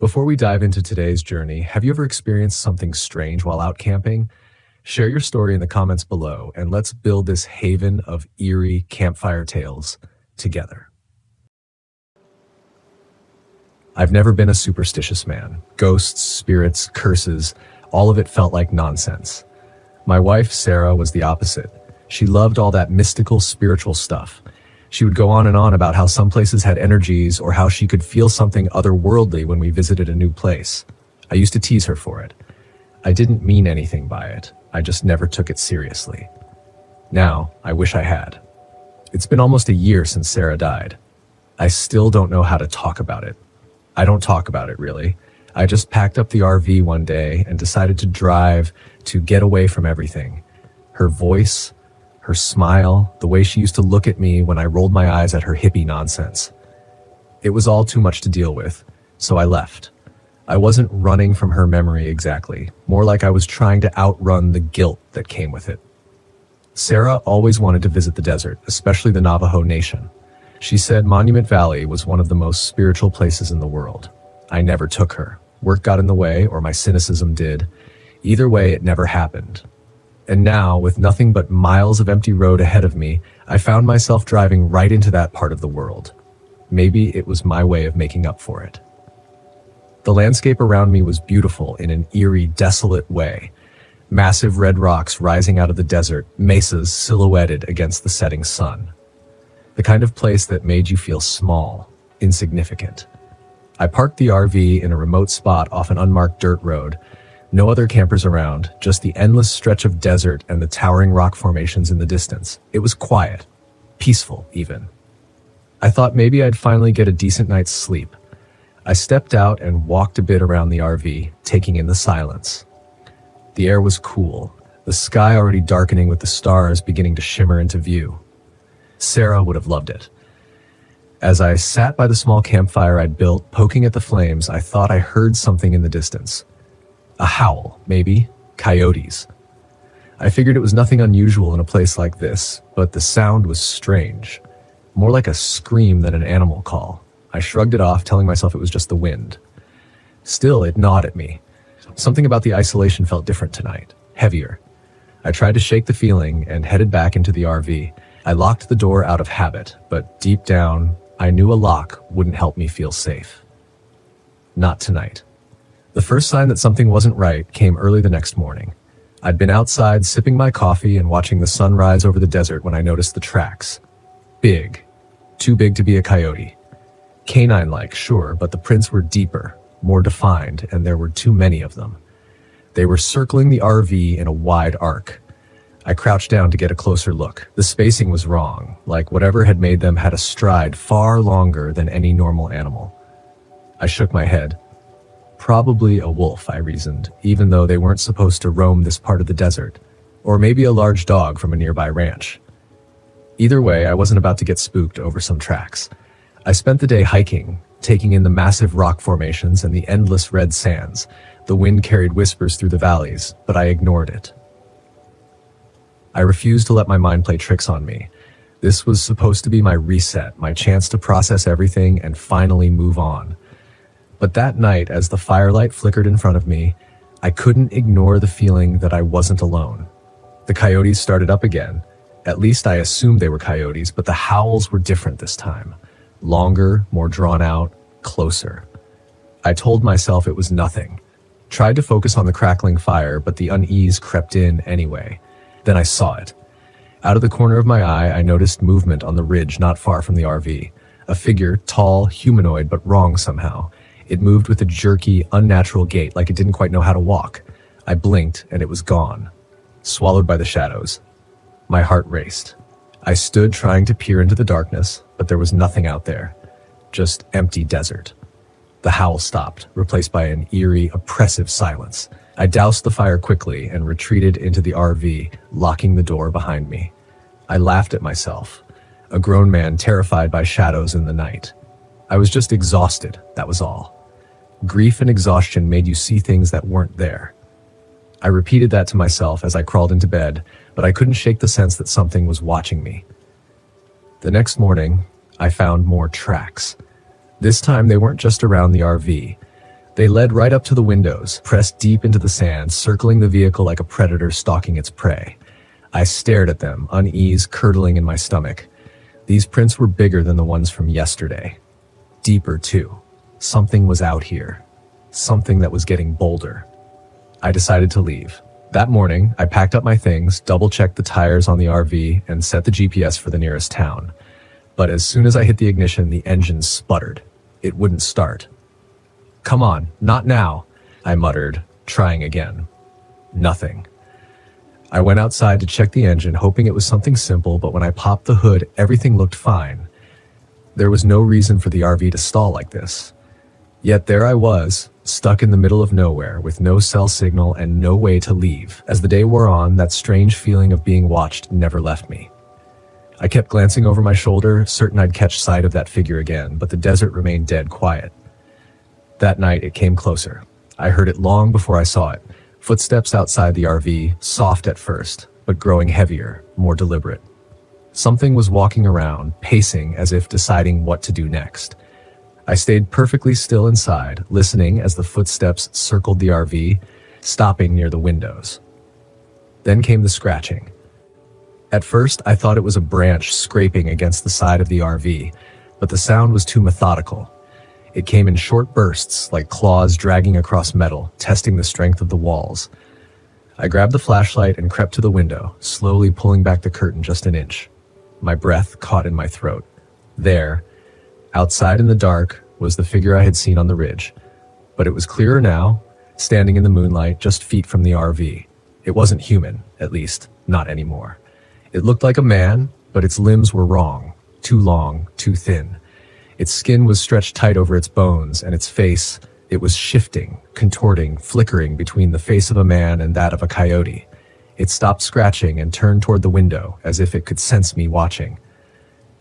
Before we dive into today's journey, have you ever experienced something strange while out camping? Share your story in the comments below, and let's build this haven of eerie campfire tales together. I've never been a superstitious man. Ghosts, spirits, curses, all of it felt like nonsense. My wife, Sarah, was the opposite. She loved all that mystical, spiritual stuff. She would go on and on about how some places had energies or how she could feel something otherworldly when we visited a new place. I used to tease her for it. I didn't mean anything by it. I just never took it seriously. Now, I wish I had. It's been almost a year since Sarah died. I still don't know how to talk about it. I don't talk about it, really. I just packed up the RV one day and decided to drive to get away from everything. Her voice, her smile, the way she used to look at me when I rolled my eyes at her hippie nonsense. It was all too much to deal with, so I left. I wasn't running from her memory exactly, more like I was trying to outrun the guilt that came with it. Sarah always wanted to visit the desert, especially the Navajo Nation. She said Monument Valley was one of the most spiritual places in the world. I never took her. Work got in the way, or my cynicism did. Either way, it never happened. And now, with nothing but miles of empty road ahead of me, I found myself driving right into that part of the world. Maybe it was my way of making up for it. The landscape around me was beautiful in an eerie, desolate way. Massive red rocks rising out of the desert, mesas silhouetted against the setting sun. The kind of place that made you feel small, insignificant. I parked the RV in a remote spot off an unmarked dirt road. No other campers around, just the endless stretch of desert and the towering rock formations in the distance. It was quiet, peaceful even. I thought maybe I'd finally get a decent night's sleep. I stepped out and walked a bit around the RV, taking in the silence. The air was cool, the sky already darkening with the stars beginning to shimmer into view. Sarah would have loved it. As I sat by the small campfire I'd built, poking at the flames, I thought I heard something in the distance. A howl, maybe. Coyotes. I figured it was nothing unusual in a place like this, but the sound was strange. More like a scream than an animal call. I shrugged it off, telling myself it was just the wind. Still, it gnawed at me. Something about the isolation felt different tonight. Heavier. I tried to shake the feeling and headed back into the RV. I locked the door out of habit, but deep down, I knew a lock wouldn't help me feel safe. Not tonight. The first sign that something wasn't right came early the next morning. I'd been outside sipping my coffee and watching the sun rise over the desert when I noticed the tracks. Big. Too big to be a coyote. Canine-like, sure, but the prints were deeper, more defined, and there were too many of them. They were circling the RV in a wide arc. I crouched down to get a closer look. The spacing was wrong, like whatever had made them had a stride far longer than any normal animal. I shook my head. Probably a wolf, I reasoned, even though they weren't supposed to roam this part of the desert. Or maybe a large dog from a nearby ranch. Either way, I wasn't about to get spooked over some tracks. I spent the day hiking, taking in the massive rock formations and the endless red sands. The wind carried whispers through the valleys, but I ignored it. I refused to let my mind play tricks on me. This was supposed to be my reset, my chance to process everything and finally move on. But that night, as the firelight flickered in front of me, I couldn't ignore the feeling that I wasn't alone. The coyotes started up again. At least I assumed they were coyotes, but the howls were different this time. Longer, more drawn out, closer. I told myself it was nothing. Tried to focus on the crackling fire, but the unease crept in anyway. Then I saw it. Out of the corner of my eye, I noticed movement on the ridge not far from the RV. A figure, tall, humanoid, but wrong somehow. It moved with a jerky, unnatural gait, like it didn't quite know how to walk. I blinked, and it was gone. Swallowed by the shadows. My heart raced. I stood trying to peer into the darkness, but there was nothing out there. Just empty desert. The howl stopped, replaced by an eerie, oppressive silence. I doused the fire quickly and retreated into the RV, locking the door behind me. I laughed at myself, a grown man terrified by shadows in the night. I was just exhausted, that was all. Grief and exhaustion made you see things that weren't there. I repeated that to myself as I crawled into bed, but I couldn't shake the sense that something was watching me. The next morning, I found more tracks. This time they weren't just around the RV. They led right up to the windows, pressed deep into the sand, circling the vehicle like a predator stalking its prey. I stared at them, unease curdling in my stomach. These prints were bigger than the ones from yesterday. Deeper, too. Something was out here. Something that was getting bolder. I decided to leave. That morning, I packed up my things, double-checked the tires on the RV, and set the GPS for the nearest town. But as soon as I hit the ignition, the engine sputtered. It wouldn't start. "Come on, not now," I muttered, trying again. Nothing. I went outside to check the engine, hoping it was something simple, but when I popped the hood, everything looked fine. There was no reason for the RV to stall like this. Yet there I was, stuck in the middle of nowhere, with no cell signal and no way to leave. As the day wore on, that strange feeling of being watched never left me. I kept glancing over my shoulder, certain I'd catch sight of that figure again, but the desert remained dead quiet. That night, it came closer. I heard it long before I saw it. Footsteps outside the RV, soft at first, but growing heavier, more deliberate. Something was walking around, pacing as if deciding what to do next. I stayed perfectly still inside, listening as the footsteps circled the RV, stopping near the windows. Then came the scratching. At first, I thought it was a branch scraping against the side of the RV, but the sound was too methodical. It came in short bursts, like claws dragging across metal, testing the strength of the walls. I grabbed the flashlight and crept to the window, slowly pulling back the curtain just an inch. My breath caught in my throat. There, outside in the dark, was the figure I had seen on the ridge. But it was clearer now, standing in the moonlight just feet from the RV. It wasn't human, at least, not anymore. It looked like a man, but its limbs were wrong. Too long, too thin. Its skin was stretched tight over its bones, and its face, it was shifting, contorting, flickering between the face of a man and that of a coyote. It stopped scratching and turned toward the window, as if it could sense me watching.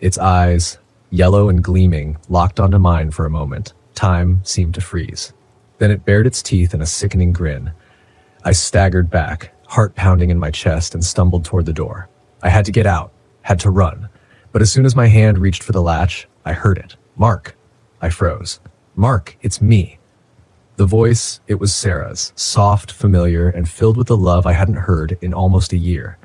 Its eyes, yellow and gleaming, locked onto mine for a moment. Time seemed to freeze. Then it bared its teeth in a sickening grin. I staggered back, heart pounding in my chest, and stumbled toward the door. I had to get out, had to run. But as soon as my hand reached for the latch, I heard it. "Mark." I froze. "Mark, it's me." The voice, it was Sarah's, soft, familiar, and filled with the love I hadn't heard in almost a year.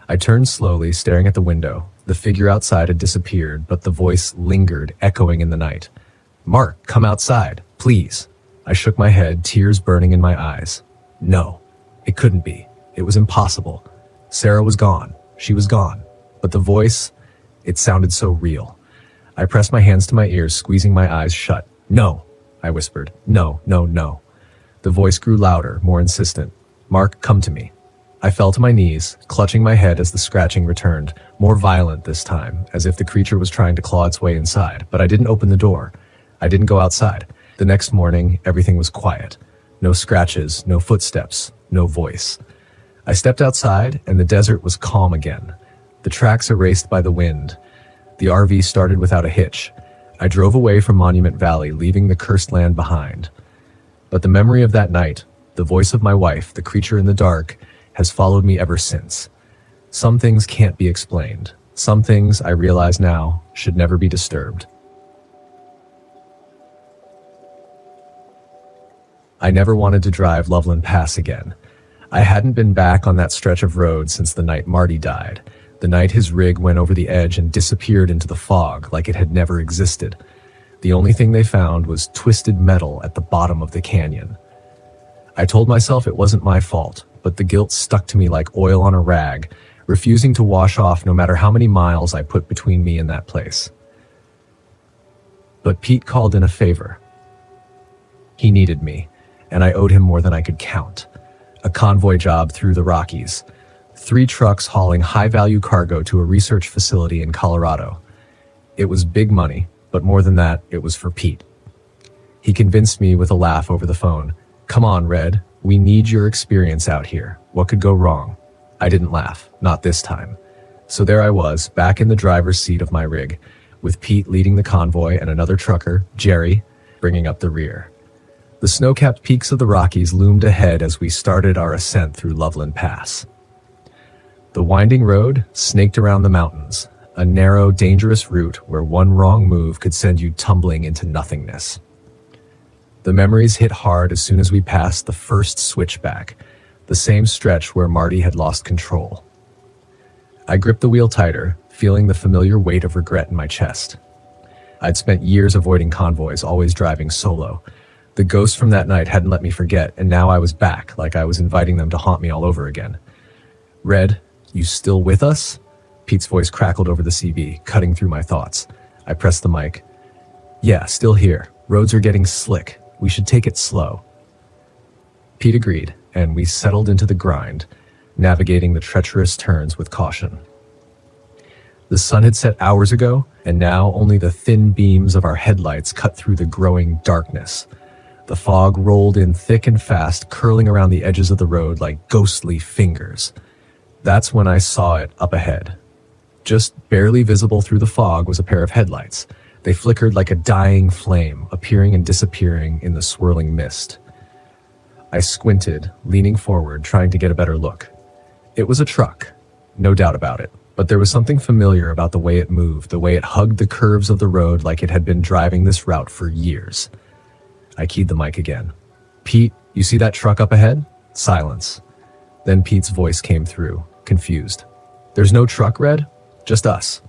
I turned slowly, staring at the window. The figure outside had disappeared, but the voice lingered, echoing in the night. "Mark, come outside, please." I shook my head, tears burning in my eyes. No, it couldn't be. It was impossible. Sarah was gone. She was gone. But the voice, it sounded so real. I pressed my hands to my ears, squeezing my eyes shut. "No," I whispered. "No, no, no." The voice grew louder, more insistent. "Mark, come to me." I fell to my knees, clutching my head as the scratching returned, more violent this time, as if the creature was trying to claw its way inside. But I didn't open the door. I didn't go outside. The next morning, everything was quiet. No scratches, no footsteps, no voice. I stepped outside, and the desert was calm again. The tracks erased by the wind. The RV started without a hitch. I drove away from Monument Valley, leaving the cursed land behind. But the memory of that night, the voice of my wife, the creature in the dark, has followed me ever since. Some things can't be explained. Some things, I realize now, should never be disturbed. I never wanted to drive Loveland Pass again. I hadn't been back on that stretch of road since the night Marty died. The night his rig went over the edge and disappeared into the fog like it had never existed. The only thing they found was twisted metal at the bottom of the canyon. I told myself it wasn't my fault, but the guilt stuck to me like oil on a rag, refusing to wash off no matter how many miles I put between me and that place. But Pete called in a favor. He needed me, and I owed him more than I could count. A convoy job through the Rockies. 3 trucks hauling high-value cargo to a research facility in Colorado. It was big money, but more than that, it was for Pete. He convinced me with a laugh over the phone. "Come on, Red, we need your experience out here. What could go wrong?" I didn't laugh, not this time. So there I was, back in the driver's seat of my rig, with Pete leading the convoy and another trucker, Jerry, bringing up the rear. The snow-capped peaks of the Rockies loomed ahead as we started our ascent through Loveland Pass. The winding road snaked around the mountains, a narrow, dangerous route where one wrong move could send you tumbling into nothingness. The memories hit hard as soon as we passed the first switchback, the same stretch where Marty had lost control. I gripped the wheel tighter, feeling the familiar weight of regret in my chest. I'd spent years avoiding convoys, always driving solo. The ghosts from that night hadn't let me forget, and now I was back, like I was inviting them to haunt me all over again. "Red, you still with us?" Pete's voice crackled over the CB, cutting through my thoughts. I pressed the mic. "Yeah, still here. Roads are getting slick. We should take it slow." Pete agreed, and we settled into the grind, navigating the treacherous turns with caution. The sun had set hours ago, and now only the thin beams of our headlights cut through the growing darkness. The fog rolled in thick and fast, curling around the edges of the road like ghostly fingers. That's when I saw it up ahead. Just barely visible through the fog was a pair of headlights. They flickered like a dying flame, appearing and disappearing in the swirling mist. I squinted, leaning forward, trying to get a better look. It was a truck, no doubt about it, but there was something familiar about the way it moved, the way it hugged the curves of the road like it had been driving this route for years. I keyed the mic again. "Pete, you see that truck up ahead?" Silence. Then Pete's voice came through, confused. "There's no truck, Red? Just us."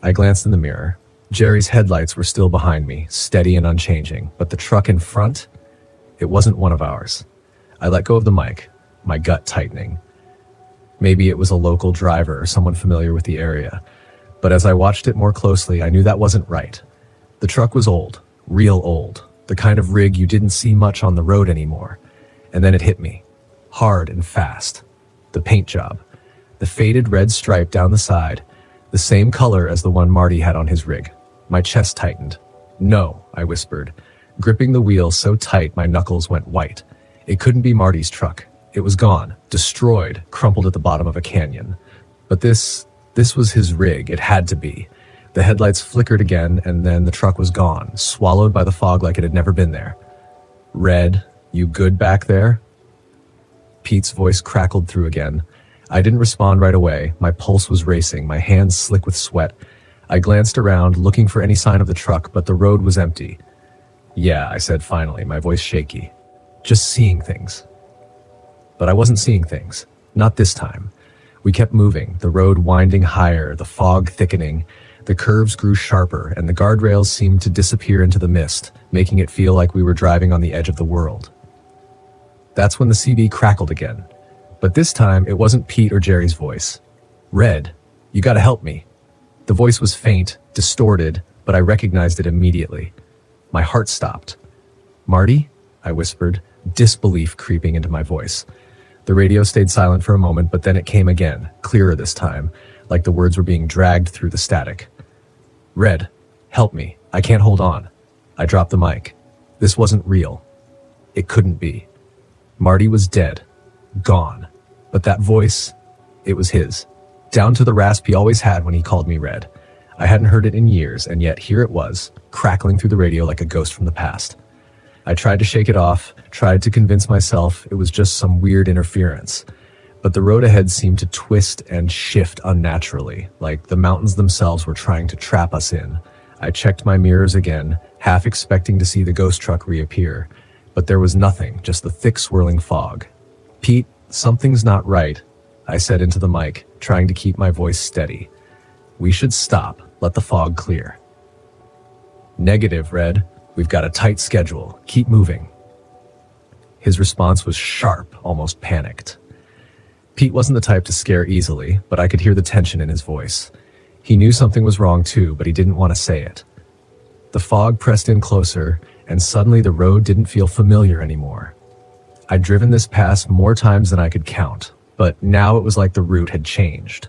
I glanced in the mirror. Jerry's headlights were still behind me, steady and unchanging, but the truck in front, it wasn't one of ours. I let go of the mic, my gut tightening. Maybe it was a local driver or someone familiar with the area, but as I watched it more closely, I knew that wasn't right. The truck was old, real old, the kind of rig you didn't see much on the road anymore. And then it hit me, hard and fast. The paint job, the faded red stripe down the side, the same color as the one Marty had on his rig. My chest tightened. "No," I whispered, gripping the wheel so tight my knuckles went white. It couldn't be Marty's truck. It was gone, destroyed, crumpled at the bottom of a canyon. But this was his rig. It had to be. The headlights flickered again, and then the truck was gone, swallowed by the fog like it had never been there. "Red, you good back there?" Pete's voice crackled through again. I didn't respond right away. My pulse was racing, my hands slick with sweat. I glanced around, looking for any sign of the truck, but the road was empty. "Yeah," I said finally, my voice shaky. "Just seeing things." But I wasn't seeing things. Not this time. We kept moving, the road winding higher, the fog thickening. The curves grew sharper, and the guardrails seemed to disappear into the mist, making it feel like we were driving on the edge of the world. That's when the CB crackled again. But this time, it wasn't Pete or Jerry's voice. "Red, you gotta help me." The voice was faint, distorted, but I recognized it immediately. My heart stopped. "Marty?" I whispered, disbelief creeping into my voice. The radio stayed silent for a moment, but then it came again, clearer this time, like the words were being dragged through the static. "Red, help me. I can't hold on." I dropped the mic. This wasn't real. It couldn't be. Marty was dead. Gone. But that voice, it was his. Down to the rasp he always had when he called me Red. I hadn't heard it in years, and yet here it was, crackling through the radio like a ghost from the past. I tried to shake it off, tried to convince myself it was just some weird interference. But the road ahead seemed to twist and shift unnaturally, like the mountains themselves were trying to trap us in. I checked my mirrors again, half expecting to see the ghost truck reappear. But there was nothing, just the thick swirling fog. "Pete, something's not right," I said into the mic, trying to keep my voice steady. "We should stop, let the fog clear." "Negative, Red. We've got a tight schedule. Keep moving." His response was sharp, almost panicked. Pete wasn't the type to scare easily, but I could hear the tension in his voice. He knew something was wrong too, but he didn't want to say it. The fog pressed in closer, and suddenly the road didn't feel familiar anymore. I'd driven this pass more times than I could count, but now it was like the route had changed.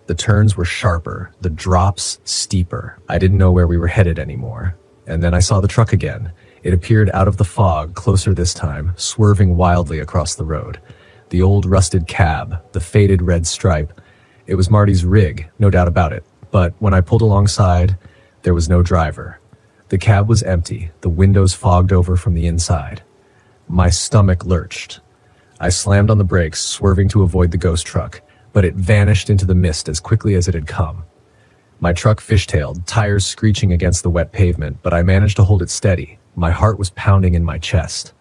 The turns were sharper, the drops steeper. I didn't know where we were headed anymore. And then I saw the truck again. It appeared out of the fog, closer this time, swerving wildly across the road. The old rusted cab, the faded red stripe. It was Marty's rig, no doubt about it. But when I pulled alongside, there was no driver. The cab was empty, the windows fogged over from the inside. My stomach lurched. I slammed on the brakes, swerving to avoid the ghost truck, but it vanished into the mist as quickly as it had come. My truck fishtailed, tires screeching against the wet pavement, but I managed to hold it steady, My heart was pounding in my chest.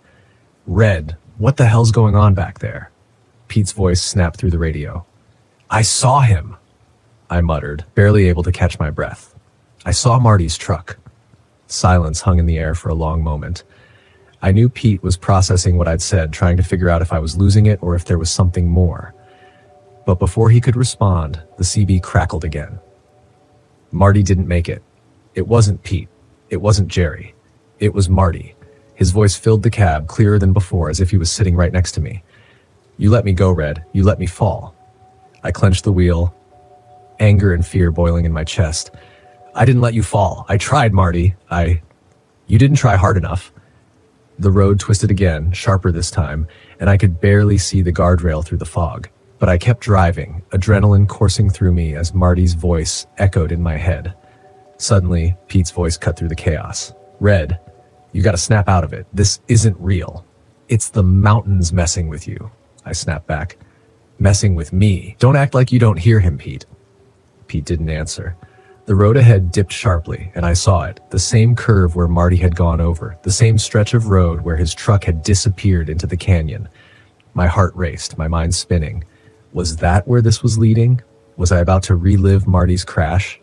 "Red, what the hell's going on back there?" Pete's voice snapped through the radio. "I saw him," I muttered, barely able to catch my breath. "I saw Marty's truck." Silence hung in the air for a long moment. I knew Pete was processing what I'd said, trying to figure out if I was losing it or if there was something more. But before he could respond, the CB crackled again. Marty didn't make it. It wasn't Pete. It wasn't Jerry. It was Marty. His voice filled the cab, clearer than before, as if he was sitting right next to me. "You let me go, Red. You let me fall." I clenched the wheel, anger and fear boiling in my chest. "I didn't let you fall. I tried, Marty. You didn't try hard enough." The road twisted again, sharper this time, and I could barely see the guardrail through the fog. But I kept driving, adrenaline coursing through me as Marty's voice echoed in my head. Suddenly, Pete's voice cut through the chaos. "Red, you gotta snap out of it. This isn't real. It's the mountains messing with you," I snapped back. "Messing with me? Don't act like you don't hear him, Pete." Pete didn't answer. The road ahead dipped sharply, and I saw it, the same curve where Marty had gone over, the same stretch of road where his truck had disappeared into the canyon. My heart raced, my mind spinning. Was that where this was leading? Was I about to relive Marty's crash?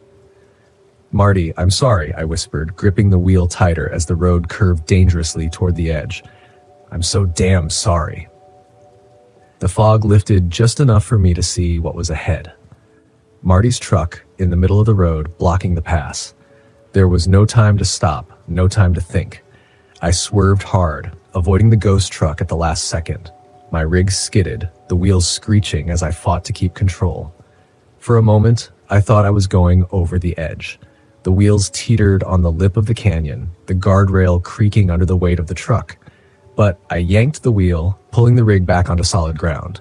"Marty, I'm sorry," I whispered, gripping the wheel tighter as the road curved dangerously toward the edge. "I'm so damn sorry." The fog lifted just enough for me to see what was ahead. Marty's truck, in the middle of the road, blocking the pass. There was no time to stop, no time to think. I swerved hard, avoiding the ghost truck at the last second. My rig skidded, the wheels screeching as I fought to keep control. For a moment, I thought I was going over the edge. The wheels teetered on the lip of the canyon, the guardrail creaking under the weight of the truck. But I yanked the wheel, pulling the rig back onto solid ground.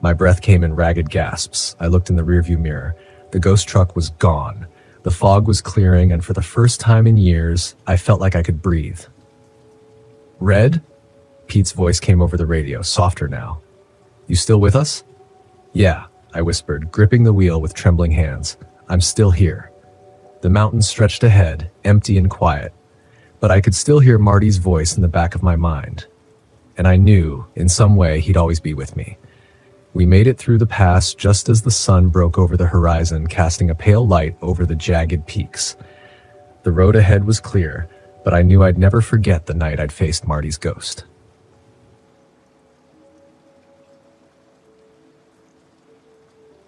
My breath came in ragged gasps. I looked in the rearview mirror. The ghost truck was gone. The fog was clearing, and for the first time in years, I felt like I could breathe. "Red?" Pete's voice came over the radio, softer now. "You still with us?" "Yeah," I whispered, gripping the wheel with trembling hands. "I'm still here." The mountains stretched ahead, empty and quiet, but I could still hear Marty's voice in the back of my mind. And I knew, in some way, he'd always be with me. We made it through the pass just as the sun broke over the horizon, casting a pale light over the jagged peaks. The road ahead was clear, but I knew I'd never forget the night I'd faced Marty's ghost.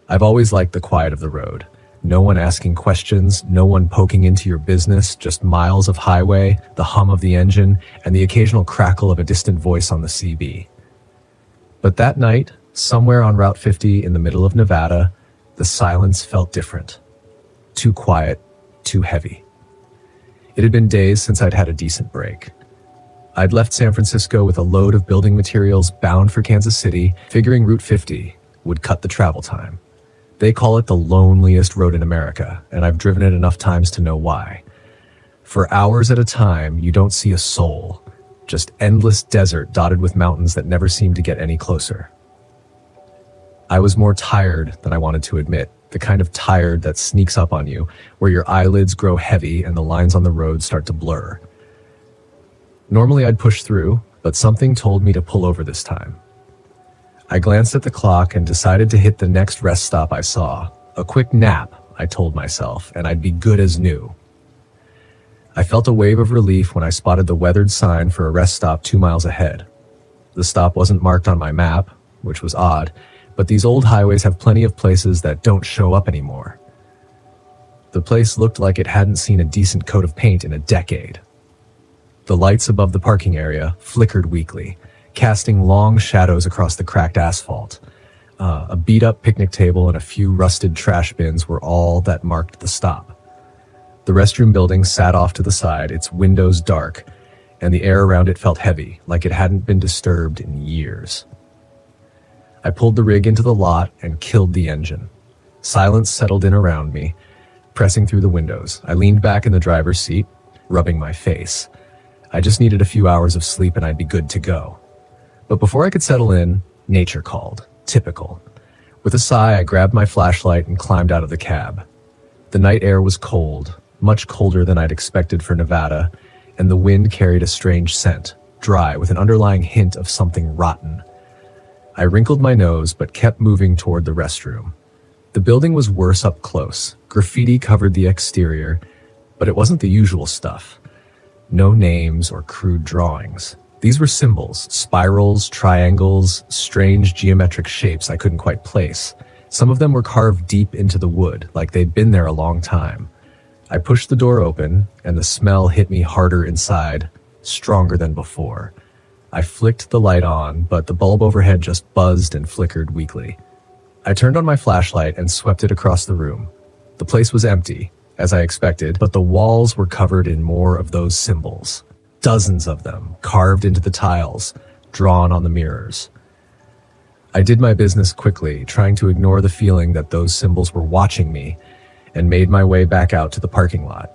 I've always liked the quiet of the road. No one asking questions, no one poking into your business, just miles of highway, the hum of the engine, and the occasional crackle of a distant voice on the CB. But that night, somewhere on Route 50 in the middle of Nevada, the silence felt different. Too quiet, too heavy. It had been days since I'd had a decent break. I'd left San Francisco with a load of building materials bound for Kansas City, figuring Route 50 would cut the travel time. They call it the loneliest road in America, and I've driven it enough times to know why. For hours at a time, you don't see a soul, just endless desert dotted with mountains that never seem to get any closer. I was more tired than I wanted to admit, the kind of tired that sneaks up on you, where your eyelids grow heavy and the lines on the road start to blur. Normally I'd push through, but something told me to pull over this time. I glanced at the clock and decided to hit the next rest stop I saw. A quick nap, I told myself, and I'd be good as new. I felt a wave of relief when I spotted the weathered sign for a rest stop 2 miles ahead. The stop wasn't marked on my map, which was odd, but these old highways have plenty of places that don't show up anymore. The place looked like it hadn't seen a decent coat of paint in a decade. The lights above the parking area flickered weakly, casting long shadows across the cracked asphalt. A beat-up picnic table and a few rusted trash bins were all that marked the stop. The restroom building sat off to the side, its windows dark, and the air around it felt heavy, like it hadn't been disturbed in years. I pulled the rig into the lot and killed the engine. Silence settled in around me, pressing through the windows. I leaned back in the driver's seat, rubbing my face. I just needed a few hours of sleep and I'd be good to go. But before I could settle in, nature called. Typical. With a sigh, I grabbed my flashlight and climbed out of the cab. The night air was cold, much colder than I'd expected for Nevada, and the wind carried a strange scent, dry with an underlying hint of something rotten. I wrinkled my nose but kept moving toward the restroom. The building was worse up close. Graffiti covered the exterior, but it wasn't the usual stuff. No names or crude drawings. These were symbols, spirals, triangles, strange geometric shapes I couldn't quite place. Some of them were carved deep into the wood, like they'd been there a long time. I pushed the door open, and the smell hit me harder inside, stronger than before. I flicked the light on, but the bulb overhead just buzzed and flickered weakly. I turned on my flashlight and swept it across the room. The place was empty, as I expected, but the walls were covered in more of those symbols. Dozens of them, carved into the tiles, drawn on the mirrors. I did my business quickly, trying to ignore the feeling that those symbols were watching me, and made my way back out to the parking lot.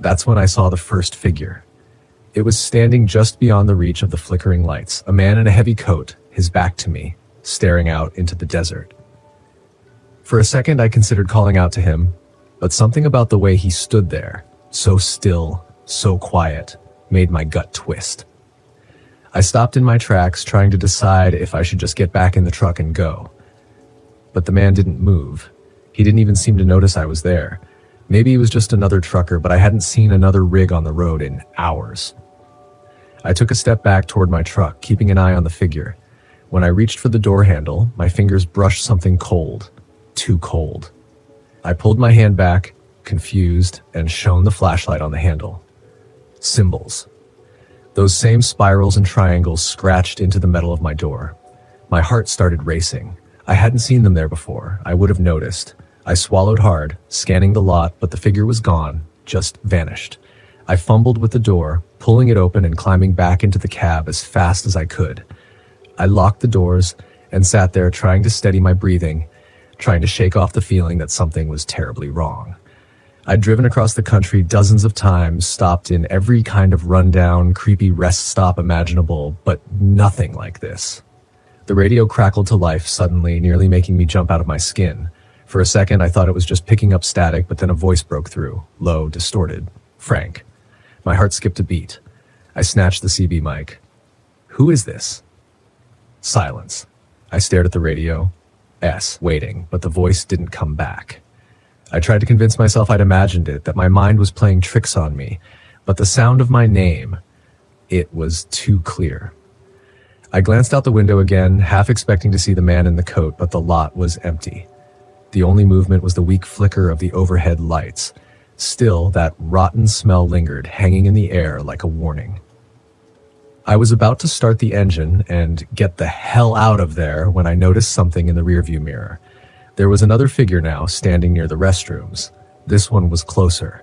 That's when I saw the first figure. It was standing just beyond the reach of the flickering lights, a man in a heavy coat, his back to me, staring out into the desert. For a second I considered calling out to him, but something about the way he stood there, so still, so quiet, made my gut twist. I stopped in my tracks, trying to decide if I should just get back in the truck and go. But the man didn't move. He didn't even seem to notice I was there. Maybe he was just another trucker, but I hadn't seen another rig on the road in hours. I took a step back toward my truck, keeping an eye on the figure. When I reached for the door handle, my fingers brushed something cold. Too cold. I pulled my hand back, confused, and shone the flashlight on the handle. Symbols. Those same spirals and triangles scratched into the metal of my door. My heart started racing. I hadn't seen them there before. I would have noticed. I swallowed hard, scanning the lot, but the figure was gone, just vanished. I fumbled with the door, pulling it open and climbing back into the cab as fast as I could. I locked the doors and sat there trying to steady my breathing, trying to shake off the feeling that something was terribly wrong. I'd driven across the country dozens of times, stopped in every kind of rundown, creepy rest stop imaginable, but nothing like this. The radio crackled to life suddenly, nearly making me jump out of my skin. For a second, I thought it was just picking up static, but then a voice broke through, low, distorted. Frank. My heart skipped a beat. I snatched the CB mic. Who is this? Silence. I stared at the radio. Waiting, but the voice didn't come back. I tried to convince myself I'd imagined it, that my mind was playing tricks on me, but the sound of my name, it was too clear. I glanced out the window again, half expecting to see the man in the coat, but the lot was empty. The only movement was the weak flicker of the overhead lights. Still, that rotten smell lingered, hanging in the air like a warning. I was about to start the engine and get the hell out of there when I noticed something in the rearview mirror. There was another figure now standing near the restrooms. This one was closer.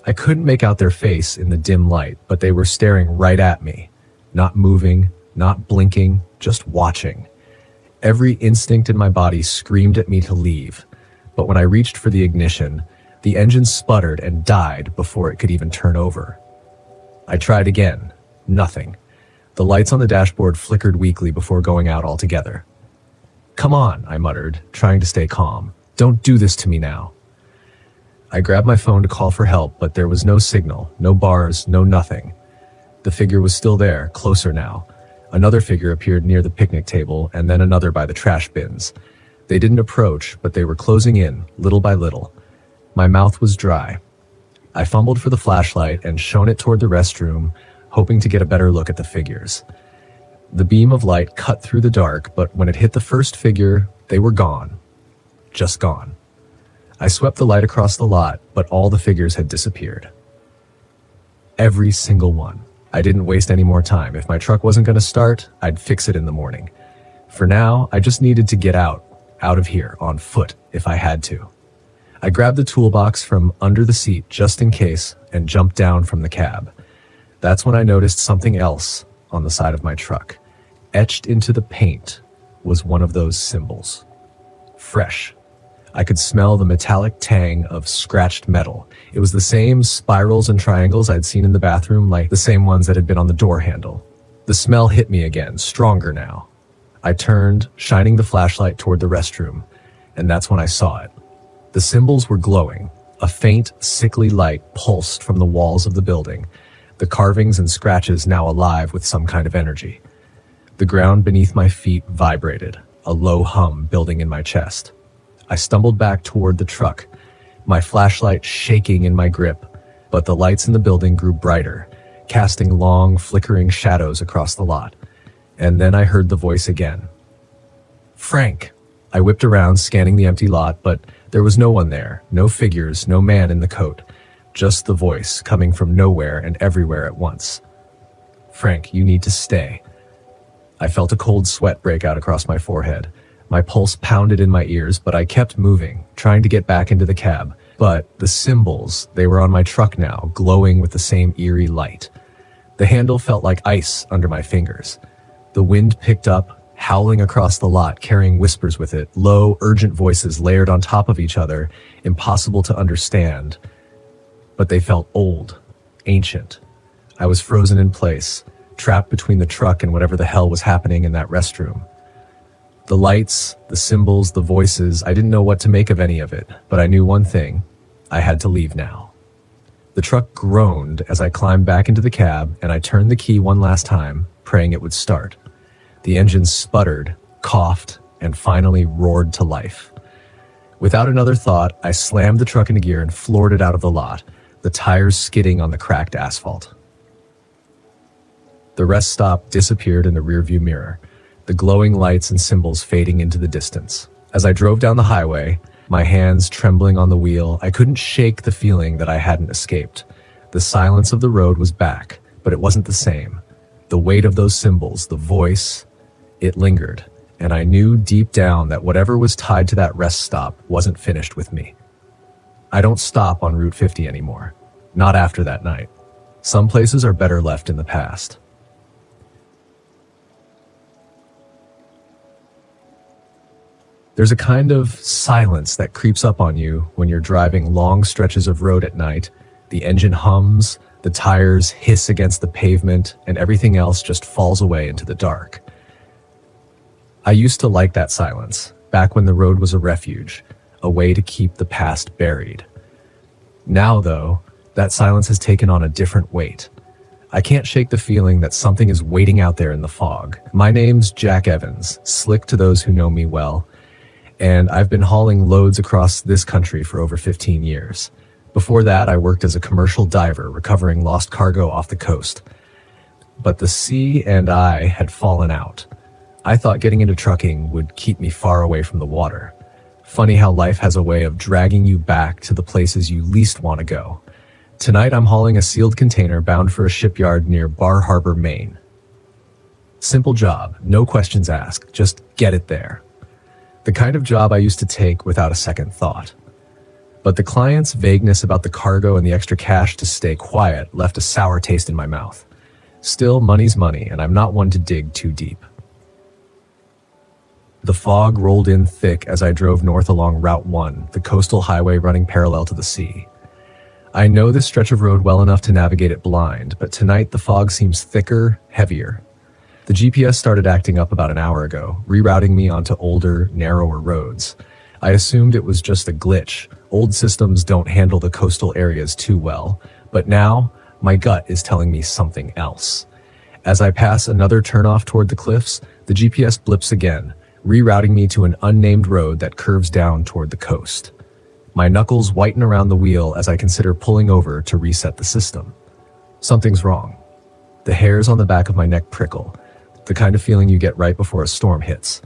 I couldn't make out their face in the dim light, but they were staring right at me. Not moving, not blinking, just watching. Every instinct in my body screamed at me to leave, but when I reached for the ignition, the engine sputtered and died before it could even turn over. I tried again. Nothing. The lights on the dashboard flickered weakly before going out altogether. Come on, I muttered, trying to stay calm. Don't do this to me now. I grabbed my phone to call for help, but there was no signal, no bars, no nothing. The figure was still there, closer now. Another figure appeared near the picnic table, and then another by the trash bins. They didn't approach, but they were closing in, little by little. My mouth was dry. I fumbled for the flashlight and shone it toward the restroom, hoping to get a better look at the figures. The beam of light cut through the dark, but when it hit the first figure, they were gone. Just gone. I swept the light across the lot, but all the figures had disappeared. Every single one. I didn't waste any more time. If my truck wasn't going to start, I'd fix it in the morning. For now, I just needed to get out of here, on foot, if I had to. I grabbed the toolbox from under the seat just in case and jumped down from the cab. That's when I noticed something else on the side of my truck. Etched into the paint was one of those symbols. Fresh. I could smell the metallic tang of scratched metal. It was the same spirals and triangles I'd seen in the bathroom, like the same ones that had been on the door handle. The smell hit me again, stronger now. I turned, shining the flashlight toward the restroom, and that's when I saw it. The symbols were glowing. A faint, sickly light pulsed from the walls of the building. the carvings and scratches now alive with some kind of energy. The ground beneath my feet vibrated, a low hum building in my chest. I stumbled back toward the truck, my flashlight shaking in my grip, but the lights in the building grew brighter, casting long, flickering shadows across the lot. And then I heard the voice again. "Frank!" I whipped around, scanning the empty lot, but there was no one there, no figures, no man in the coat, just the voice coming from nowhere and everywhere at once. "Frank, you need to stay." I felt a cold sweat break out across my forehead. My pulse pounded in my ears, but I kept moving, trying to get back into the cab. But the symbols, they were on my truck now, glowing with the same eerie light. The handle felt like ice under my fingers. The wind picked up, howling across the lot, carrying whispers with it, low, urgent voices layered on top of each other, impossible to understand. But they felt old, ancient. I was frozen in place, trapped between the truck and whatever the hell was happening in that restroom. The lights, the symbols, the voices, I didn't know what to make of any of it, but I knew one thing. I had to leave now. The truck groaned as I climbed back into the cab, and I turned the key one last time, praying it would start. The engine sputtered, coughed, and finally roared to life. Without another thought, I slammed the truck into gear and floored it out of the lot, the tires skidding on the cracked asphalt. The rest stop disappeared in the rearview mirror, the glowing lights and symbols fading into the distance. As I drove down the highway, my hands trembling on the wheel, I couldn't shake the feeling that I hadn't escaped. The silence of the road was back, but it wasn't the same. The weight of those symbols, the voice, it lingered, and I knew deep down that whatever was tied to that rest stop wasn't finished with me. I don't stop on Route 50 anymore. Not after that night. Some places are better left in the past. There's a kind of silence that creeps up on you when you're driving long stretches of road at night. The engine hums, the tires hiss against the pavement, and everything else just falls away into the dark. I used to like that silence, back when the road was a refuge, a way to keep the past buried. Now, though, that silence has taken on a different weight. I can't shake the feeling that something is waiting out there in the fog. My name's Jack Evans, slick to those who know me well, and I've been hauling loads across this country for over 15 years. Before that, I worked as a commercial diver recovering lost cargo off the coast. But the sea and I had fallen out. I thought getting into trucking would keep me far away from the water. Funny how life has a way of dragging you back to the places you least want to go. Tonight I'm hauling a sealed container bound for a shipyard near Bar Harbor, Maine. Simple job, no questions asked, just get it there. The kind of job I used to take without a second thought. But the client's vagueness about the cargo and the extra cash to stay quiet left a sour taste in my mouth. Still, money's money, and I'm not one to dig too deep. The fog rolled in thick as I drove north along Route 1, the coastal highway running parallel to the sea. I know this stretch of road well enough to navigate it blind, but tonight the fog seems thicker, heavier. The GPS started acting up about an hour ago, rerouting me onto older, narrower roads. I assumed it was just a glitch. Old systems don't handle the coastal areas too well, but now my gut is telling me something else. As I pass another turnoff toward the cliffs, the GPS blips again, rerouting me to an unnamed road that curves down toward the coast. My knuckles whiten around the wheel as I consider pulling over to reset the system. Something's wrong. The hairs on the back of my neck prickle, the kind of feeling you get right before a storm hits.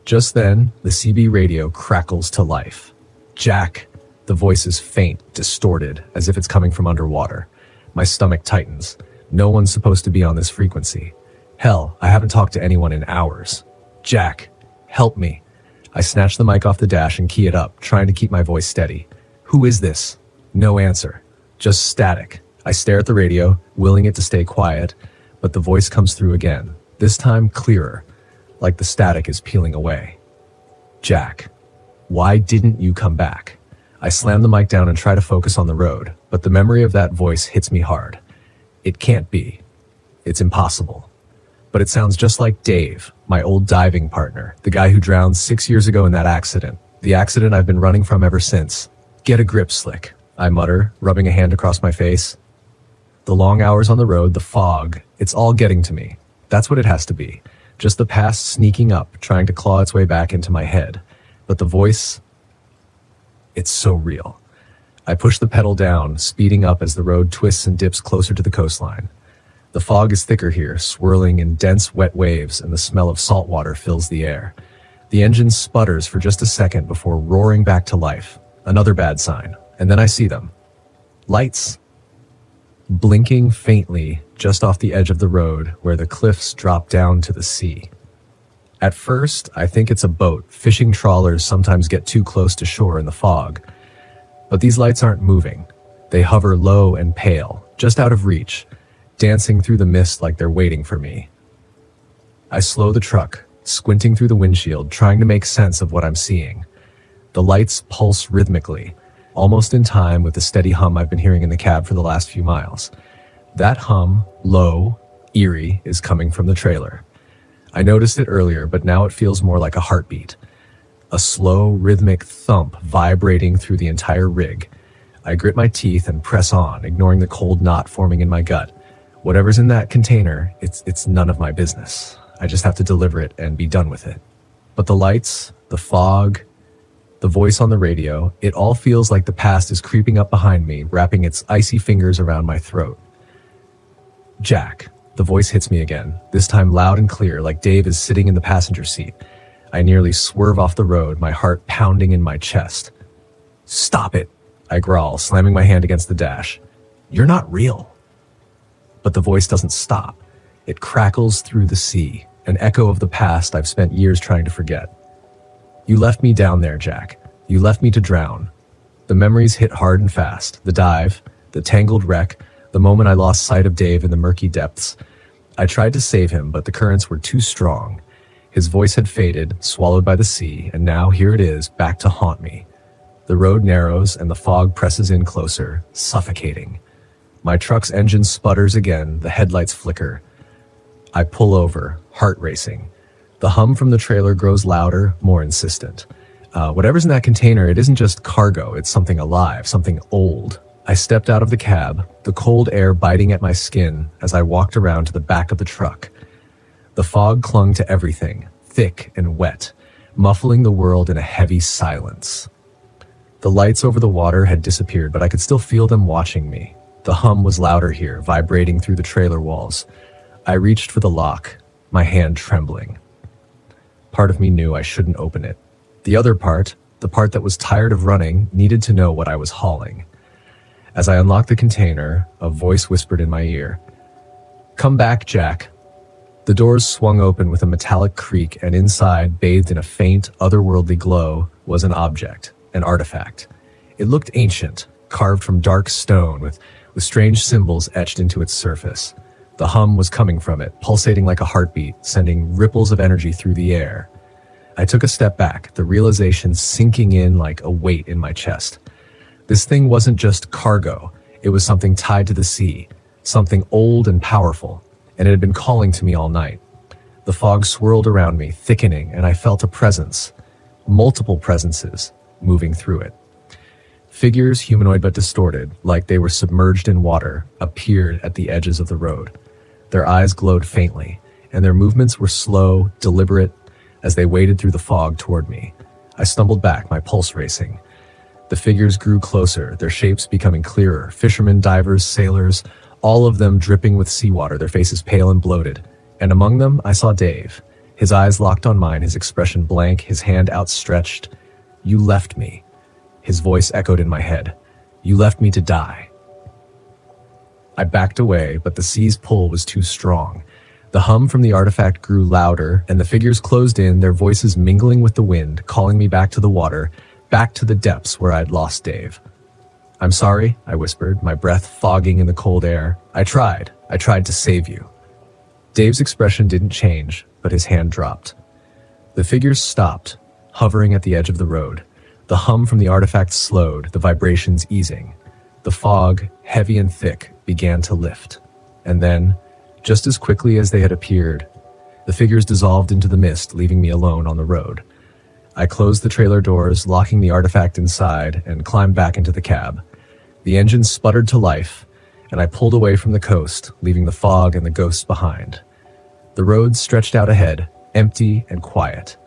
Just then, the CB radio crackles to life. Jack. The voice is faint, distorted, as if it's coming from underwater. My stomach tightens. No one's supposed to be on this frequency. Hell, I haven't talked to anyone in hours. Jack, help me. I snatch the mic off the dash and key it up, trying to keep my voice steady. Who is this? No answer. Just static. I stare at the radio, willing it to stay quiet, but the voice comes through again, this time clearer, like the static is peeling away. Jack, why didn't you come back? I slam the mic down and try to focus on the road, but the memory of that voice hits me hard. It can't be. It's impossible. But it sounds just like Dave, my old diving partner, the guy who drowned 6 years ago in that accident. The accident I've been running from ever since. Get a grip, Slick, I mutter, rubbing a hand across my face. The long hours on the road, the fog, it's all getting to me. That's what it has to be. Just the past sneaking up, trying to claw its way back into my head. But the voice, it's so real. I push the pedal down, speeding up as the road twists and dips closer to the coastline. The fog is thicker here, swirling in dense, wet waves, and the smell of salt water fills the air. The engine sputters for just a second before roaring back to life. Another bad sign. And then I see them. Lights. Blinking faintly just off the edge of the road where the cliffs drop down to the sea. At first, I think it's a boat. Fishing trawlers sometimes get too close to shore in the fog. But these lights aren't moving. They hover low and pale, just out of reach, dancing through the mist like they're waiting for me. I slow the truck, squinting through the windshield, trying to make sense of what I'm seeing. The lights pulse rhythmically, almost in time with the steady hum I've been hearing in the cab for the last few miles. That hum, low, eerie, is coming from the trailer. I noticed it earlier, but now it feels more like a heartbeat. A slow, rhythmic thump vibrating through the entire rig. I grit my teeth and press on, ignoring the cold knot forming in my gut. Whatever's in that container, it's none of my business. I just have to deliver it and be done with it. But the lights, the fog, the voice on the radio, it all feels like the past is creeping up behind me, wrapping its icy fingers around my throat. Jack. The voice hits me again, this time loud and clear, like Dave is sitting in the passenger seat. I nearly swerve off the road, my heart pounding in my chest. Stop it, I growl, slamming my hand against the dash. You're not real. But the voice doesn't stop. It crackles through the sea, an echo of the past I've spent years trying to forget. You left me down there, Jack. You left me to drown. The memories hit hard and fast. The dive, the tangled wreck, the moment I lost sight of Dave in the murky depths. I tried to save him, but the currents were too strong. His voice had faded, swallowed by the sea, and now here it is, back to haunt me. The road narrows and the fog presses in closer, suffocating. My truck's engine sputters again, the headlights flicker. I pull over, heart racing. The hum from the trailer grows louder, more insistent. Whatever's in that container, it isn't just cargo, it's something alive, something old. I stepped out of the cab, the cold air biting at my skin as I walked around to the back of the truck. The fog clung to everything, thick and wet, muffling the world in a heavy silence. The lights over the water had disappeared, but I could still feel them watching me. The hum was louder here, vibrating through the trailer walls. I reached for the lock, my hand trembling. Part of me knew I shouldn't open it. The other part, the part that was tired of running, needed to know what I was hauling. As I unlocked the container, a voice whispered in my ear, "Come back, Jack." The doors swung open with a metallic creak, and inside, bathed in a faint, otherworldly glow, was an object, an artifact. It looked ancient, carved from dark stone, with strange symbols etched into its surface. The hum was coming from it, pulsating like a heartbeat, sending ripples of energy through the air. I took a step back, the realization sinking in like a weight in my chest. This thing wasn't just cargo, it was something tied to the sea, something old and powerful, and it had been calling to me all night. The fog swirled around me, thickening, and I felt a presence, multiple presences, moving through it. Figures, humanoid but distorted, like they were submerged in water, appeared at the edges of the road. Their eyes glowed faintly, and their movements were slow, deliberate, as they waded through the fog toward me. I stumbled back, my pulse racing. The figures grew closer, their shapes becoming clearer. Fishermen, divers, sailors, all of them dripping with seawater, their faces pale and bloated. And among them, I saw Dave. His eyes locked on mine, his expression blank, his hand outstretched. "You left me." His voice echoed in my head. "You left me to die." I backed away, but the sea's pull was too strong. The hum from the artifact grew louder, and the figures closed in, their voices mingling with the wind, calling me back to the water, back to the depths where I'd lost Dave. "I'm sorry," I whispered, my breath fogging in the cold air. I tried to save you." Dave's expression didn't change, but his hand dropped. The figures stopped, hovering at the edge of the road. The hum from the artifact slowed, the vibrations easing. The fog, heavy and thick, began to lift. And then, just as quickly as they had appeared, the figures dissolved into the mist, leaving me alone on the road. I closed the trailer doors, locking the artifact inside, and climbed back into the cab. The engine sputtered to life, and I pulled away from the coast, leaving the fog and the ghosts behind. The road stretched out ahead, empty and quiet,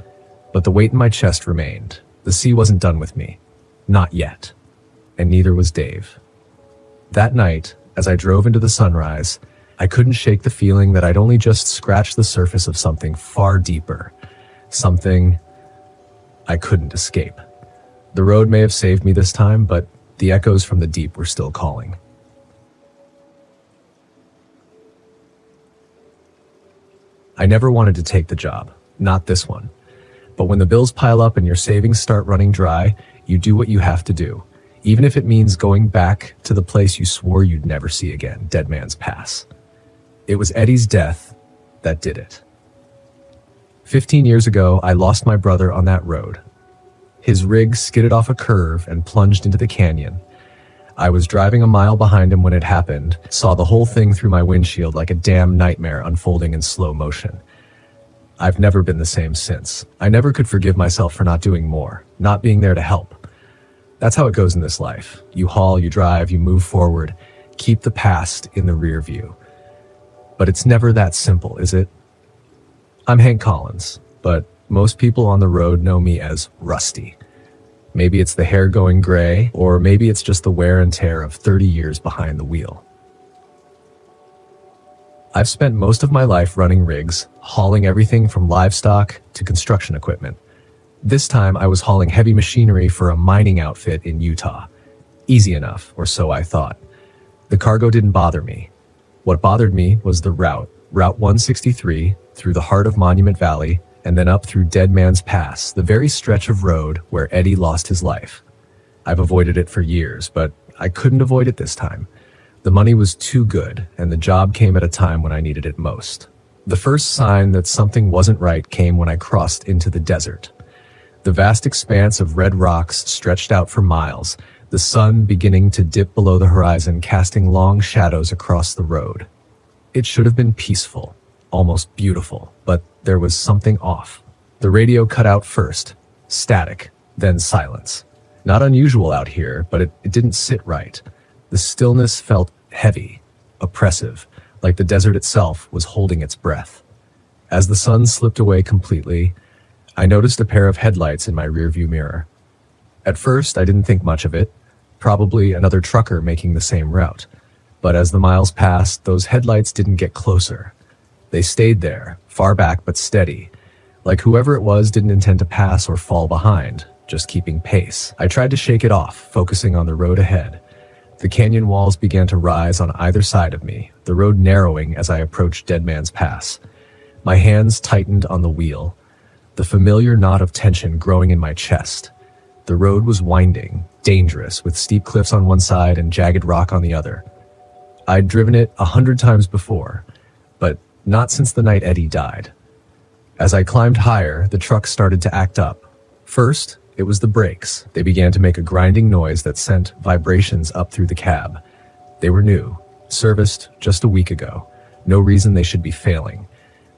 but the weight in my chest remained. The sea wasn't done with me. Not yet. And neither was Dave. That night, as I drove into the sunrise, I couldn't shake the feeling that I'd only just scratched the surface of something far deeper. Something I couldn't escape. The road may have saved me this time, but the echoes from the deep were still calling. I never wanted to take the job, not this one. But when the bills pile up and your savings start running dry, you do what you have to do, even if it means going back to the place you swore you'd never see again, Dead Man's Pass. It was Eddie's death that did it. 15 years ago, I lost my brother on that road. His rig skidded off a curve and plunged into the canyon. I was driving a mile behind him when it happened, saw the whole thing through my windshield like a damn nightmare unfolding in slow motion. I've never been the same since. I never could forgive myself for not doing more, not being there to help. That's how it goes in this life. You haul, you drive, you move forward, keep the past in the rear view. But it's never that simple, is it? I'm Hank Collins, but most people on the road know me as Rusty. Maybe it's the hair going gray, or maybe it's just the wear and tear of 30 years behind the wheel. I've spent most of my life running rigs, hauling everything from livestock to construction equipment. This time I was hauling heavy machinery for a mining outfit in Utah. Easy enough, or so I thought. The cargo didn't bother me. What bothered me was the route, Route 163, through the heart of Monument Valley, and then up through Dead Man's Pass, the very stretch of road where Eddie lost his life. I've avoided it for years, but I couldn't avoid it this time. The money was too good, and the job came at a time when I needed it most. The first sign that something wasn't right came when I crossed into the desert. The vast expanse of red rocks stretched out for miles, the sun beginning to dip below the horizon, casting long shadows across the road. It should have been peaceful, almost beautiful, but there was something off. The radio cut out first, static, then silence. Not unusual out here, but it didn't sit right. The stillness felt heavy, oppressive, like the desert itself was holding its breath. As the sun slipped away completely, I noticed a pair of headlights in my rearview mirror. At first, I didn't think much of it, probably another trucker making the same route. But as the miles passed, those headlights didn't get closer. They stayed there, far back but steady, like whoever it was didn't intend to pass or fall behind, just keeping pace. I tried to shake it off, focusing on the road ahead. The canyon walls began to rise on either side of me, the road narrowing as I approached Dead Man's Pass. My hands tightened on the wheel, the familiar knot of tension growing in my chest. The road was winding, dangerous, with steep cliffs on one side and jagged rock on the other. I'd driven it 100 times before, but not since the night Eddie died. As I climbed higher, the truck started to act up. First, it was the brakes. They began to make a grinding noise that sent vibrations up through the cab. They were new, serviced just a week ago. No reason they should be failing.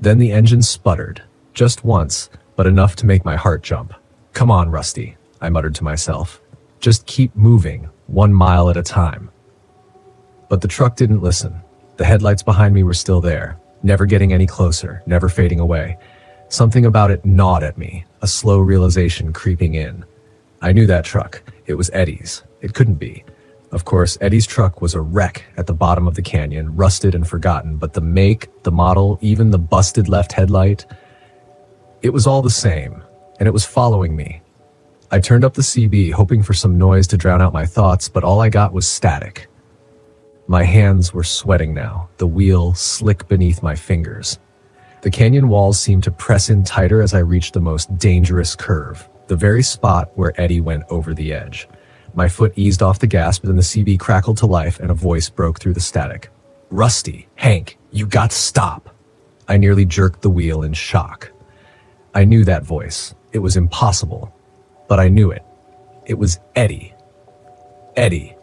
Then the engine sputtered, just once, but enough to make my heart jump. "Come on, Rusty," I muttered to myself. "Just keep moving, 1 mile at a time." But the truck didn't listen. The headlights behind me were still there, never getting any closer, never fading away. Something about it gnawed at me, a slow realization creeping in. I knew that truck. It was Eddie's. It couldn't be. Of course, Eddie's truck was a wreck at the bottom of the canyon, rusted and forgotten, but the make, the model, even the busted left headlight, it was all the same, and it was following me. I turned up the CB, hoping for some noise to drown out my thoughts, but all I got was static. My hands were sweating now, the wheel slick beneath my fingers. The canyon walls seemed to press in tighter as I reached the most dangerous curve, the very spot where Eddie went over the edge. My foot eased off the gas, but then the CB crackled to life and a voice broke through the static. "Rusty, Hank, you got to stop." I nearly jerked the wheel in shock. I knew that voice. It was impossible, but I knew it. It was Eddie. "Eddie,"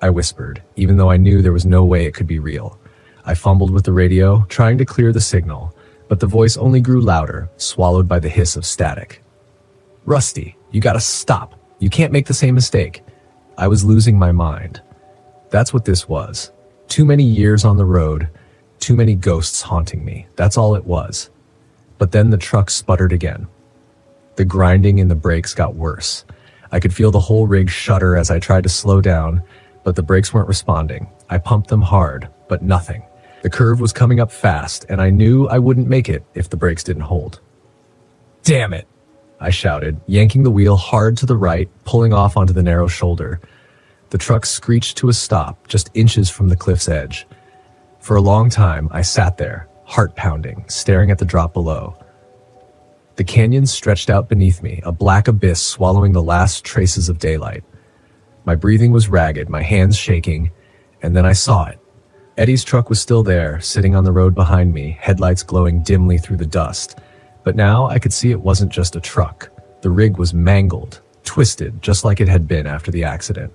I whispered, even though I knew there was no way it could be real. I fumbled with the radio, trying to clear the signal, but the voice only grew louder, swallowed by the hiss of static. "Rusty, you gotta stop. You can't make the same mistake." I was losing my mind. That's what this was. Too many years on the road, too many ghosts haunting me. That's all it was. But then the truck sputtered again. The grinding in the brakes got worse. I could feel the whole rig shudder as I tried to slow down, but the brakes weren't responding. I pumped them hard, but nothing. The curve was coming up fast, and I knew I wouldn't make it if the brakes didn't hold. "Damn it!" I shouted, yanking the wheel hard to the right, pulling off onto the narrow shoulder. The truck screeched to a stop, just inches from the cliff's edge. For a long time, I sat there, heart pounding, staring at the drop below. The canyon stretched out beneath me, a black abyss swallowing the last traces of daylight. My breathing was ragged, my hands shaking, and then I saw it. Eddie's truck was still there, sitting on the road behind me, headlights glowing dimly through the dust. But now I could see it wasn't just a truck. The rig was mangled, twisted, just like it had been after the accident.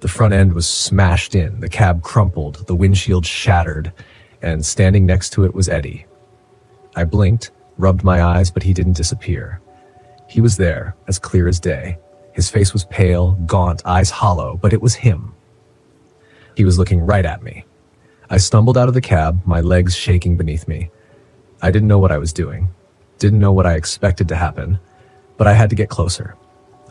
The front end was smashed in, the cab crumpled, the windshield shattered, and standing next to it was Eddie. I blinked, rubbed my eyes, but he didn't disappear. He was there, as clear as day. His face was pale, gaunt, eyes hollow, but it was him. He was looking right at me. I stumbled out of the cab, my legs shaking beneath me. I didn't know what I was doing, didn't know what I expected to happen, but I had to get closer.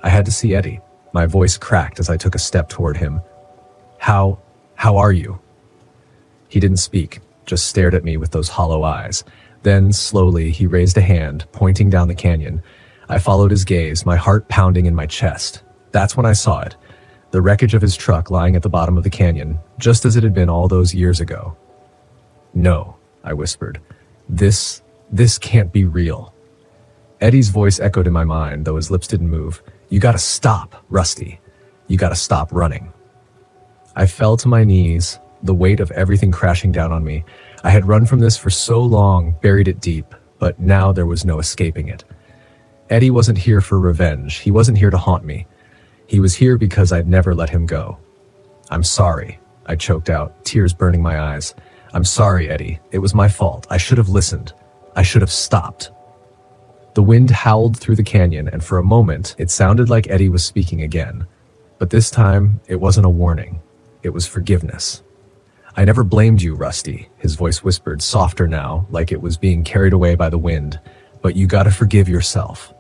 I had to see Eddie. My voice cracked as I took a step toward him. How are you?" He didn't speak, just stared at me with those hollow eyes. Then, slowly, he raised a hand, pointing down the canyon. I followed his gaze, my heart pounding in my chest. That's when I saw it. The wreckage of his truck lying at the bottom of the canyon, just as it had been all those years ago. "No," I whispered. This can't be real." Eddie's voice echoed in my mind, though his lips didn't move. "You gotta stop, Rusty. You gotta stop running." I fell to my knees, the weight of everything crashing down on me. I had run from this for so long, buried it deep, but now there was no escaping it. Eddie wasn't here for revenge. He wasn't here to haunt me. He was here because I'd never let him go. "I'm sorry," I choked out, tears burning my eyes. "I'm sorry, Eddie. It was my fault. I should have listened. I should have stopped." The wind howled through the canyon, and for a moment, it sounded like Eddie was speaking again. But this time, it wasn't a warning. It was forgiveness. "I never blamed you, Rusty," his voice whispered, softer now, like it was being carried away by the wind. "But you gotta forgive yourself."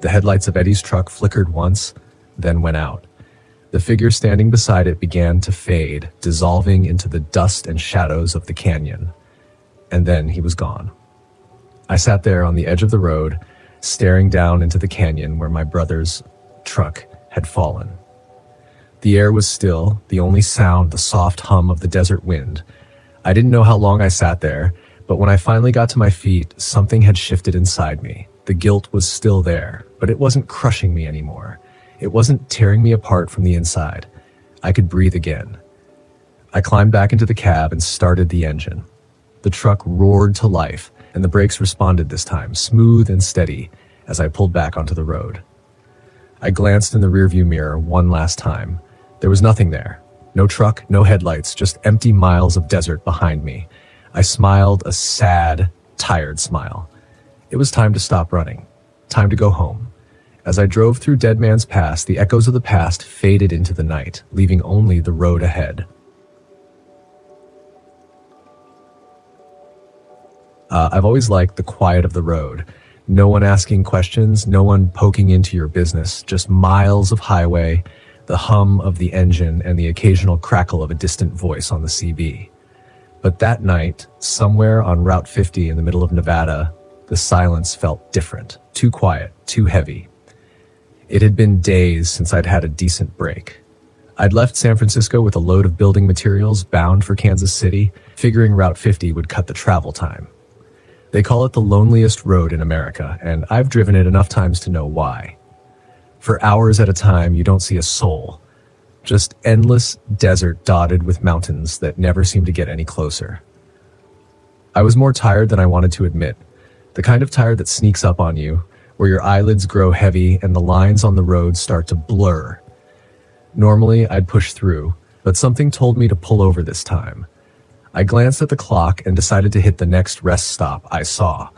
The headlights of Eddie's truck flickered once, then went out. The figure standing beside it began to fade, dissolving into the dust and shadows of the canyon. And then he was gone. I sat there on the edge of the road, staring down into the canyon where my brother's truck had fallen. The air was still, the only sound the soft hum of the desert wind. I didn't know how long I sat there, but when I finally got to my feet, something had shifted inside me. The guilt was still there, but it wasn't crushing me anymore. It wasn't tearing me apart from the inside. I could breathe again. I climbed back into the cab and started the engine. The truck roared to life, and the brakes responded this time, smooth and steady, as I pulled back onto the road. I glanced in the rearview mirror one last time. There was nothing there. No truck, no headlights, just empty miles of desert behind me. I smiled a sad, tired smile. It was time to stop running. Time to go home. As I drove through Dead Man's Pass, the echoes of the past faded into the night, leaving only the road ahead. I've always liked the quiet of the road. No one asking questions, no one poking into your business, just miles of highway, the hum of the engine, and the occasional crackle of a distant voice on the CB. But that night, somewhere on Route 50 in the middle of Nevada, the silence felt different, too quiet, too heavy. It had been days since I'd had a decent break. I'd left San Francisco with a load of building materials bound for Kansas City, figuring Route 50 would cut the travel time. They call it the loneliest road in America, and I've driven it enough times to know why. For hours at a time, you don't see a soul. Just endless desert dotted with mountains that never seem to get any closer. I was more tired than I wanted to admit. The kind of tired that sneaks up on you, where your eyelids grow heavy and the lines on the road start to blur. Normally, I'd push through, but something told me to pull over this time. I glanced at the clock and decided to hit the next rest stop I saw.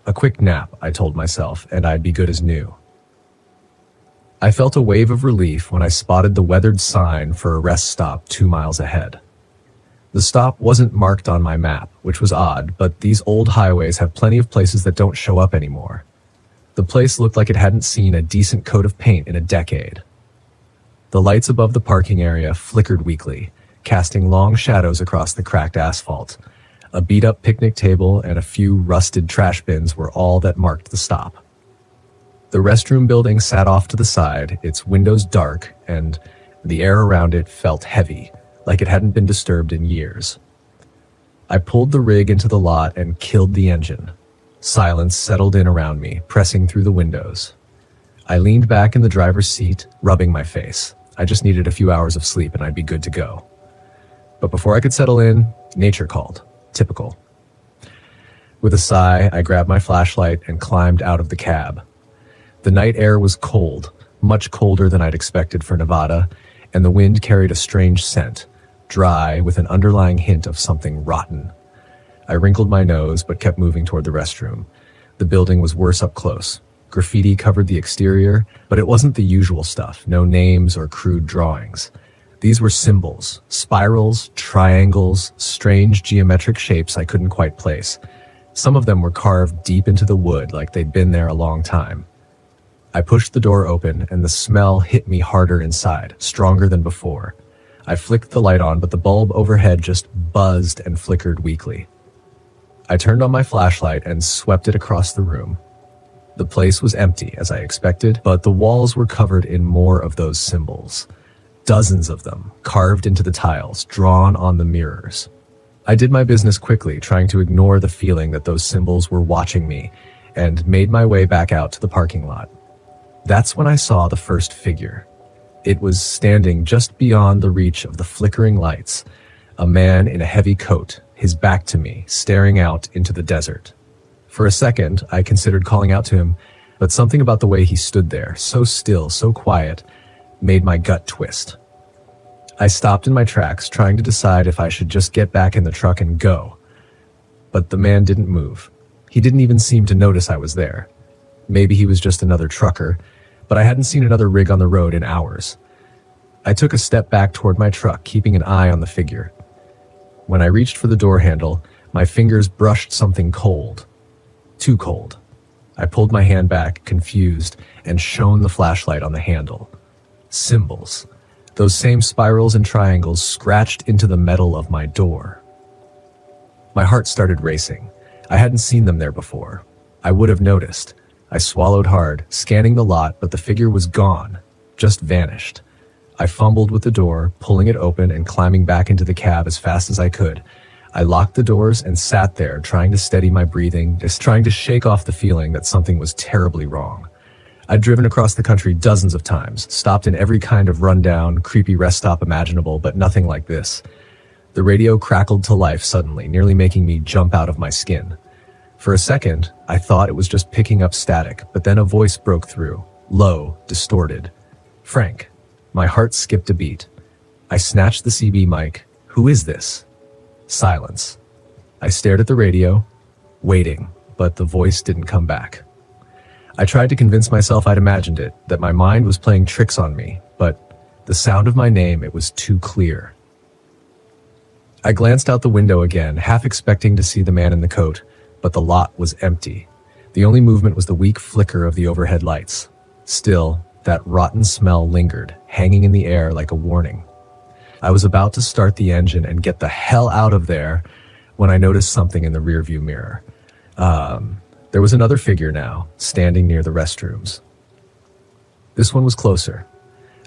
A quick nap, I told myself, and I'd be good as new. I felt a wave of relief when I spotted the weathered sign for a rest stop 2 miles ahead. The stop wasn't marked on my map, which was odd, but these old highways have plenty of places that don't show up anymore. The place looked like it hadn't seen a decent coat of paint in a decade. The lights above the parking area flickered weakly, casting long shadows across the cracked asphalt. A beat-up picnic table and a few rusted trash bins were all that marked the stop. The restroom building sat off to the side, its windows dark, and the air around it felt heavy, like it hadn't been disturbed in years. I pulled the rig into the lot and killed the engine. Silence settled in around me, pressing through the windows. I leaned back in the driver's seat, rubbing my face. I just needed a few hours of sleep and I'd be good to go. But before I could settle in, nature called. Typical. With a sigh, I grabbed my flashlight and climbed out of the cab. The night air was cold, much colder than I'd expected for Nevada, and the wind carried a strange scent, dry with an underlying hint of something rotten. I wrinkled my nose but kept moving toward the restroom. The building was worse up close. Graffiti covered the exterior, but it wasn't the usual stuff, no names or crude drawings. These were symbols, spirals, triangles, strange geometric shapes I couldn't quite place. Some of them were carved deep into the wood like they'd been there a long time. I pushed the door open and the smell hit me harder inside, stronger than before. I flicked the light on, but the bulb overhead just buzzed and flickered weakly. I turned on my flashlight and swept it across the room. The place was empty, as I expected, but the walls were covered in more of those symbols. Dozens of them, carved into the tiles, drawn on the mirrors. I did my business quickly, trying to ignore the feeling that those symbols were watching me, and made my way back out to the parking lot. That's when I saw the first figure. It was standing just beyond the reach of the flickering lights, a man in a heavy coat, his back to me, staring out into the desert. For a second, I considered calling out to him, but something about the way he stood there, so still, so quiet, made my gut twist. I stopped in my tracks, trying to decide if I should just get back in the truck and go. But the man didn't move. He didn't even seem to notice I was there. Maybe he was just another trucker, but I hadn't seen another rig on the road in hours. I took a step back toward my truck, keeping an eye on the figure. When I reached for the door handle, my fingers brushed something cold. Too cold. I pulled my hand back, confused, and shone the flashlight on the handle. Symbols. Those same spirals and triangles scratched into the metal of my door. My heart started racing. I hadn't seen them there before. I would have noticed. I swallowed hard, scanning the lot, but the figure was gone, just vanished. I fumbled with the door, pulling it open and climbing back into the cab as fast as I could. I locked the doors and sat there, trying to steady my breathing, just trying to shake off the feeling that something was terribly wrong. I'd driven across the country dozens of times, stopped in every kind of rundown, creepy rest stop imaginable, but nothing like this. The radio crackled to life suddenly, nearly making me jump out of my skin. For a second, I thought it was just picking up static, but then a voice broke through, low, distorted. "Frank." My heart skipped a beat. I snatched the CB mic. "Who is this?" Silence. I stared at the radio, waiting, but the voice didn't come back. I tried to convince myself I'd imagined it, that my mind was playing tricks on me, but the sound of my name, it was too clear. I glanced out the window again, half expecting to see the man in the coat, but the lot was empty. The only movement was the weak flicker of the overhead lights. Still, that rotten smell lingered, hanging in the air like a warning. I was about to start the engine and get the hell out of there when I noticed something in the rearview mirror. There was another figure now, standing near the restrooms. This one was closer.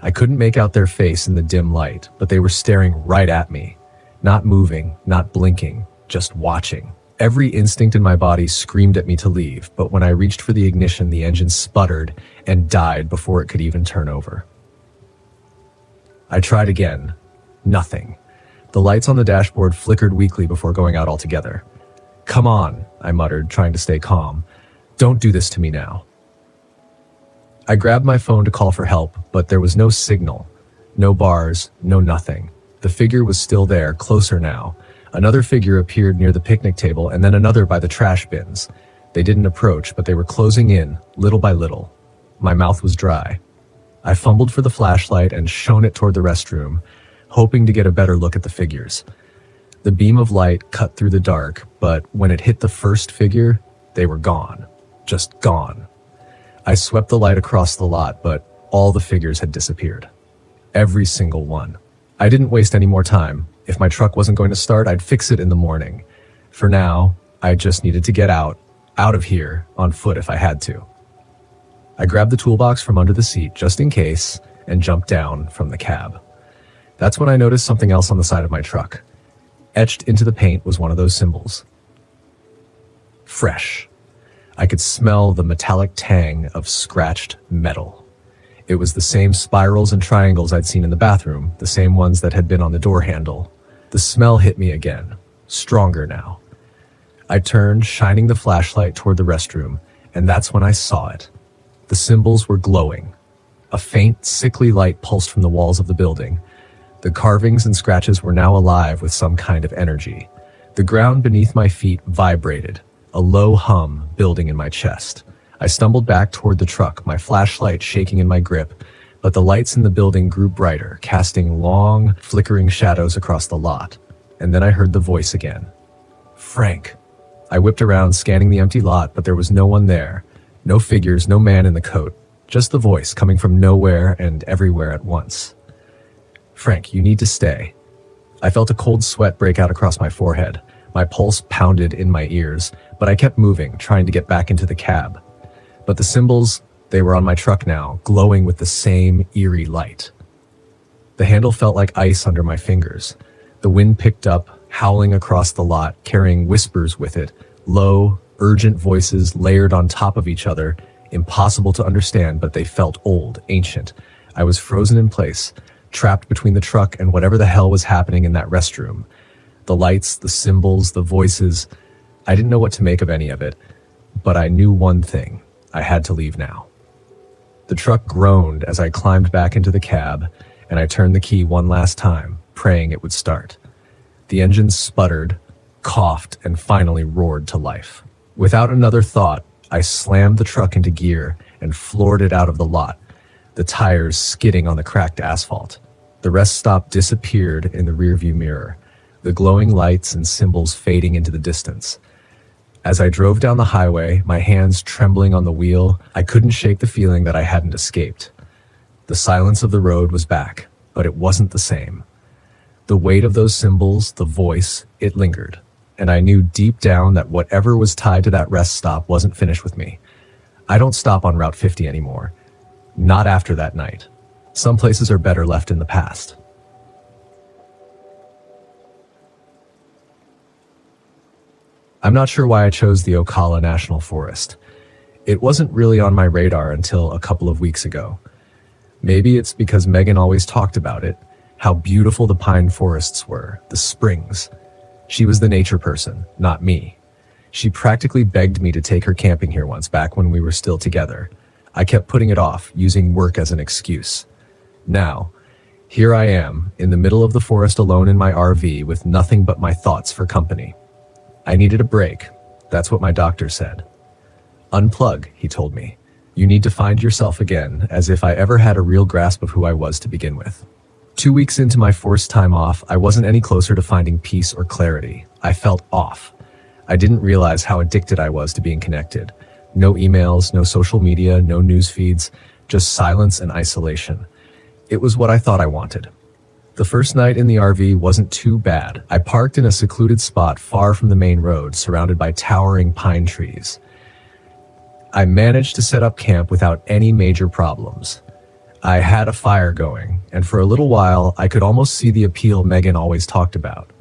I couldn't make out their face in the dim light, but they were staring right at me. Not moving, not blinking, just watching. Every instinct in my body screamed at me to leave, but when I reached for the ignition, the engine sputtered and died before it could even turn over. I tried again. Nothing. The lights on the dashboard flickered weakly before going out altogether. "Come on," I muttered, trying to stay calm. "Don't do this to me now." I grabbed my phone to call for help, but there was no signal. No bars, no nothing. The figure was still there, closer now. Another figure appeared near the picnic table, and then another by the trash bins. They didn't approach, but they were closing in, little by little. My mouth was dry. I fumbled for the flashlight and shone it toward the restroom, hoping to get a better look at the figures. The beam of light cut through the dark, but when it hit the first figure, they were gone. Just gone. I swept the light across the lot, but all the figures had disappeared. Every single one. I didn't waste any more time. If my truck wasn't going to start, I'd fix it in the morning. For now, I just needed to get out of here, on foot if I had to. I grabbed the toolbox from under the seat, just in case, and jumped down from the cab. That's when I noticed something else on the side of my truck. Etched into the paint was one of those symbols. Fresh. I could smell the metallic tang of scratched metal. It was the same spirals and triangles I'd seen in the bathroom, the same ones that had been on the door handle. The smell hit me again, stronger now. I turned, shining the flashlight toward the restroom, and that's when I saw it. The symbols were glowing. A faint, sickly light pulsed from the walls of the building. The carvings and scratches were now alive with some kind of energy. The ground beneath my feet vibrated, a low hum building in my chest. I stumbled back toward the truck, my flashlight shaking in my grip, but the lights in the building grew brighter, casting long, flickering shadows across the lot. And then I heard the voice again. Frank. I whipped around, scanning the empty lot, but there was no one there. No figures, no man in the coat. Just the voice coming from nowhere and everywhere at once. Frank, you need to stay. I felt a cold sweat break out across my forehead. My pulse pounded in my ears, but I kept moving, trying to get back into the cab. But the symbols, they were on my truck now, glowing with the same eerie light. The handle felt like ice under my fingers. The wind picked up, howling across the lot, carrying whispers with it, low, urgent voices layered on top of each other, impossible to understand, but they felt old, ancient. I was frozen in place, trapped between the truck and whatever the hell was happening in that restroom. The lights, the symbols, the voices. I didn't know what to make of any of it, but I knew one thing. I had to leave now. The truck groaned as I climbed back into the cab, and I turned the key one last time, praying it would start. The engine sputtered, coughed, and finally roared to life. Without another thought, I slammed the truck into gear and floored it out of the lot, the tires skidding on the cracked asphalt. The rest stop disappeared in the rearview mirror, the glowing lights and symbols fading into the distance. As I drove down the highway, my hands trembling on the wheel, I couldn't shake the feeling that I hadn't escaped. The silence of the road was back, but it wasn't the same. The weight of those symbols, the voice, it lingered, and I knew deep down that whatever was tied to that rest stop wasn't finished with me. I don't stop on Route 50 anymore. Not after that night. Some places are better left in the past. I'm not sure why I chose the Ocala National Forest. It wasn't really on my radar until a couple of weeks ago. Maybe it's because Megan always talked about it, how beautiful the pine forests were, the springs. She was the nature person, not me. She practically begged me to take her camping here once back when we were still together. I kept putting it off, using work as an excuse. Now, here I am, in the middle of the forest alone in my RV with nothing but my thoughts for company. I needed a break. That's what my doctor said. Unplug, he told me. You need to find yourself again, as if I ever had a real grasp of who I was to begin with. 2 weeks into my forced time off, I wasn't any closer to finding peace or clarity. I felt off. I didn't realize how addicted I was to being connected. No emails, no social media, no news feeds, just silence and isolation. It was what I thought I wanted. The first night in the RV wasn't too bad. I parked in a secluded spot far from the main road, surrounded by towering pine trees. I managed to set up camp without any major problems. I had a fire going, and for a little while, I could almost see the appeal Megan always talked about.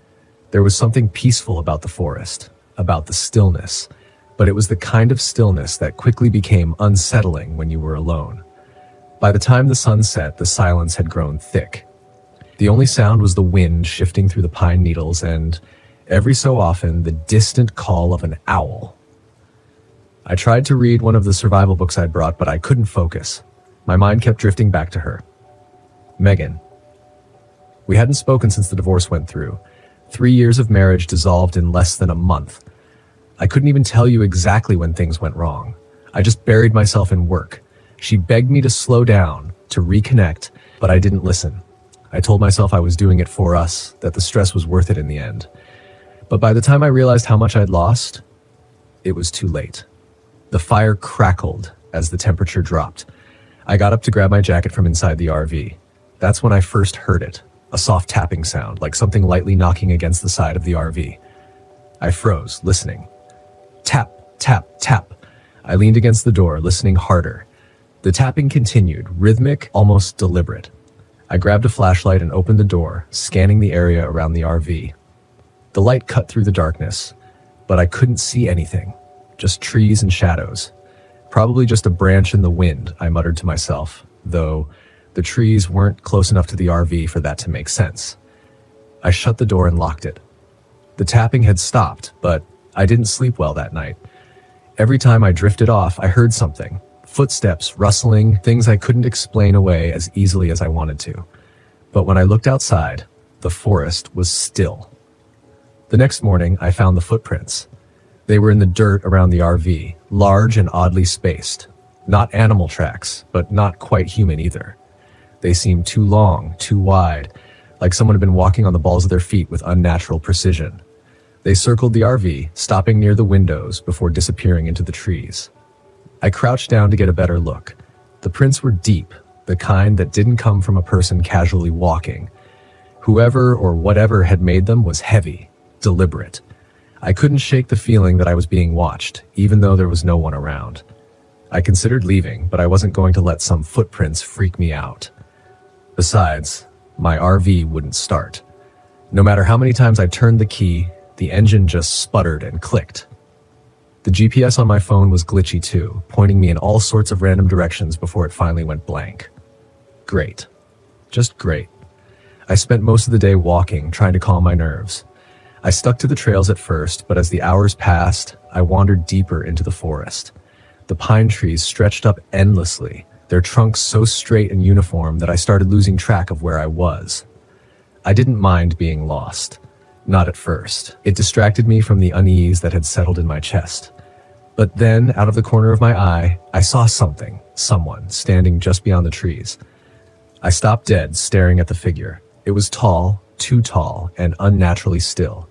There was something peaceful about the forest, about the stillness, but it was the kind of stillness that quickly became unsettling when you were alone. By the time the sun set, the silence had grown thick. The only sound was the wind shifting through the pine needles and, every so often, the distant call of an owl. I tried to read one of the survival books I'd brought, but I couldn't focus. My mind kept drifting back to her. Megan. We hadn't spoken since the divorce went through. 3 years of marriage dissolved in less than a month. I couldn't even tell you exactly when things went wrong. I just buried myself in work. She begged me to slow down, to reconnect, but I didn't listen. I told myself I was doing it for us, that the stress was worth it in the end. But by the time I realized how much I'd lost, it was too late. The fire crackled as the temperature dropped. I got up to grab my jacket from inside the RV. That's when I first heard it, a soft tapping sound, like something lightly knocking against the side of the RV. I froze, listening. Tap, tap, tap. I leaned against the door, listening harder. The tapping continued, rhythmic, almost deliberate. I grabbed a flashlight and opened the door, scanning the area around the RV. The light cut through the darkness, but I couldn't see anything, just trees and shadows. Probably just a branch in the wind, I muttered to myself, though the trees weren't close enough to the RV for that to make sense. I shut the door and locked it. The tapping had stopped, but I didn't sleep well that night. Every time I drifted off, I heard something. Footsteps, rustling, things I couldn't explain away as easily as I wanted to. But when I looked outside, the forest was still. The next morning, I found the footprints. They were in the dirt around the RV, large and oddly spaced. Not animal tracks, but not quite human either. They seemed too long, too wide, like someone had been walking on the balls of their feet with unnatural precision. They circled the RV, stopping near the windows before disappearing into the trees. I crouched down to get a better look. The prints were deep, the kind that didn't come from a person casually walking. Whoever or whatever had made them was heavy, deliberate. I couldn't shake the feeling that I was being watched, even though there was no one around. I considered leaving, but I wasn't going to let some footprints freak me out. Besides, my RV wouldn't start. No matter how many times I turned the key, the engine just sputtered and clicked. The GPS on my phone was glitchy too, pointing me in all sorts of random directions before it finally went blank. Great. Just great. I spent most of the day walking, trying to calm my nerves. I stuck to the trails at first, but as the hours passed, I wandered deeper into the forest. The pine trees stretched up endlessly, their trunks so straight and uniform that I started losing track of where I was. I didn't mind being lost. Not at first. It distracted me from the unease that had settled in my chest. But then, out of the corner of my eye, I saw someone, standing just beyond the trees. I stopped dead, staring at the figure. It was tall, too tall, and unnaturally still.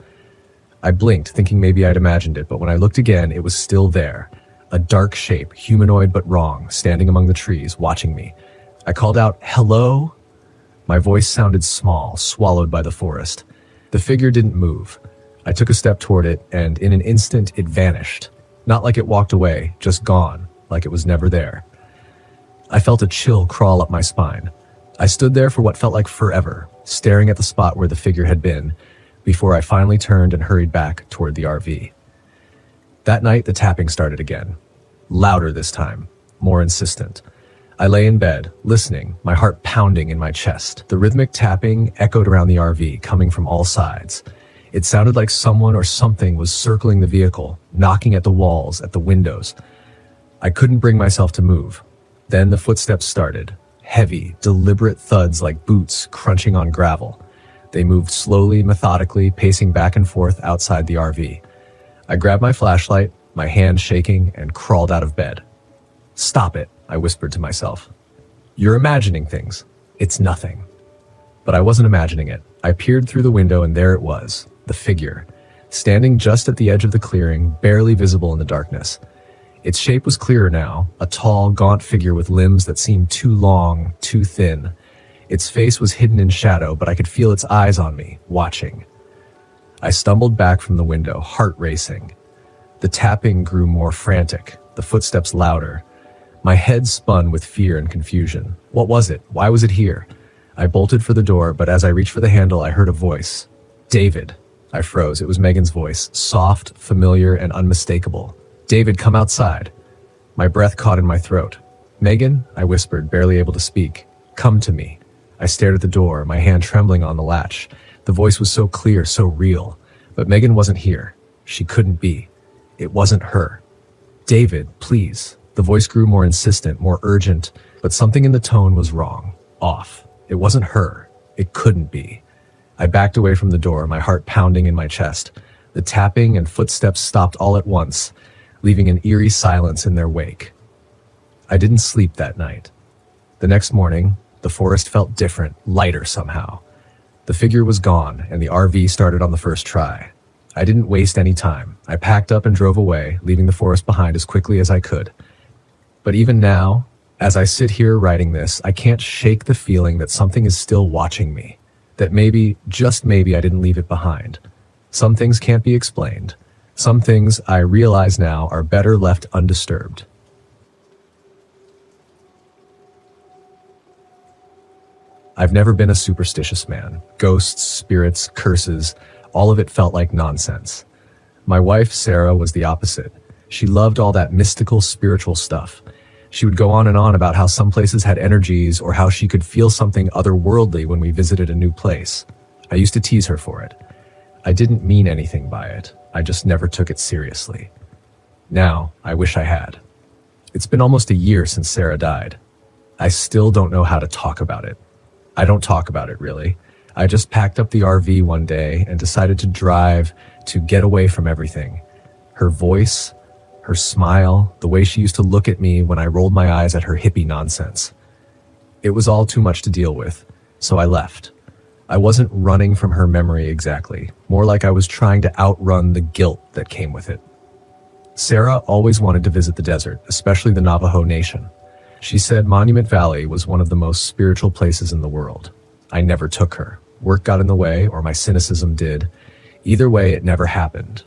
I blinked, thinking maybe I'd imagined it, but when I looked again, it was still there. A dark shape, humanoid but wrong, standing among the trees, watching me. I called out, "Hello?" My voice sounded small, swallowed by the forest. The figure didn't move. I took a step toward it, and in an instant, it vanished. Not like it walked away, just gone, like it was never there. I felt a chill crawl up my spine. I stood there for what felt like forever, staring at the spot where the figure had been, before I finally turned and hurried back toward the RV. That night, the tapping started again. Louder this time, more insistent. I lay in bed, listening, my heart pounding in my chest. The rhythmic tapping echoed around the RV, coming from all sides. It sounded like someone or something was circling the vehicle, knocking at the walls, at the windows. I couldn't bring myself to move. Then the footsteps started. Heavy, deliberate thuds like boots crunching on gravel. They moved slowly, methodically, pacing back and forth outside the RV. I grabbed my flashlight, my hand shaking, and crawled out of bed. "Stop it," I whispered to myself. "You're imagining things. It's nothing." But I wasn't imagining it. I peered through the window and there it was, the figure, standing just at the edge of the clearing, barely visible in the darkness. Its shape was clearer now, a tall, gaunt figure with limbs that seemed too long, too thin. Its face was hidden in shadow, but I could feel its eyes on me, watching. I stumbled back from the window, heart racing. The tapping grew more frantic, the footsteps louder. My head spun with fear and confusion. What was it? Why was it here? I bolted for the door, but as I reached for the handle, I heard a voice. "David." I froze. It was Megan's voice, soft, familiar, and unmistakable. "David, come outside." My breath caught in my throat. "Megan," I whispered, barely able to speak. "Come to me." I stared at the door, my hand trembling on the latch. The voice was so clear, so real. But Megan wasn't here. She couldn't be. It wasn't her. "David, please." The voice grew more insistent, more urgent, but something in the tone was wrong, off. It wasn't her. It couldn't be. I backed away from the door, my heart pounding in my chest. The tapping and footsteps stopped all at once, leaving an eerie silence in their wake. I didn't sleep that night. The next morning, the forest felt different, lighter somehow. The figure was gone, and the RV started on the first try. I didn't waste any time. I packed up and drove away, leaving the forest behind as quickly as I could. But even now, as I sit here writing this, I can't shake the feeling that something is still watching me. That maybe, just maybe, I didn't leave it behind. Some things can't be explained. Some things I realize now are better left undisturbed. I've never been a superstitious man. Ghosts, spirits, curses, all of it felt like nonsense. My wife, Sarah, was the opposite. She loved all that mystical, spiritual stuff. She would go on and on about how some places had energies or how she could feel something otherworldly when we visited a new place. I used to tease her for it. I didn't mean anything by it. I just never took it seriously. Now, I wish I had. It's been almost a year since Sarah died. I still don't know how to talk about it. I don't talk about it, really. I just packed up the RV one day and decided to drive to get away from everything. Her voice, her smile, the way she used to look at me when I rolled my eyes at her hippie nonsense. It was all too much to deal with, so I left. I wasn't running from her memory exactly, more like I was trying to outrun the guilt that came with it. Sarah always wanted to visit the desert, especially the Navajo Nation. She said Monument Valley was one of the most spiritual places in the world. I never took her. Work got in the way, or my cynicism did. Either way, it never happened.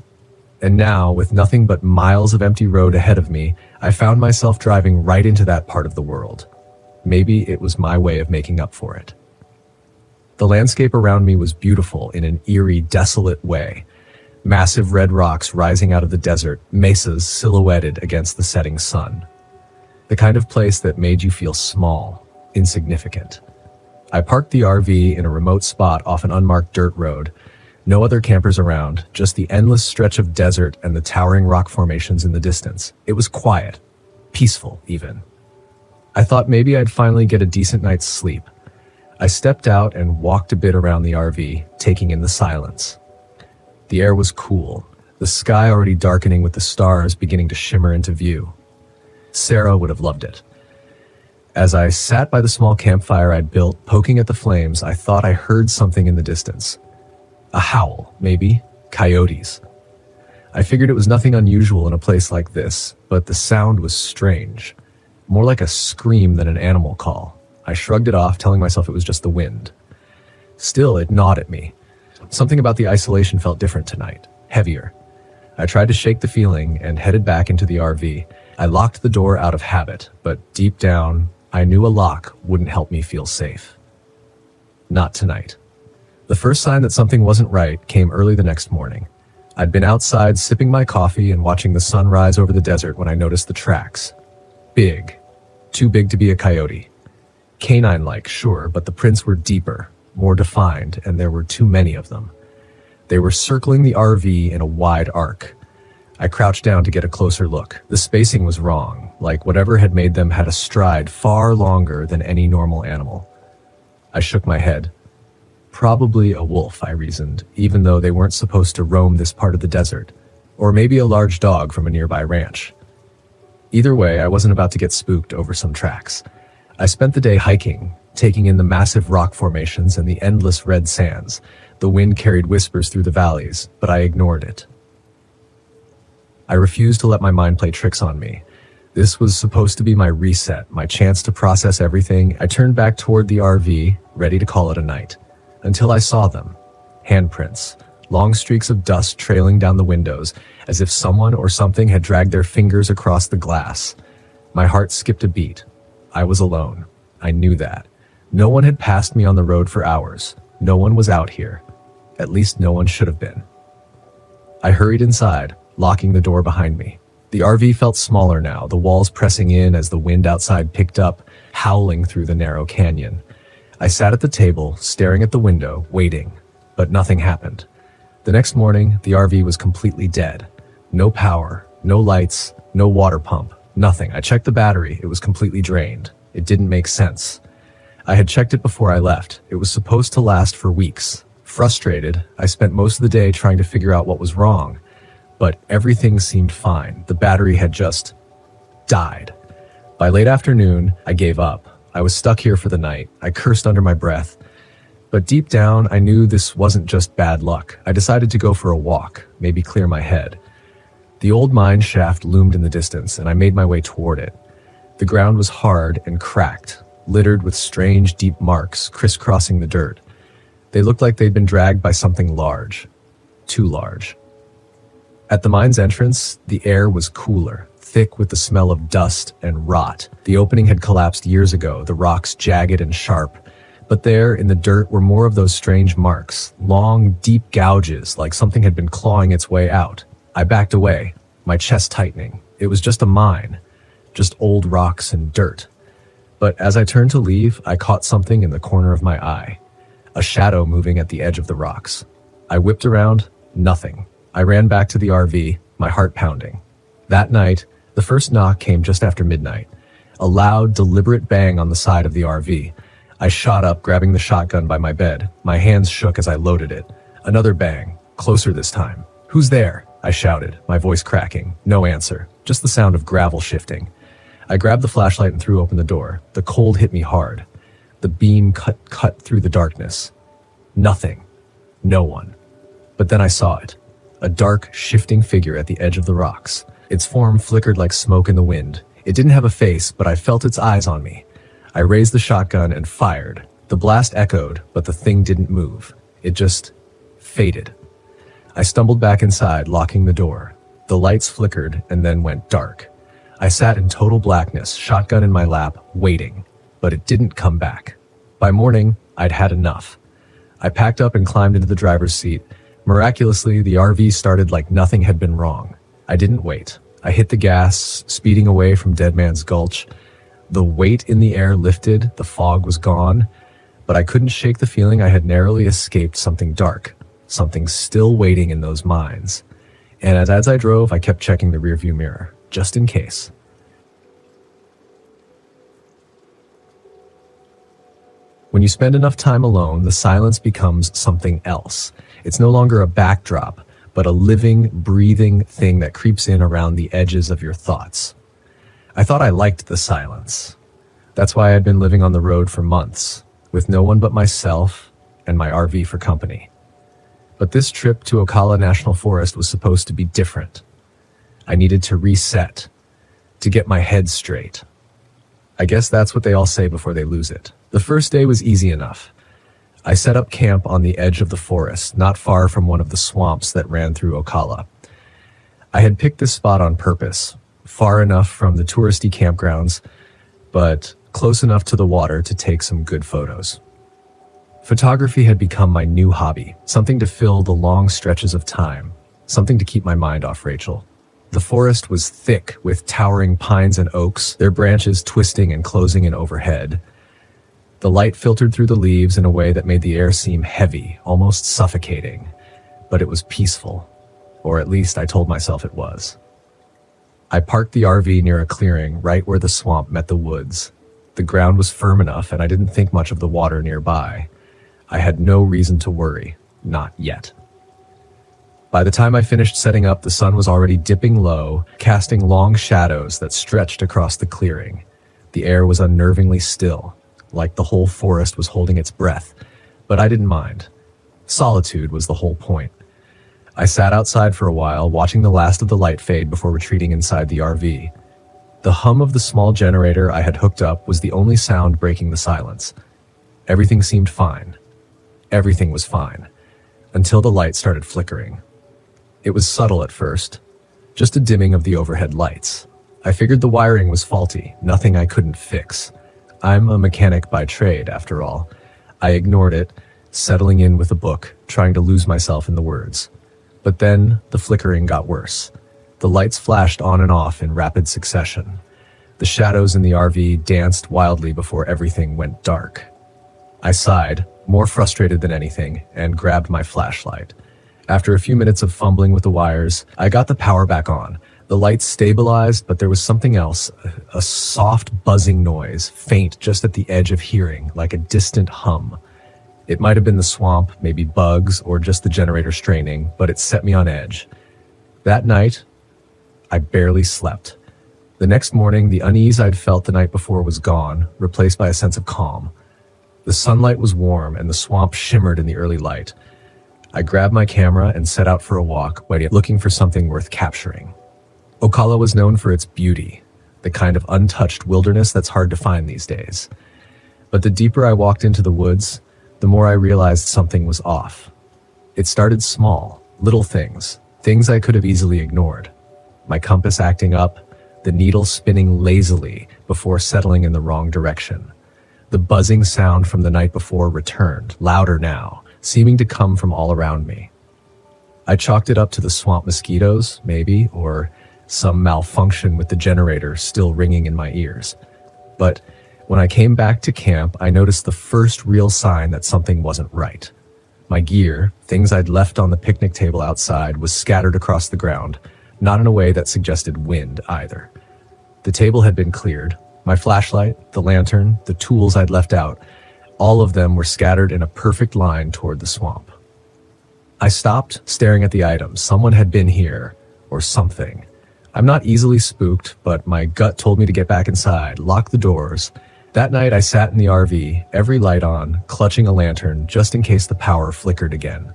And now, with nothing but miles of empty road ahead of me, I found myself driving right into that part of the world. Maybe it was my way of making up for it. The landscape around me was beautiful in an eerie, desolate way. Massive red rocks rising out of the desert, mesas silhouetted against the setting sun. The kind of place that made you feel small, insignificant. I parked the RV in a remote spot off an unmarked dirt road. No other campers around, just the endless stretch of desert and the towering rock formations in the distance. It was quiet, peaceful even. I thought maybe I'd finally get a decent night's sleep. I stepped out and walked a bit around the RV, taking in the silence. The air was cool, the sky already darkening with the stars beginning to shimmer into view. Sarah would have loved it. As I sat by the small campfire I'd built, poking at the flames, I thought I heard something in the distance. A howl, maybe. Coyotes. I figured it was nothing unusual in a place like this, but the sound was strange. More like a scream than an animal call. I shrugged it off, telling myself it was just the wind. Still, it gnawed at me. Something about the isolation felt different tonight, heavier. I tried to shake the feeling and headed back into the RV. I locked the door out of habit, but deep down, I knew a lock wouldn't help me feel safe. Not tonight. The first sign that something wasn't right came early the next morning. I'd been outside sipping my coffee and watching the sun rise over the desert when I noticed the tracks. Big. Too big to be a coyote. Canine-like, sure, but the prints were deeper, more defined, and there were too many of them. They were circling the RV in a wide arc. I crouched down to get a closer look. The spacing was wrong, like whatever had made them had a stride far longer than any normal animal. I shook my head. Probably a wolf, I reasoned, even though they weren't supposed to roam this part of the desert. Or maybe a large dog from a nearby ranch. Either way, I wasn't about to get spooked over some tracks. I spent the day hiking, taking in the massive rock formations and the endless red sands. The wind carried whispers through the valleys, but I ignored it. I refused to let my mind play tricks on me. This was supposed to be my reset, my chance to process everything. I turned back toward the RV, ready to call it a night. Until I saw them. Handprints. Long streaks of dust trailing down the windows, as if someone or something had dragged their fingers across the glass. My heart skipped a beat. I was alone. I knew that. No one had passed me on the road for hours. No one was out here. At least no one should have been. I hurried inside, locking the door behind me. The RV felt smaller now, the walls pressing in as the wind outside picked up, howling through the narrow canyon. I sat at the table, staring at the window, waiting, but nothing happened. The next morning, the RV was completely dead. No power, no lights, no water pump, nothing. I checked the battery, it was completely drained. It didn't make sense. I had checked it before I left. It was supposed to last for weeks. Frustrated, I spent most of the day trying to figure out what was wrong. But everything seemed fine. The battery had just died. By late afternoon, I gave up. I was stuck here for the night. I cursed under my breath. But deep down, I knew this wasn't just bad luck. I decided to go for a walk, maybe clear my head. The old mine shaft loomed in the distance, and I made my way toward it. The ground was hard and cracked, littered with strange, deep marks crisscrossing the dirt. They looked like they'd been dragged by something large. Too large. At the mine's entrance, the air was cooler, thick with the smell of dust and rot. The opening had collapsed years ago, the rocks jagged and sharp. But there, in the dirt, were more of those strange marks, long, deep gouges, like something had been clawing its way out. I backed away, my chest tightening. It was just a mine, just old rocks and dirt. But as I turned to leave, I caught something in the corner of my eye, a shadow moving at the edge of the rocks. I whipped around, nothing. I ran back to the RV, my heart pounding. That night, the first knock came just after midnight, a loud, deliberate bang on the side of the RV. I shot up, grabbing the shotgun by my bed. My hands shook as I loaded it. Another bang, closer this time. "Who's there?" I shouted, my voice cracking. No answer, just the sound of gravel shifting. I grabbed the flashlight and threw open the door. The cold hit me hard. The beam cut through the darkness. Nothing. No one. But then I saw it. A dark, shifting figure at the edge of the rocks. Its form flickered like smoke in the wind. It didn't have a face, but I felt its eyes on me. I raised the shotgun and fired. The blast echoed, but the thing didn't move. It just faded. I stumbled back inside, locking the door. The lights flickered and then went dark. I sat in total blackness, shotgun in my lap, waiting. But it didn't come back. By morning, I'd had enough. I packed up and climbed into the driver's seat. Miraculously, the RV started like nothing had been wrong. I didn't wait. I hit the gas, speeding away from Dead Man's Gulch. The weight in the air lifted, the fog was gone, but I couldn't shake the feeling I had narrowly escaped something dark, something still waiting in those mines. And as I drove, I kept checking the rearview mirror, just in case. When you spend enough time alone, the silence becomes something else. It's no longer a backdrop, but a living, breathing thing that creeps in around the edges of your thoughts. I thought I liked the silence. That's why I'd been living on the road for months, with no one but myself and my RV for company. But this trip to Ocala National Forest was supposed to be different. I needed to reset, to get my head straight. I guess that's what they all say before they lose it. The first day was easy enough. I set up camp on the edge of the forest, not far from one of the swamps that ran through Ocala. I had picked this spot on purpose, far enough from the touristy campgrounds, but close enough to the water to take some good photos. Photography had become my new hobby, something to fill the long stretches of time, something to keep my mind off Rachel. The forest was thick with towering pines and oaks, their branches twisting and closing in overhead. The light filtered through the leaves in a way that made the air seem heavy, almost suffocating, but it was peaceful, or at least I told myself it was. I parked the RV near a clearing right where the swamp met the woods. The ground was firm enough and I didn't think much of the water nearby. I had no reason to worry, not yet. By the time I finished setting up, the sun was already dipping low, casting long shadows that stretched across the clearing. The air was unnervingly still, like the whole forest was holding its breath, but I didn't mind. Solitude was the whole point. I sat outside for a while, watching the last of the light fade before retreating inside the RV. The hum of the small generator I had hooked up was the only sound breaking the silence. Everything seemed fine. Everything was fine, until the light started flickering. It was subtle at first, just a dimming of the overhead lights. I figured the wiring was faulty, nothing I couldn't fix. I'm a mechanic by trade, after all. I ignored it, settling in with a book, trying to lose myself in the words. But then the flickering got worse. The lights flashed on and off in rapid succession. The shadows in the RV danced wildly before everything went dark. I sighed, more frustrated than anything, and grabbed my flashlight. After a few minutes of fumbling with the wires, I got the power back on. The lights stabilized, but there was something else, a soft buzzing noise, faint just at the edge of hearing, like a distant hum. It might have been the swamp, maybe bugs, or just the generator straining, but it set me on edge. That night, I barely slept. The next morning, the unease I'd felt the night before was gone, replaced by a sense of calm. The sunlight was warm and the swamp shimmered in the early light. I grabbed my camera and set out for a walk, looking for something worth capturing. Ocala was known for its beauty, the kind of untouched wilderness that's hard to find these days. But the deeper I walked into the woods, the more I realized something was off. It started small, little things I could have easily ignored. My compass acting up, the needle spinning lazily before settling in the wrong direction. The buzzing sound from the night before returned, louder now, seeming to come from all around me. I chalked it up to the swamp mosquitoes, maybe, or some malfunction with the generator still ringing in my ears. But when I came back to camp, I noticed the first real sign that something wasn't right. My gear, things I'd left on the picnic table outside, was scattered across the ground, not in a way that suggested wind either. The table had been cleared. My flashlight, the lantern, the tools I'd left out, all of them were scattered in a perfect line toward the swamp. I stopped, staring at the items. Someone had been here, or something. I'm not easily spooked, but my gut told me to get back inside, lock the doors. That night I sat in the RV, every light on, clutching a lantern just in case the power flickered again.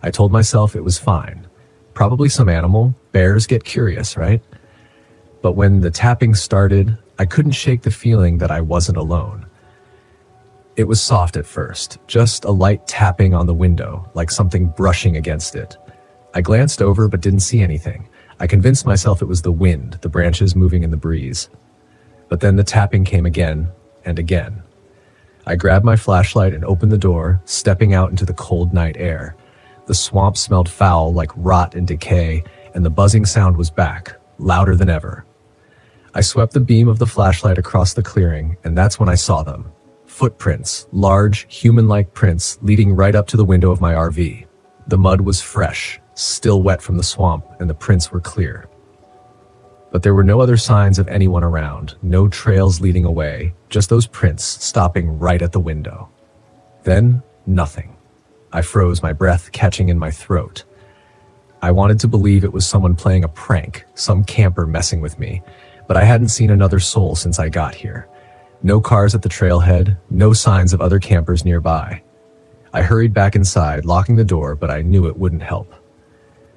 I told myself it was fine. Probably some animal. Bears get curious, right? But when the tapping started, I couldn't shake the feeling that I wasn't alone. It was soft at first, just a light tapping on the window, like something brushing against it. I glanced over but didn't see anything. I convinced myself it was the wind, the branches moving in the breeze. But then the tapping came again and again. I grabbed my flashlight and opened the door, stepping out into the cold night air. The swamp smelled foul, like rot and decay, and the buzzing sound was back, louder than ever. I swept the beam of the flashlight across the clearing, and that's when I saw them. Footprints, large, human-like prints leading right up to the window of my RV. The mud was fresh, still wet from the swamp, and the prints were clear. But there were no other signs of anyone around, no trails leading away, just those prints stopping right at the window. Then, nothing. I froze, my breath catching in my throat. I wanted to believe it was someone playing a prank, some camper messing with me, but I hadn't seen another soul since I got here. No cars at the trailhead, no signs of other campers nearby. I hurried back inside, locking the door, but I knew it wouldn't help.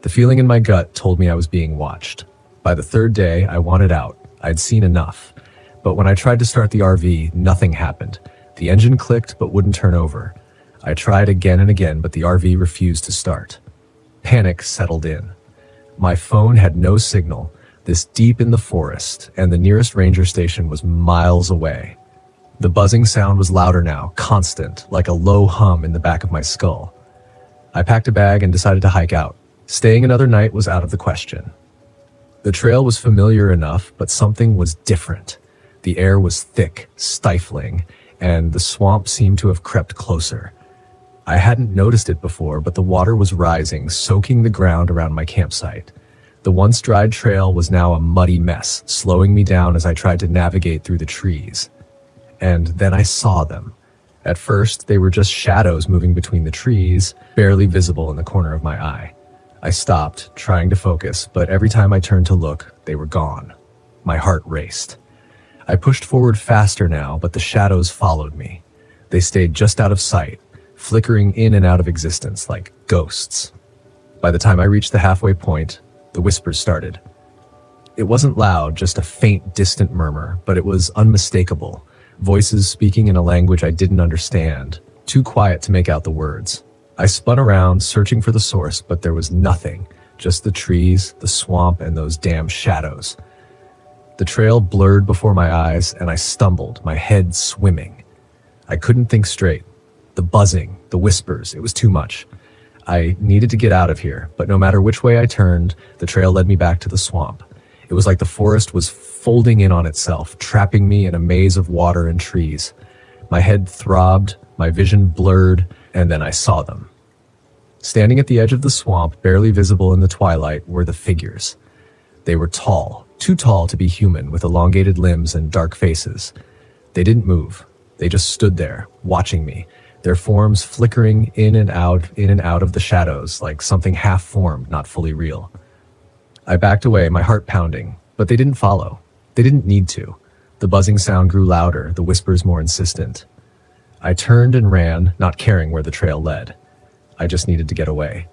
The feeling in my gut told me I was being watched. By the third day, I wanted out. I'd seen enough. But when I tried to start the RV, nothing happened. The engine clicked but wouldn't turn over. I tried again and again, but the RV refused to start. Panic settled in. My phone had no signal, this deep in the forest, and the nearest ranger station was miles away. The buzzing sound was louder now, constant, like a low hum in the back of my skull. I packed a bag and decided to hike out. Staying another night was out of the question. The trail was familiar enough, but something was different. The air was thick, stifling, and the swamp seemed to have crept closer. I hadn't noticed it before, but the water was rising, soaking the ground around my campsite. The once dried trail was now a muddy mess, slowing me down as I tried to navigate through the trees. And then I saw them. At first, they were just shadows moving between the trees, barely visible in the corner of my eye. I stopped, trying to focus, but every time I turned to look, they were gone. My heart raced. I pushed forward faster now, but the shadows followed me. They stayed just out of sight, flickering in and out of existence like ghosts. By the time I reached the halfway point, the whispers started. It wasn't loud, just a faint, distant murmur, but it was unmistakable. Voices speaking in a language I didn't understand, too quiet to make out the words. I spun around, searching for the source, but there was nothing, just the trees, the swamp, and those damn shadows. The trail blurred before my eyes, and I stumbled, my head swimming. I couldn't think straight. The buzzing, the whispers, it was too much. I needed to get out of here, but no matter which way I turned, the trail led me back to the swamp. It was like the forest was folding in on itself, trapping me in a maze of water and trees. My head throbbed, my vision blurred, and then I saw them. Standing at the edge of the swamp, barely visible in the twilight, were the figures. They were tall, too tall to be human, with elongated limbs and dark faces. They didn't move. They just stood there, watching me, their forms flickering in and out of the shadows, like something half-formed, not fully real. I backed away, my heart pounding, but they didn't follow. They didn't need to. The buzzing sound grew louder, the whispers more insistent. I turned and ran, not caring where the trail led. I just needed to get away.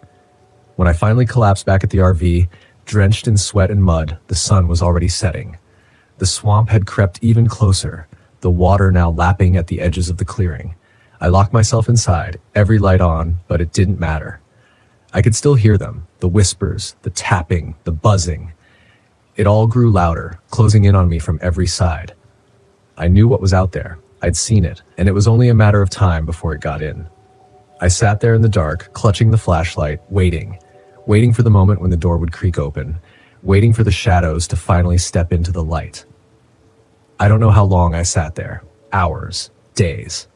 When I finally collapsed back at the RV, drenched in sweat and mud, the sun was already setting. The swamp had crept even closer, the water now lapping at the edges of the clearing. I locked myself inside, every light on, but it didn't matter. I could still hear them, the whispers, the tapping, the buzzing. It all grew louder, closing in on me from every side. I knew what was out there. I'd seen it, and it was only a matter of time before it got in. I sat there in the dark, clutching the flashlight, waiting for the moment when the door would creak open, waiting for the shadows to finally step into the light. I don't know how long I sat there. Hours, days.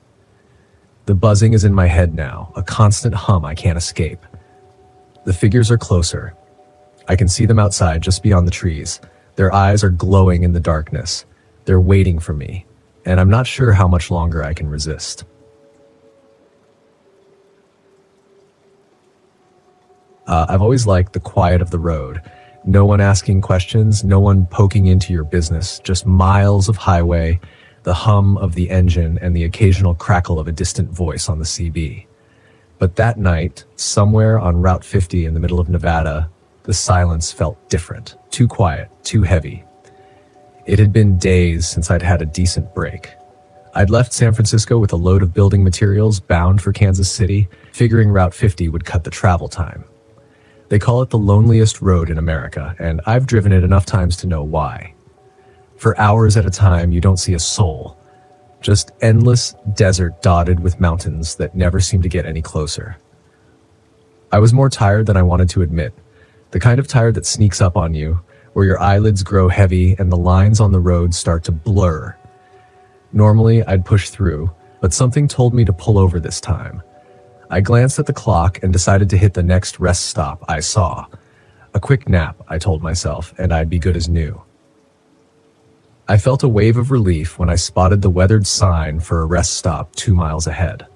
The buzzing is in my head now, a constant hum I can't escape. The figures are closer. I can see them outside just beyond the trees. Their eyes are glowing in the darkness. They're waiting for me, and I'm not sure how much longer I can resist. I've always liked the quiet of the road. No one asking questions, no one poking into your business, just miles of highway, the hum of the engine, and the occasional crackle of a distant voice on the CB. But that night, somewhere on Route 50 in the middle of Nevada, the silence felt different, too quiet, too heavy. It had been days since I'd had a decent break. I'd left San Francisco with a load of building materials bound for Kansas City, figuring Route 50 would cut the travel time. They call it the loneliest road in America, and I've driven it enough times to know why. For hours at a time, you don't see a soul. Just endless desert dotted with mountains that never seem to get any closer. I was more tired than I wanted to admit. The kind of tired that sneaks up on you, where your eyelids grow heavy and the lines on the road start to blur. Normally, I'd push through, but something told me to pull over this time. I glanced at the clock and decided to hit the next rest stop I saw. A quick nap, I told myself, and I'd be good as new. I felt a wave of relief when I spotted the weathered sign for a rest stop 2 miles ahead.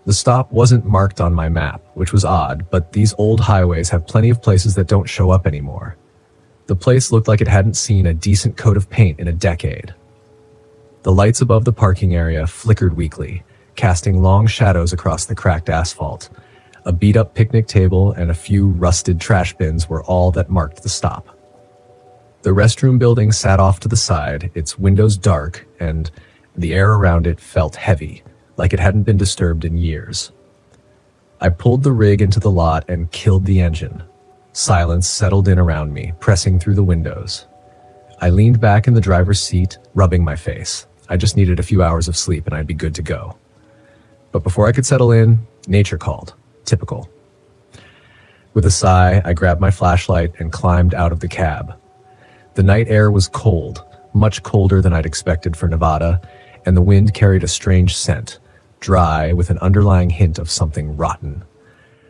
The stop wasn't marked on my map, which was odd, but these old highways have plenty of places that don't show up anymore. The place looked like it hadn't seen a decent coat of paint in a decade. The lights above the parking area flickered weakly, casting long shadows across the cracked asphalt. A beat-up picnic table and a few rusted trash bins were all that marked the stop. The restroom building sat off to the side, its windows dark, and the air around it felt heavy, like it hadn't been disturbed in years. I pulled the rig into the lot and killed the engine. Silence settled in around me, pressing through the windows. I leaned back in the driver's seat, rubbing my face. I just needed a few hours of sleep and I'd be good to go. But before I could settle in, nature called. Typical. With a sigh, I grabbed my flashlight and climbed out of the cab. The night air was cold, much colder than I'd expected for Nevada, and the wind carried a strange scent, dry with an underlying hint of something rotten.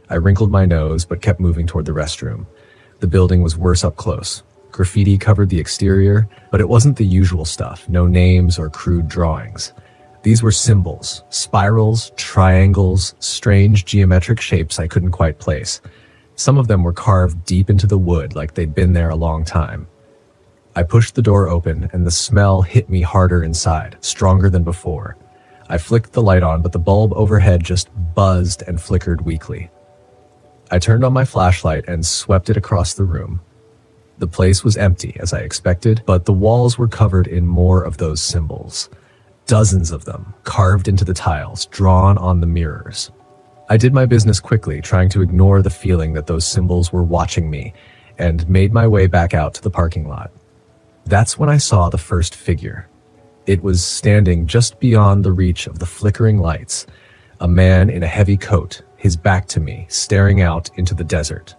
I wrinkled my nose but kept moving toward the restroom. The building was worse up close. Graffiti covered the exterior, but it wasn't the usual stuff, no names or crude drawings. These were symbols, spirals, triangles, strange geometric shapes I couldn't quite place. Some of them were carved deep into the wood like they'd been there a long time. I pushed the door open and the smell hit me harder inside, stronger than before. I flicked the light on, but the bulb overhead just buzzed and flickered weakly. I turned on my flashlight and swept it across the room. The place was empty, as I expected, but the walls were covered in more of those symbols. Dozens of them, carved into the tiles, drawn on the mirrors. I did my business quickly, trying to ignore the feeling that those symbols were watching me, and made my way back out to the parking lot. That's when I saw the first figure. It was standing just beyond the reach of the flickering lights, a man in a heavy coat, his back to me, staring out into the desert.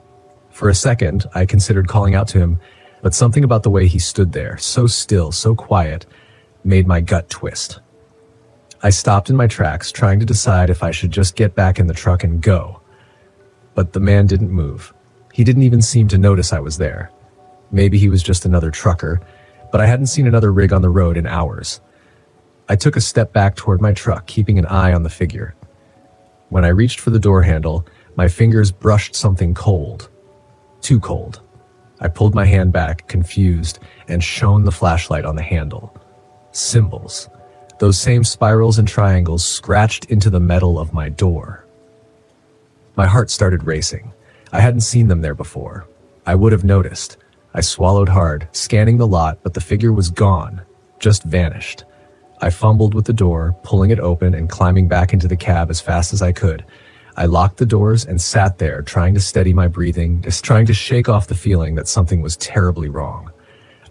For a second, I considered calling out to him, but something about the way he stood there, so still, so quiet, made my gut twist. I stopped in my tracks, trying to decide if I should just get back in the truck and go. But the man didn't move. He didn't even seem to notice I was there. Maybe he was just another trucker, but I hadn't seen another rig on the road in hours. I took a step back toward my truck, keeping an eye on the figure. When I reached for the door handle, my fingers brushed something cold. Too cold. I pulled my hand back, confused, and shone the flashlight on the handle. Symbols. Those same spirals and triangles scratched into the metal of my door. My heart started racing. I hadn't seen them there before. I would have noticed. I swallowed hard, scanning the lot, but the figure was gone, just vanished. I fumbled with the door, pulling it open and climbing back into the cab as fast as I could. I locked the doors and sat there, trying to steady my breathing, just trying to shake off the feeling that something was terribly wrong.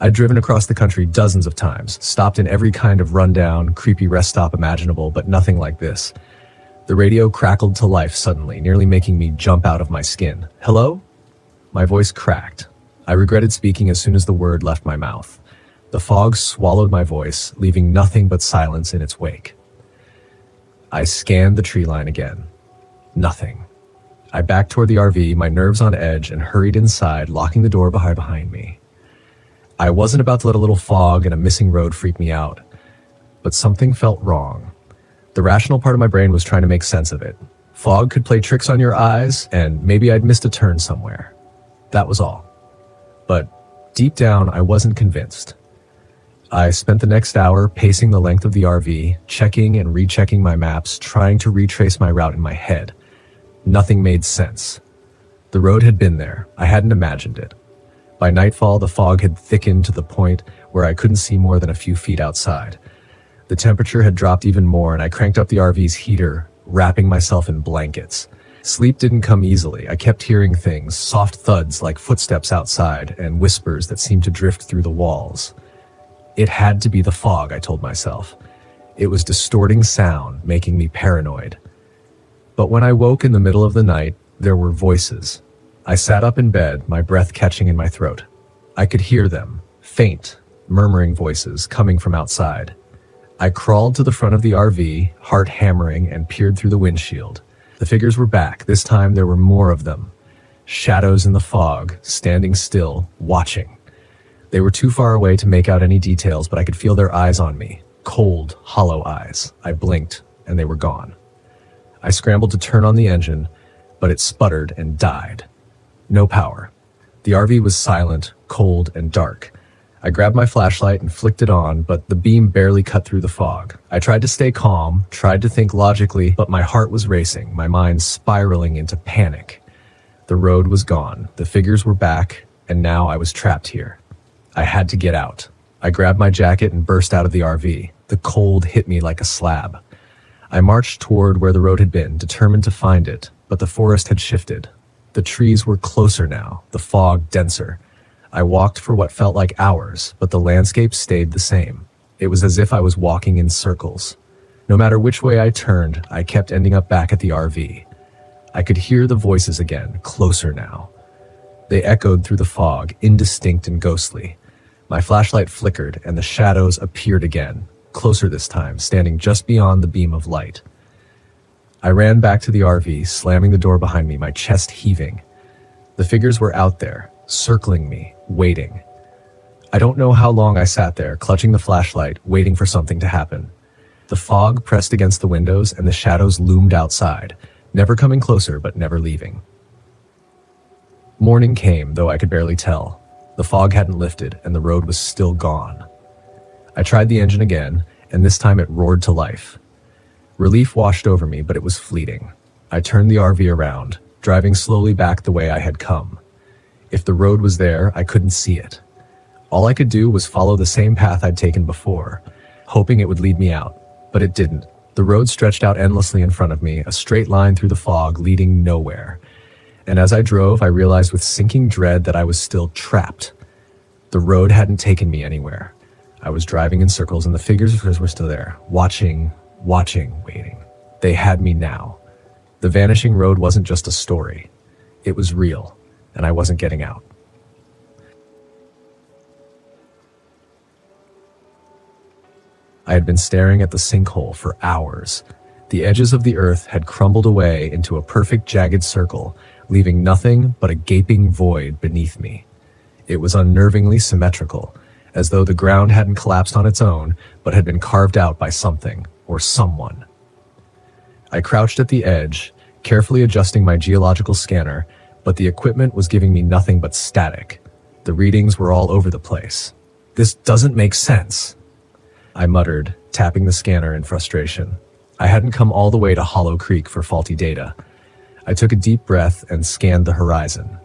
I'd driven across the country dozens of times, stopped in every kind of rundown, creepy rest stop imaginable, but nothing like this. The radio crackled to life suddenly, nearly making me jump out of my skin. Hello? My voice cracked. I regretted speaking as soon as the word left my mouth. The fog swallowed my voice, leaving nothing but silence in its wake. I scanned the tree line again. Nothing. I backed toward the RV, my nerves on edge, and hurried inside, locking the door behind me. I wasn't about to let a little fog and a missing road freak me out, but something felt wrong. The rational part of my brain was trying to make sense of it. Fog could play tricks on your eyes, and maybe I'd missed a turn somewhere. That was all. But deep down, I wasn't convinced. I spent the next hour pacing the length of the RV, checking and rechecking my maps, trying to retrace my route in my head. Nothing made sense. The road had been there. I hadn't imagined it. By nightfall, the fog had thickened to the point where I couldn't see more than a few feet outside. The temperature had dropped even more, and I cranked up the RV's heater, wrapping myself in blankets. Sleep didn't come easily. I kept hearing things, soft thuds like footsteps outside, and whispers that seemed to drift through the walls. It had to be the fog, I told myself. It was distorting sound, making me paranoid. But when I woke in the middle of the night, there were voices. I sat up in bed, my breath catching in my throat. I could hear them, faint, murmuring voices coming from outside. I crawled to the front of the RV, heart hammering, and peered through the windshield. The figures were back. This time there were more of them. Shadows in the fog, standing still, watching. They were too far away to make out any details, but I could feel their eyes on me. Cold, hollow eyes. I blinked, and they were gone. I scrambled to turn on the engine, but it sputtered and died. No power. The RV was silent, cold, and dark. I grabbed my flashlight and flicked it on, but the beam barely cut through the fog. I tried to stay calm, tried to think logically, but my heart was racing, my mind spiraling into panic. The road was gone, the figures were back, and now I was trapped here. I had to get out. I grabbed my jacket and burst out of the RV. The cold hit me like a slab. I marched toward where the road had been, determined to find it, but the forest had shifted. The trees were closer now, the fog denser. I walked for what felt like hours, but the landscape stayed the same. It was as if I was walking in circles. No matter which way I turned, I kept ending up back at the RV. I could hear the voices again, closer now. They echoed through the fog, indistinct and ghostly. My flashlight flickered, and the shadows appeared again, closer this time, standing just beyond the beam of light. I ran back to the RV, slamming the door behind me, my chest heaving. The figures were out there, circling me, waiting. I don't know how long I sat there, clutching the flashlight, waiting for something to happen. The fog pressed against the windows, and the shadows loomed outside, never coming closer but never leaving. Morning came, though I could barely tell. The fog hadn't lifted, and the road was still gone. I tried the engine again, and this time it roared to life. Relief washed over me, but it was fleeting. I turned the RV around, driving slowly back the way I had come. If the road was there, I couldn't see it. All I could do was follow the same path I'd taken before, hoping it would lead me out, but it didn't. The road stretched out endlessly in front of me, a straight line through the fog leading nowhere. And as I drove, I realized with sinking dread that I was still trapped. The road hadn't taken me anywhere. I was driving in circles, and the figures were still there, watching, waiting. They had me now. The vanishing road wasn't just a story. It was real, and I wasn't getting out. I had been staring at the sinkhole for hours. The edges of the earth had crumbled away into a perfect jagged circle, leaving nothing but a gaping void beneath me. It was unnervingly symmetrical, as though the ground hadn't collapsed on its own, but had been carved out by something or someone. I crouched at the edge, carefully adjusting my geological scanner, but the equipment was giving me nothing but static. The readings were all over the place. This doesn't make sense. I muttered, tapping the scanner in frustration. I hadn't come all the way to Hollow Creek for faulty data. I took a deep breath and scanned the horizon.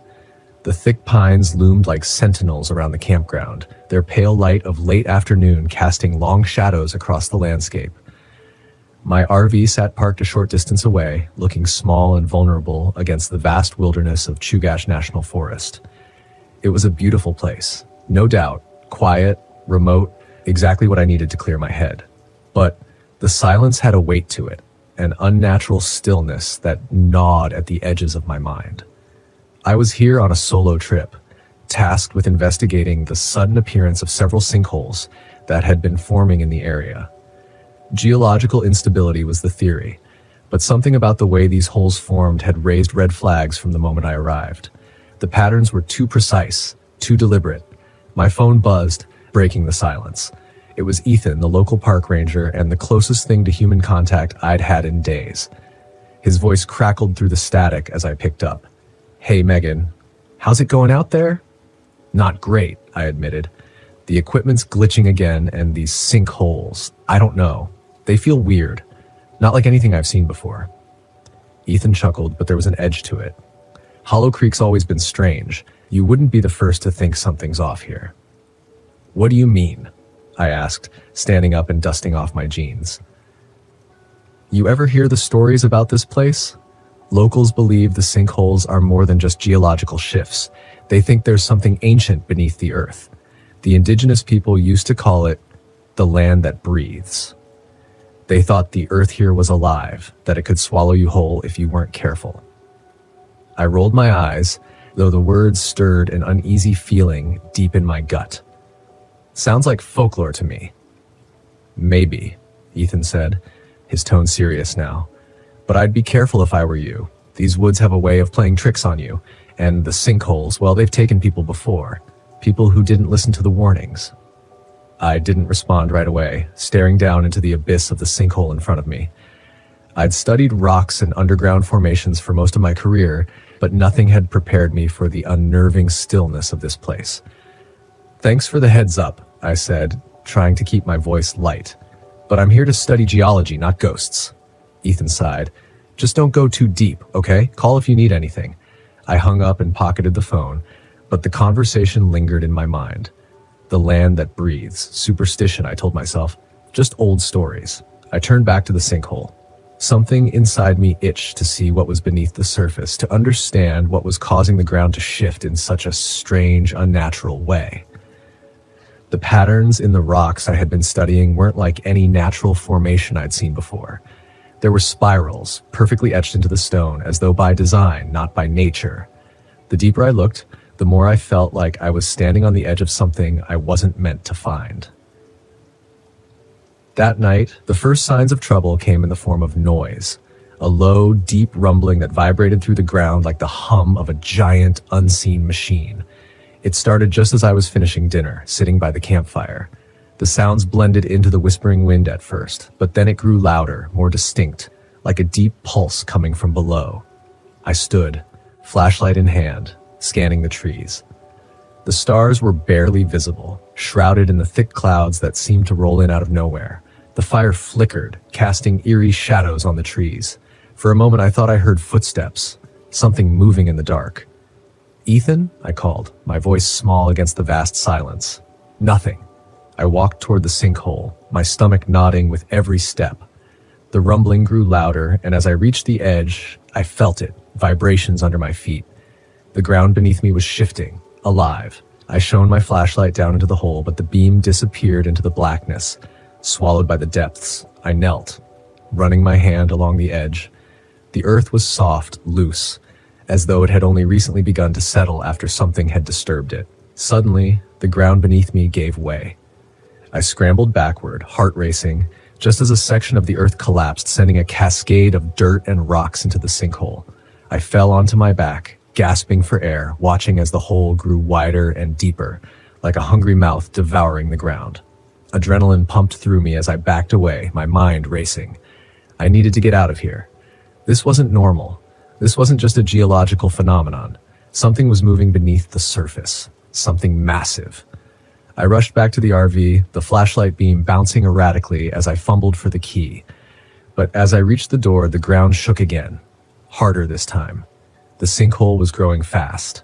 The thick pines loomed like sentinels around the campground, their pale light of late afternoon casting long shadows across the landscape. My RV sat parked a short distance away, looking small and vulnerable against the vast wilderness of Chugach National Forest. It was a beautiful place, no doubt, quiet, remote, exactly what I needed to clear my head. But the silence had a weight to it, an unnatural stillness that gnawed at the edges of my mind. I was here on a solo trip, tasked with investigating the sudden appearance of several sinkholes that had been forming in the area. Geological instability was the theory, but something about the way these holes formed had raised red flags from the moment I arrived. The patterns were too precise, too deliberate. My phone buzzed, breaking the silence. It was Ethan, the local park ranger, and the closest thing to human contact I'd had in days. His voice crackled through the static as I picked up. "Hey, Megan, how's it going out there?" "Not great," I admitted. "The equipment's glitching again, and these sinkholes, I don't know. They feel weird. Not like anything I've seen before." Ethan chuckled, but there was an edge to it. "Hollow Creek's always been strange. You wouldn't be the first to think something's off here." "What do you mean?" I asked, standing up and dusting off my jeans. "You ever hear the stories about this place? Locals believe the sinkholes are more than just geological shifts. They think there's something ancient beneath the earth. The indigenous people used to call it the land that breathes. They thought the earth here was alive, that it could swallow you whole if you weren't careful." I rolled my eyes, though the words stirred an uneasy feeling deep in my gut. "Sounds like folklore to me." "Maybe," Ethan said, his tone serious now. "But I'd be careful if I were you. These woods have a way of playing tricks on you, and the sinkholes, well, they've taken people before. People who didn't listen to the warnings." I didn't respond right away, staring down into the abyss of the sinkhole in front of me. I'd studied rocks and underground formations for most of my career, but nothing had prepared me for the unnerving stillness of this place. "Thanks for the heads up," I said, trying to keep my voice light. "But I'm here to study geology, not ghosts." Ethan sighed. "Just don't go too deep, okay? Call if you need anything." I hung up and pocketed the phone, but the conversation lingered in my mind. The land that breathes, superstition, I told myself, just old stories. I turned back to the sinkhole. Something inside me itched to see what was beneath the surface, to understand what was causing the ground to shift in such a strange, unnatural way. The patterns in the rocks I had been studying weren't like any natural formation I'd seen before. There were spirals, perfectly etched into the stone, as though by design, not by nature. The deeper I looked, the more I felt like I was standing on the edge of something I wasn't meant to find. That night, the first signs of trouble came in the form of noise, a low, deep rumbling that vibrated through the ground like the hum of a giant, unseen machine. It started just as I was finishing dinner, sitting by the campfire. The sounds blended into the whispering wind at first, but then it grew louder, more distinct, like a deep pulse coming from below. I stood, flashlight in hand, scanning the trees. The stars were barely visible, shrouded in the thick clouds that seemed to roll in out of nowhere. The fire flickered, casting eerie shadows on the trees. For a moment I thought I heard footsteps, something moving in the dark. "Ethan?" I called, my voice small against the vast silence. Nothing. I walked toward the sinkhole, my stomach nodding with every step. The rumbling grew louder, and as I reached the edge, I felt it, vibrations under my feet. The ground beneath me was shifting, alive. I shone my flashlight down into the hole, but the beam disappeared into the blackness. Swallowed by the depths, I knelt, running my hand along the edge. The earth was soft, loose, as though it had only recently begun to settle after something had disturbed it. Suddenly, the ground beneath me gave way. I scrambled backward, heart racing, just as a section of the earth collapsed, sending a cascade of dirt and rocks into the sinkhole. I fell onto my back, gasping for air, watching as the hole grew wider and deeper, like a hungry mouth devouring the ground. Adrenaline pumped through me as I backed away, my mind racing. I needed to get out of here. This wasn't normal. This wasn't just a geological phenomenon. Something was moving beneath the surface. Something massive. I rushed back to the RV, the flashlight beam bouncing erratically as I fumbled for the key. But as I reached the door, the ground shook again, harder this time. The sinkhole was growing fast.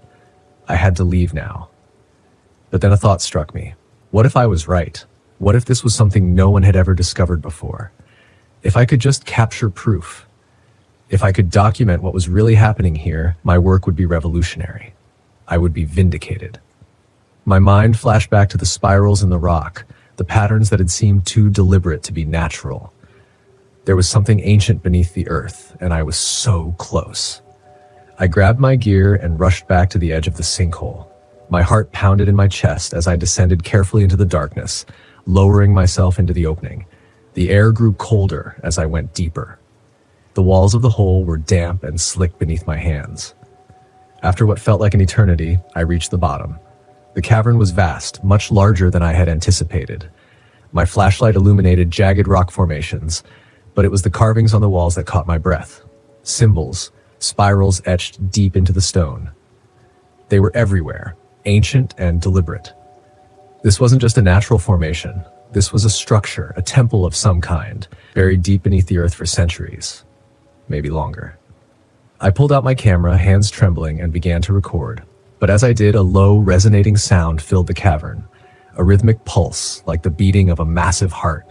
I had to leave now. But then a thought struck me. What if I was right? What if this was something no one had ever discovered before? If I could just capture proof, if I could document what was really happening here, my work would be revolutionary. I would be vindicated. My mind flashed back to the spirals in the rock, the patterns that had seemed too deliberate to be natural. There was something ancient beneath the earth, and I was so close. I grabbed my gear and rushed back to the edge of the sinkhole. My heart pounded in my chest as I descended carefully into the darkness, lowering myself into the opening. The air grew colder as I went deeper. The walls of the hole were damp and slick beneath my hands. After what felt like an eternity, I reached the bottom. The cavern was vast, much larger than I had anticipated. My flashlight illuminated jagged rock formations, but it was the carvings on the walls that caught my breath. Symbols, spirals etched deep into the stone. They were everywhere, ancient and deliberate. This wasn't just a natural formation. This was a structure, a temple of some kind, buried deep beneath the earth for centuries, maybe longer. I pulled out my camera, hands trembling, and began to record. But as I did, a low, resonating sound filled the cavern, a rhythmic pulse like the beating of a massive heart.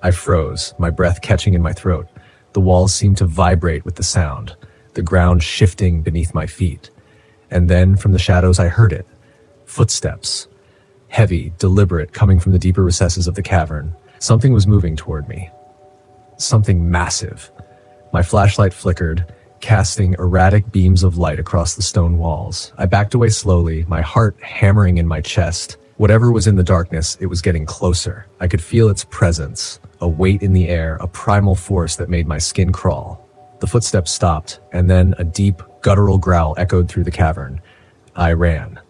I froze, my breath catching in my throat. The walls seemed to vibrate with the sound, the ground shifting beneath my feet. And then, from the shadows, I heard it. Footsteps. Heavy, deliberate, coming from the deeper recesses of the cavern. Something was moving toward me. Something massive. My flashlight flickered, casting erratic beams of light across the stone walls. I backed away slowly, my heart hammering in my chest. Whatever was in the darkness, it was getting closer. I could feel its presence, a weight in the air, a primal force that made my skin crawl. The footsteps stopped, and then a deep, guttural growl echoed through the cavern. I ran.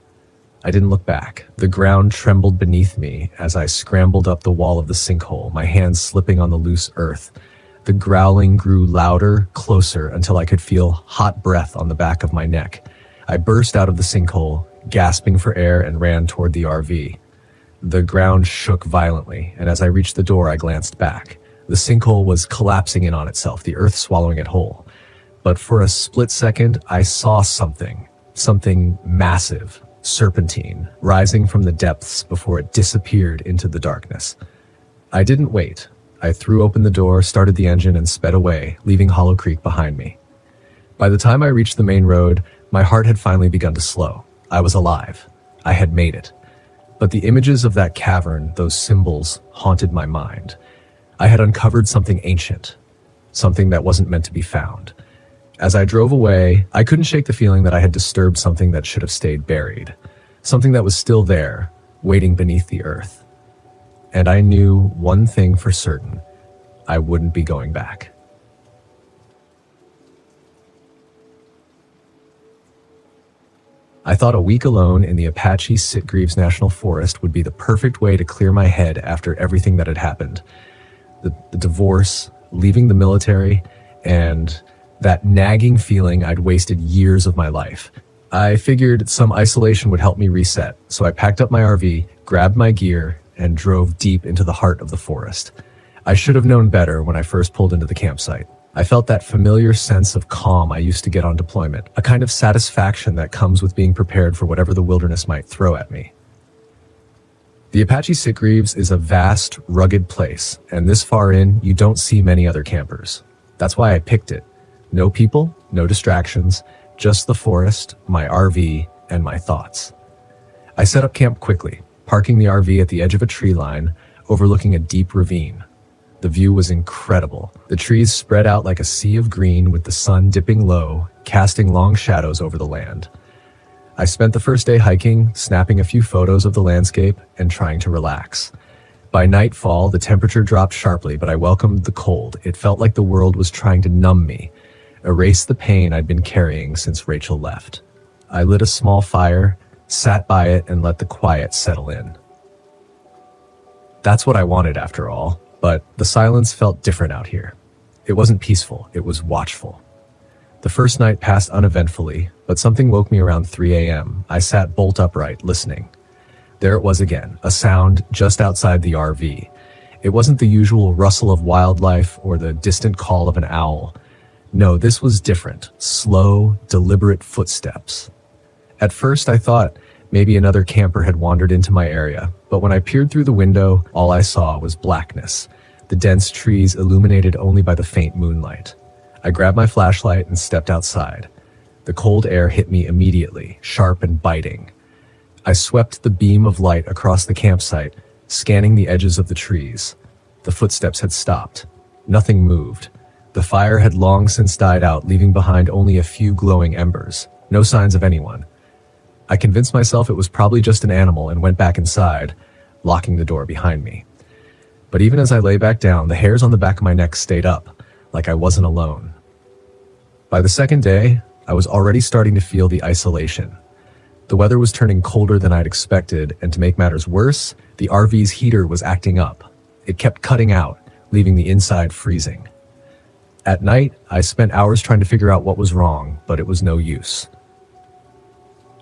I didn't look back. The ground trembled beneath me as I scrambled up the wall of the sinkhole, my hands slipping on the loose earth. The growling grew louder, closer, until I could feel hot breath on the back of my neck. I burst out of the sinkhole, gasping for air, and ran toward the RV. The ground shook violently, and as I reached the door, I glanced back. The sinkhole was collapsing in on itself, the earth swallowing it whole. But for a split second, I saw something massive, serpentine, rising from the depths before it disappeared into the darkness. I didn't wait. I threw open the door, started the engine, and sped away, leaving Hollow Creek behind me. By the time I reached the main road, my heart had finally begun to slow. I was alive. I had made it. But the images of that cavern, those symbols, haunted my mind. I had uncovered something ancient, something that wasn't meant to be found. As I drove away, I couldn't shake the feeling that I had disturbed something that should have stayed buried, something that was still there, waiting beneath the earth. And I knew one thing for certain: I wouldn't be going back. I thought a week alone in the Apache Sitgreaves National Forest would be the perfect way to clear my head after everything that had happened. The divorce, leaving the military, and that nagging feeling I'd wasted years of my life. I figured some isolation would help me reset, so I packed up my RV, grabbed my gear, and drove deep into the heart of the forest. I should have known better when I first pulled into the campsite. I felt that familiar sense of calm I used to get on deployment, a kind of satisfaction that comes with being prepared for whatever the wilderness might throw at me. The Apache Sitgreaves is a vast, rugged place, and this far in, you don't see many other campers. That's why I picked it. No people, no distractions, just the forest, my RV, and my thoughts. I set up camp quickly, parking the RV at the edge of a tree line, overlooking a deep ravine. The view was incredible. The trees spread out like a sea of green with the sun dipping low, casting long shadows over the land. I spent the first day hiking, snapping a few photos of the landscape, and trying to relax. By nightfall, the temperature dropped sharply, but I welcomed the cold. It felt like the world was trying to numb me, erase the pain I'd been carrying since Rachel left. I lit a small fire, sat by it, and let the quiet settle in. That's what I wanted after all, but the silence felt different out here. It wasn't peaceful, it was watchful. The first night passed uneventfully, but something woke me around 3 a.m. I sat bolt upright, listening. There it was again, a sound just outside the RV. It wasn't the usual rustle of wildlife or the distant call of an owl. No, this was different. Slow, deliberate footsteps. At first I thought maybe another camper had wandered into my area, but when I peered through the window, all I saw was blackness, the dense trees illuminated only by the faint moonlight. I grabbed my flashlight and stepped outside. The cold air hit me immediately, sharp and biting. I swept the beam of light across the campsite, scanning the edges of the trees. The footsteps had stopped. Nothing moved. The fire had long since died out, leaving behind only a few glowing embers. No signs of anyone. I convinced myself it was probably just an animal and went back inside, locking the door behind me. But even as I lay back down, the hairs on the back of my neck stayed up, like I wasn't alone. By the second day, I was already starting to feel the isolation. The weather was turning colder than I'd expected, and to make matters worse, the RV's heater was acting up. It kept cutting out, leaving the inside freezing. At night, I spent hours trying to figure out what was wrong, but it was no use.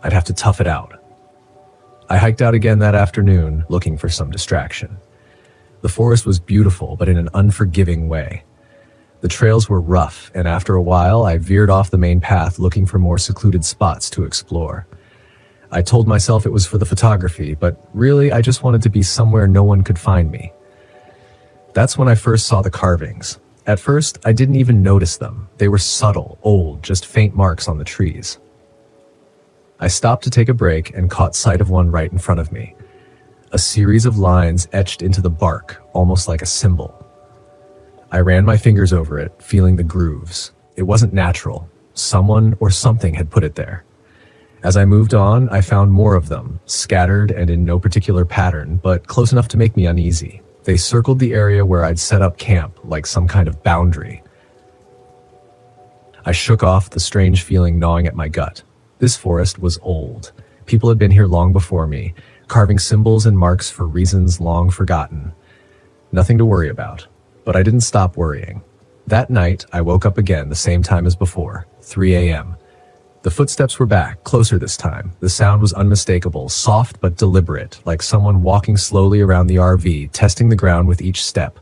I'd have to tough it out. I hiked out again that afternoon, looking for some distraction. The forest was beautiful, but in an unforgiving way. The trails were rough, and after a while, I veered off the main path looking for more secluded spots to explore. I told myself it was for the photography, but really I just wanted to be somewhere no one could find me. That's when I first saw the carvings. At first, I didn't even notice them. They were subtle, old, just faint marks on the trees. I stopped to take a break and caught sight of one right in front of me. A series of lines etched into the bark, almost like a symbol. I ran my fingers over it, feeling the grooves. It wasn't natural. Someone or something had put it there. As I moved on, I found more of them, scattered and in no particular pattern, but close enough to make me uneasy. They circled the area where I'd set up camp, like some kind of boundary. I shook off the strange feeling gnawing at my gut. This forest was old. People had been here long before me, carving symbols and marks for reasons long forgotten. Nothing to worry about, but I didn't stop worrying. That night, I woke up again the same time as before, 3 a.m. The footsteps were back, closer this time. The sound was unmistakable, soft but deliberate, like someone walking slowly around the RV, testing the ground with each step.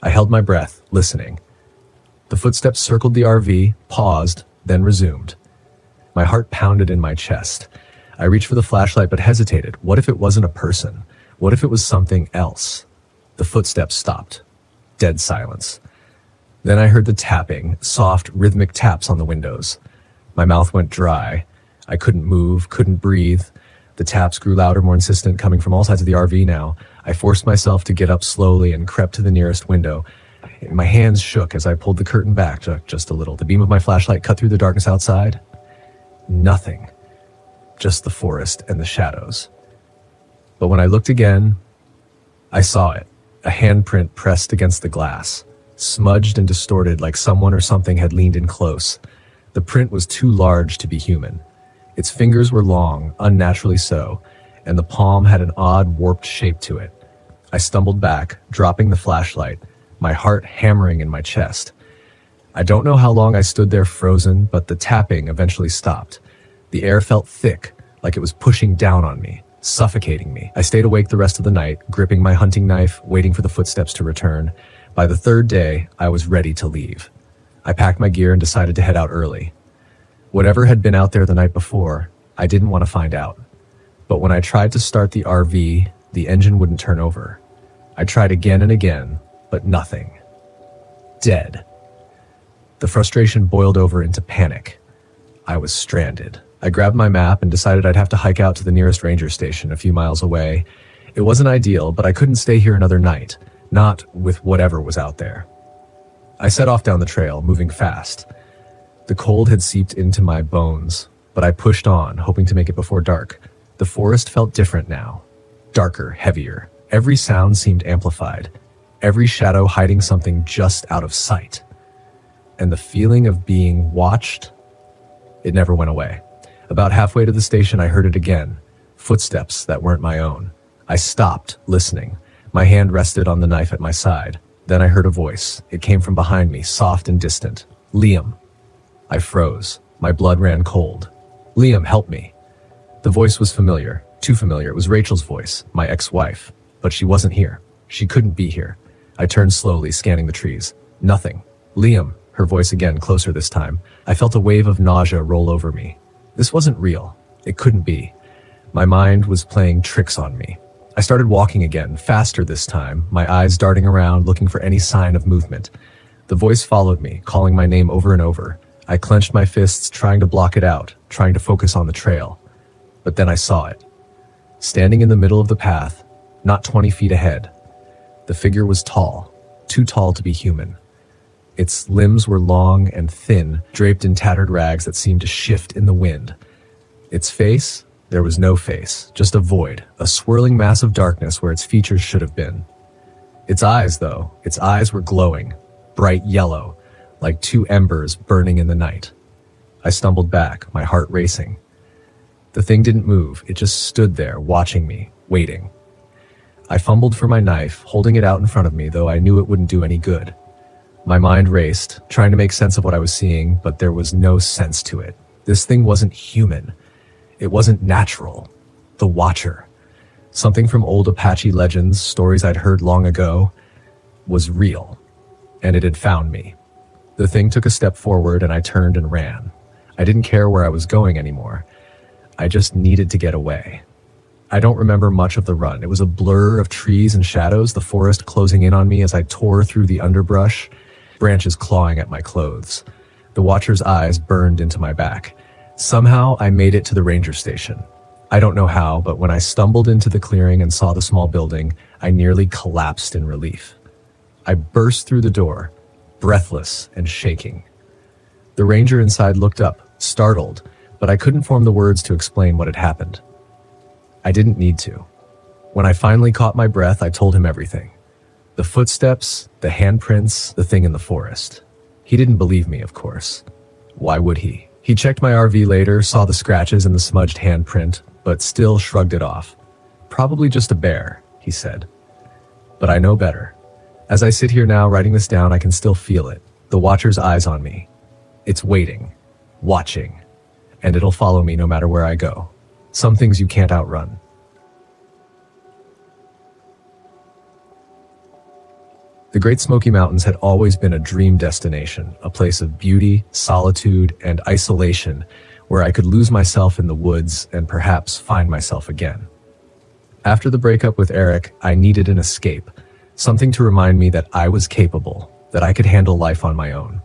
I held my breath, listening. The footsteps circled the RV, paused, then resumed. My heart pounded in my chest. I reached for the flashlight but hesitated. What if it wasn't a person? What if it was something else? The footsteps stopped. Dead silence. Then I heard the tapping, soft, rhythmic taps on the windows. My mouth went dry. I couldn't move, couldn't breathe. The taps grew louder, more insistent, coming from all sides of the RV now. I forced myself to get up slowly and crept to the nearest window. My hands shook as I pulled the curtain back just a little. The beam of my flashlight cut through the darkness outside. Nothing. Just the forest and the shadows. But when I looked again, I saw it. A handprint pressed against the glass, smudged and distorted like someone or something had leaned in close. The print was too large to be human. Its fingers were long, unnaturally so, and the palm had an odd, warped shape to it. I stumbled back, dropping the flashlight, my heart hammering in my chest. I don't know how long I stood there frozen, but the tapping eventually stopped. The air felt thick, like it was pushing down on me, suffocating me. I stayed awake the rest of the night, gripping my hunting knife, waiting for the footsteps to return. By the third day, I was ready to leave. I packed my gear and decided to head out early. Whatever had been out there the night before, I didn't want to find out. But when I tried to start the RV, the engine wouldn't turn over. I tried again and again, but nothing. Dead. The frustration boiled over into panic. I was stranded. I grabbed my map and decided I'd have to hike out to the nearest ranger station a few miles away. It wasn't ideal, but I couldn't stay here another night, not with whatever was out there. I set off down the trail, moving fast. The cold had seeped into my bones, but I pushed on, hoping to make it before dark. The forest felt different now. Darker, heavier. Every sound seemed amplified. Every shadow hiding something just out of sight. And the feeling of being watched, it never went away. About halfway to the station, I heard it again. Footsteps that weren't my own. I stopped, listening. My hand rested on the knife at my side. Then I heard a voice. It came from behind me, soft and distant. Liam. I froze. My blood ran cold. Liam, help me. The voice was familiar, Too familiar. It was Rachel's voice, my ex-wife. But she wasn't here. She couldn't be here. I turned slowly, scanning the trees. Nothing. Liam, her voice again, closer this time. I felt a wave of nausea roll over me. This wasn't real. It couldn't be. My mind was playing tricks on me. I started walking again, faster this time, my eyes darting around, looking for any sign of movement. The voice followed me, calling my name over and over. I clenched my fists, trying to block it out, trying to focus on the trail. But then I saw it. Standing in the middle of the path, not 20 feet ahead. The figure was tall, too tall to be human. Its limbs were long and thin, draped in tattered rags that seemed to shift in the wind. Its face? There was no face, just a void, a swirling mass of darkness where its features should have been. Its eyes, though, its eyes were glowing, bright yellow, like two embers burning in the night. I stumbled back, my heart racing. The thing didn't move, it just stood there, watching me, waiting. I fumbled for my knife, holding it out in front of me, though I knew it wouldn't do any good. My mind raced, trying to make sense of what I was seeing, but there was no sense to it. This thing wasn't human. It wasn't natural. The Watcher. Something from old Apache legends, stories I'd heard long ago, was real. And it had found me. The thing took a step forward and I turned and ran. I didn't care where I was going anymore. I just needed to get away. I don't remember much of the run. It was a blur of trees and shadows, the forest closing in on me as I tore through the underbrush, branches clawing at my clothes. The Watcher's eyes burned into my back. Somehow I made it to the ranger station. I don't know how, but when I stumbled into the clearing and saw the small building, I nearly collapsed in relief. I burst through the door, breathless and shaking. The ranger inside looked up, startled, but I couldn't form the words to explain what had happened. I didn't need to. When I finally caught my breath, I told him everything. The footsteps, the handprints, the thing in the forest. He didn't believe me, of course. Why would he? He checked my RV later, saw the scratches and the smudged handprint, but still shrugged it off. Probably just a bear, he said. But I know better. As I sit here now writing this down, I can still feel it. The Watcher's eyes on me. It's waiting, watching, and it'll follow me no matter where I go. Some things you can't outrun. The Great Smoky Mountains had always been a dream destination, a place of beauty, solitude, and isolation where I could lose myself in the woods and perhaps find myself again. After the breakup with Eric, I needed an escape, something to remind me that I was capable, that I could handle life on my own.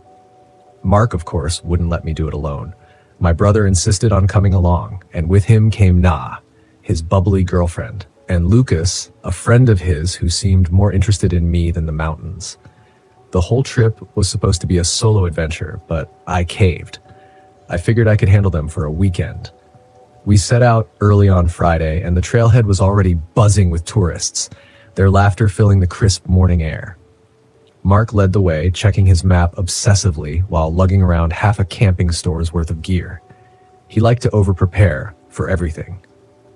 Mark, of course, wouldn't let me do it alone. My brother insisted on coming along, and with him came Na, his bubbly girlfriend, and Lucas, a friend of his who seemed more interested in me than the mountains. The whole trip was supposed to be a solo adventure, but I caved. I figured I could handle them for a weekend. We set out early on Friday, and the trailhead was already buzzing with tourists, their laughter filling the crisp morning air. Mark led the way, checking his map obsessively while lugging around half a camping store's worth of gear. He liked to over-prepare for everything.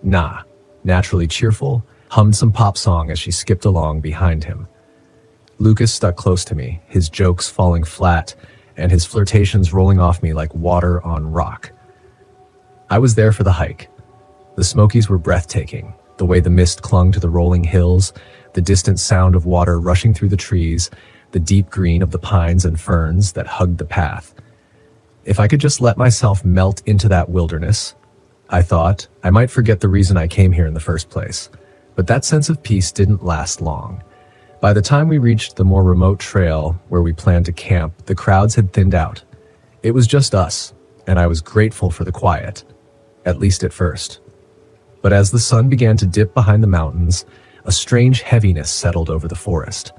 Na, naturally cheerful, hummed some pop song as she skipped along behind him. Lucas stuck close to me, his jokes falling flat and his flirtations rolling off me like water on rock. I was there for the hike. The Smokies were breathtaking, the way the mist clung to the rolling hills, the distant sound of water rushing through the trees, the deep green of the pines and ferns that hugged the path. If I could just let myself melt into that wilderness, I thought, I might forget the reason I came here in the first place. But that sense of peace didn't last long. By the time we reached the more remote trail where we planned to camp, the crowds had thinned out. It was just us, and I was grateful for the quiet, at least at first. But as the sun began to dip behind the mountains, a strange heaviness settled over the forest.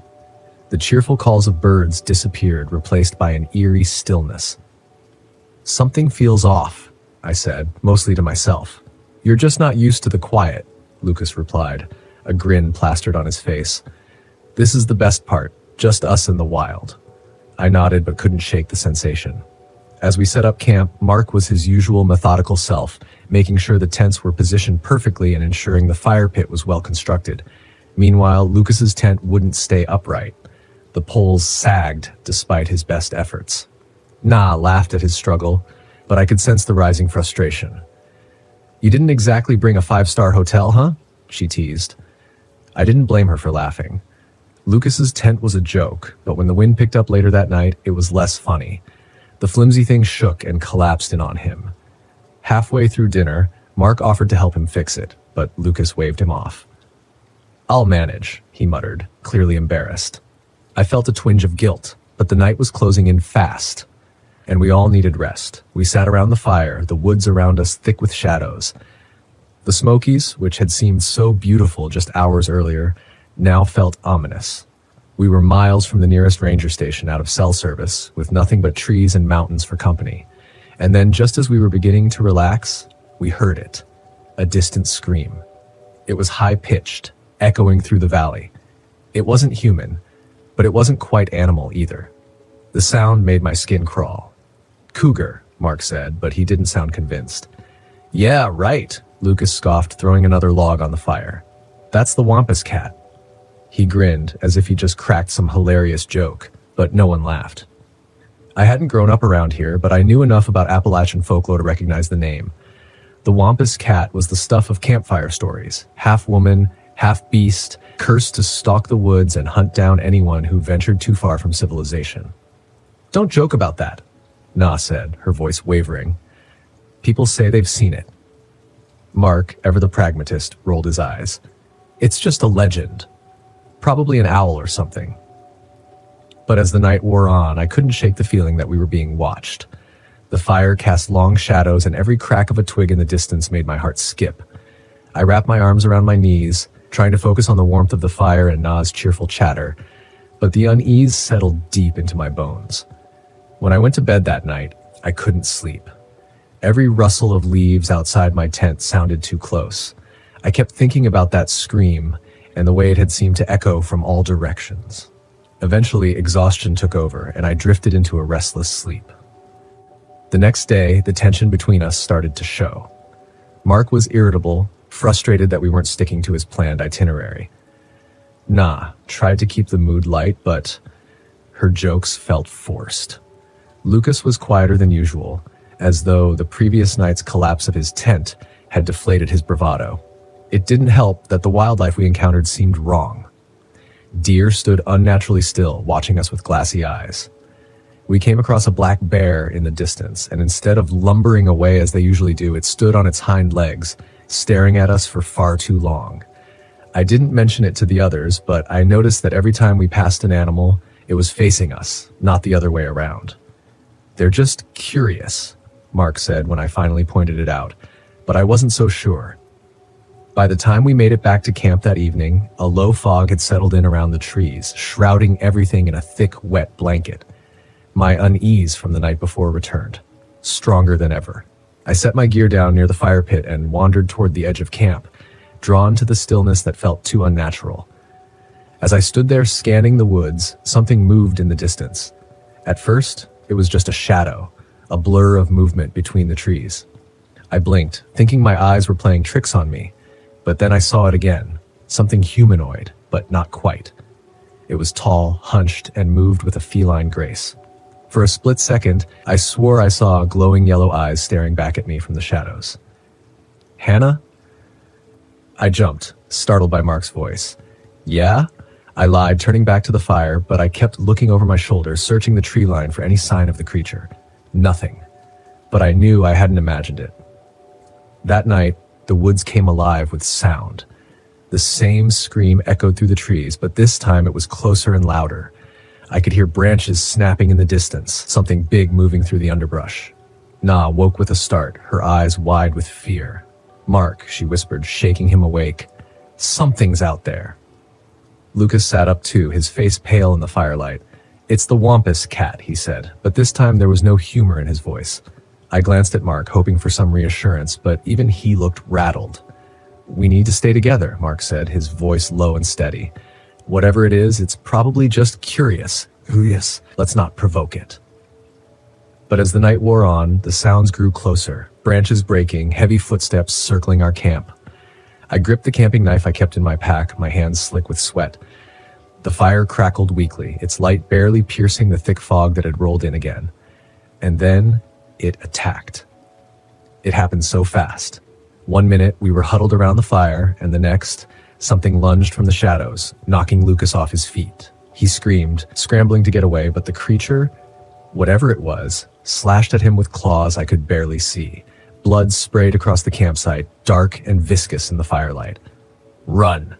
The cheerful calls of birds disappeared, replaced by an eerie stillness. "Something feels off," I said, mostly to myself. "You're just not used to the quiet," Lucas replied, a grin plastered on his face. "This is the best part, just us in the wild." I nodded but couldn't shake the sensation. As we set up camp, Mark was his usual methodical self, making sure the tents were positioned perfectly and ensuring the fire pit was well constructed. Meanwhile, Lucas's tent wouldn't stay upright. The poles sagged despite his best efforts. Na laughed at his struggle, but I could sense the rising frustration. You didn't exactly bring a 5-star hotel, huh? She teased. I didn't blame her for laughing. Lucas's tent was a joke, but when the wind picked up later that night, it was less funny. The flimsy thing shook and collapsed in on him. Halfway through dinner, Mark offered to help him fix it, but Lucas waved him off. I'll manage, he muttered, clearly embarrassed. I felt a twinge of guilt, but the night was closing in fast, and we all needed rest. We sat around the fire, the woods around us thick with shadows. The Smokies, which had seemed so beautiful just hours earlier, now felt ominous. We were miles from the nearest ranger station out of cell service, with nothing but trees and mountains for company. And then, just as we were beginning to relax, we heard it. A distant scream. It was high-pitched, echoing through the valley. It wasn't human, but it wasn't quite animal either. The sound made my skin crawl. Cougar, Mark said, but he didn't sound convinced. Yeah, right, Lucas scoffed, throwing another log on the fire. That's the Wampus cat. He grinned, as if he just cracked some hilarious joke, but no one laughed. I hadn't grown up around here, but I knew enough about Appalachian folklore to recognize the name. The Wampus cat was the stuff of campfire stories, half woman, half beast, cursed to stalk the woods and hunt down anyone who ventured too far from civilization. Don't joke about that, Na said, her voice wavering. People say they've seen it. Mark, ever the pragmatist, rolled his eyes. It's just a legend. Probably an owl or something. But as the night wore on, I couldn't shake the feeling that we were being watched. The fire cast long shadows, and every crack of a twig in the distance made my heart skip. I wrapped my arms around my knees, trying to focus on the warmth of the fire and Na's cheerful chatter, but the unease settled deep into my bones. When I went to bed that night, I couldn't sleep. Every rustle of leaves outside my tent sounded too close. I kept thinking about that scream and the way it had seemed to echo from all directions. Eventually, exhaustion took over, and I drifted into a restless sleep. The next day, the tension between us started to show. Mark was irritable, frustrated that we weren't sticking to his planned itinerary. Na tried to keep the mood light, but her jokes felt forced. Lucas was quieter than usual, as though the previous night's collapse of his tent had deflated his bravado. It didn't help that the wildlife we encountered seemed wrong. Deer stood unnaturally still, watching us with glassy eyes. We came across a black bear in the distance, and instead of lumbering away as they usually do, it stood on its hind legs, staring at us for far too long. I didn't mention it to the others, but I noticed that every time we passed an animal, it was facing us, not the other way around. They're just curious, Mark said when I finally pointed it out, but I wasn't so sure. By the time we made it back to camp that evening, a low fog had settled in around the trees, shrouding everything in a thick, wet blanket. My unease from the night before returned, stronger than ever. I set my gear down near the fire pit and wandered toward the edge of camp, drawn to the stillness that felt too unnatural. As I stood there scanning the woods, something moved in the distance. At first, it was just a shadow, a blur of movement between the trees. I blinked, thinking my eyes were playing tricks on me. But then I saw it again, something humanoid, but not quite. It was tall, hunched, and moved with a feline grace. For a split second, I swore I saw glowing yellow eyes staring back at me from the shadows. Hannah? I jumped, startled by Mark's voice. Yeah? I lied, turning back to the fire, but I kept looking over my shoulder, searching the tree line for any sign of the creature. Nothing. But I knew I hadn't imagined it. That night, the woods came alive with sound. The same scream echoed through the trees, but this time it was closer and louder. I could hear branches snapping in the distance, something big moving through the underbrush. Na woke with a start, her eyes wide with fear. Mark, she whispered, shaking him awake. Something's out there. Lucas sat up too, his face pale in the firelight. It's the Wampus cat, he said, but this time there was no humor in his voice. I glanced at Mark, hoping for some reassurance, but even he looked rattled. We need to stay together, Mark said, his voice low and steady. Whatever it is, it's probably just curious. Curious. Let's not provoke it. But as the night wore on, the sounds grew closer, branches breaking, heavy footsteps circling our camp. I gripped the camping knife I kept in my pack, my hands slick with sweat. The fire crackled weakly, its light barely piercing the thick fog that had rolled in again. And then it attacked. It happened so fast. One minute, we were huddled around the fire, and the next, something lunged from the shadows, knocking Lucas off his feet. He screamed, scrambling to get away, but the creature, whatever it was, slashed at him with claws I could barely see. Blood sprayed across the campsite, dark and viscous in the firelight. "Run!"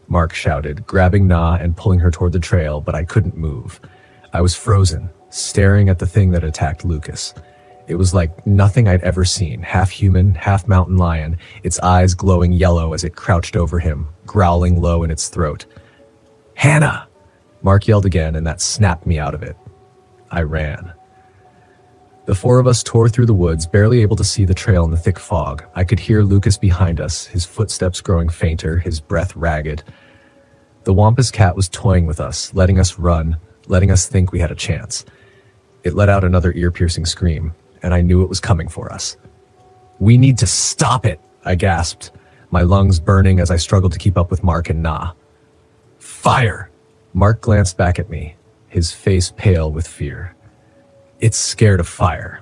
Mark shouted, grabbing Na and pulling her toward the trail, but I couldn't move. I was frozen, staring at the thing that attacked Lucas. It was like nothing I'd ever seen, half human, half mountain lion, its eyes glowing yellow as it crouched over him, growling low in its throat. "Hannah!" Mark yelled again, and that snapped me out of it. I ran. The four of us tore through the woods, barely able to see the trail in the thick fog. I could hear Lucas behind us, his footsteps growing fainter, his breath ragged. The Wampus cat was toying with us, letting us run, letting us think we had a chance. It let out another ear-piercing scream, and I knew it was coming for us. "We need to stop it," I gasped, my lungs burning as I struggled to keep up with Mark and Na. "Fire!" Mark glanced back at me, his face pale with fear. "It's scared of fire."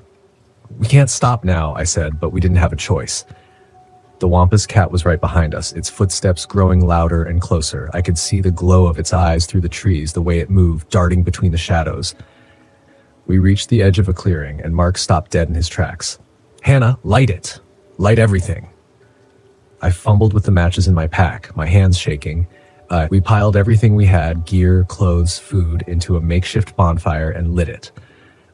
"We can't stop now," I said, but we didn't have a choice. The Wampus cat was right behind us, its footsteps growing louder and closer. I could see the glow of its eyes through the trees, the way it moved, darting between the shadows. We reached the edge of a clearing, and Mark stopped dead in his tracks. "Hannah, light it. Light everything." I fumbled with the matches in my pack, my hands shaking. We piled everything we had, gear, clothes, food, into a makeshift bonfire and lit it.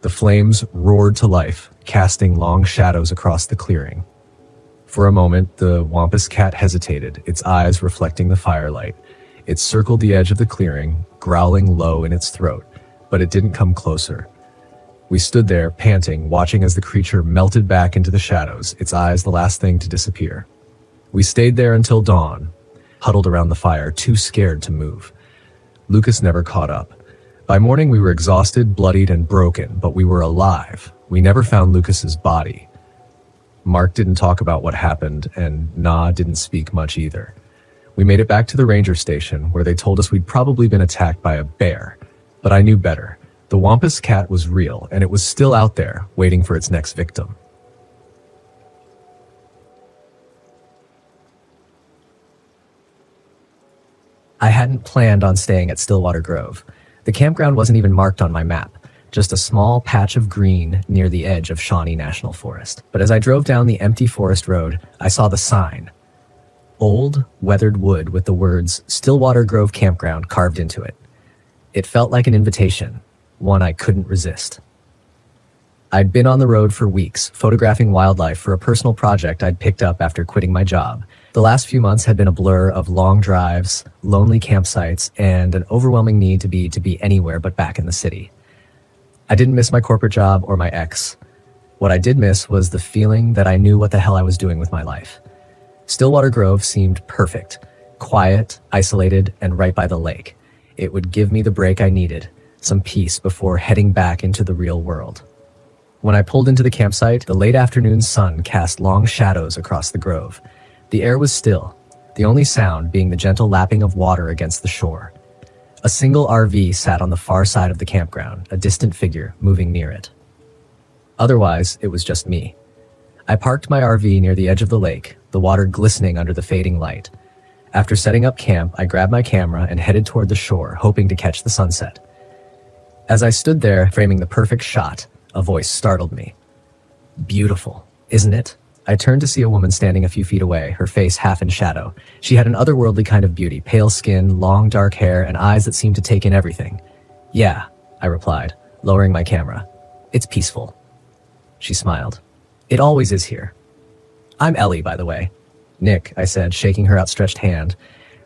The flames roared to life, casting long shadows across the clearing. For a moment, the Wampus cat hesitated, its eyes reflecting the firelight. It circled the edge of the clearing, growling low in its throat, but it didn't come closer. We stood there, panting, watching as the creature melted back into the shadows, its eyes the last thing to disappear. We stayed there until dawn, huddled around the fire, too scared to move. Lucas never caught up. By morning, we were exhausted, bloodied, and broken, but we were alive. We never found Lucas's body. Mark didn't talk about what happened, and Na didn't speak much either. We made it back to the ranger station, where they told us we'd probably been attacked by a bear. But I knew better. The Wampus cat was real, and it was still out there, waiting for its next victim. I hadn't planned on staying at Stillwater Grove. The campground wasn't even marked on my map, just a small patch of green near the edge of Shawnee National Forest. But as I drove down the empty forest road, I saw the sign. Old, weathered wood with the words Stillwater Grove Campground carved into it. It felt like an invitation, one I couldn't resist. I'd been on the road for weeks, photographing wildlife for a personal project I'd picked up after quitting my job. The last few months had been a blur of long drives, lonely campsites, and an overwhelming need to be anywhere but back in the city. I didn't miss my corporate job or my ex. What I did miss was the feeling that I knew what the hell I was doing with my life. Stillwater Grove seemed perfect, quiet, isolated, and right by the lake. It would give me the break I needed, some peace before heading back into the real world. When I pulled into the campsite, the late afternoon sun cast long shadows across the grove. The air was still, the only sound being the gentle lapping of water against the shore. A single RV sat on the far side of the campground, a distant figure moving near it. Otherwise, it was just me. I parked my RV near the edge of the lake, the water glistening under the fading light. After setting up camp, I grabbed my camera and headed toward the shore, hoping to catch the sunset. As I stood there, framing the perfect shot, a voice startled me. "Beautiful, isn't it?" I turned to see a woman standing a few feet away, her face half in shadow. She had an otherworldly kind of beauty, pale skin, long dark hair, and eyes that seemed to take in everything. "Yeah," I replied, lowering my camera. "It's peaceful." She smiled. "It always is here." "I'm Ellie, by the way." "Nick," I said, shaking her outstretched hand.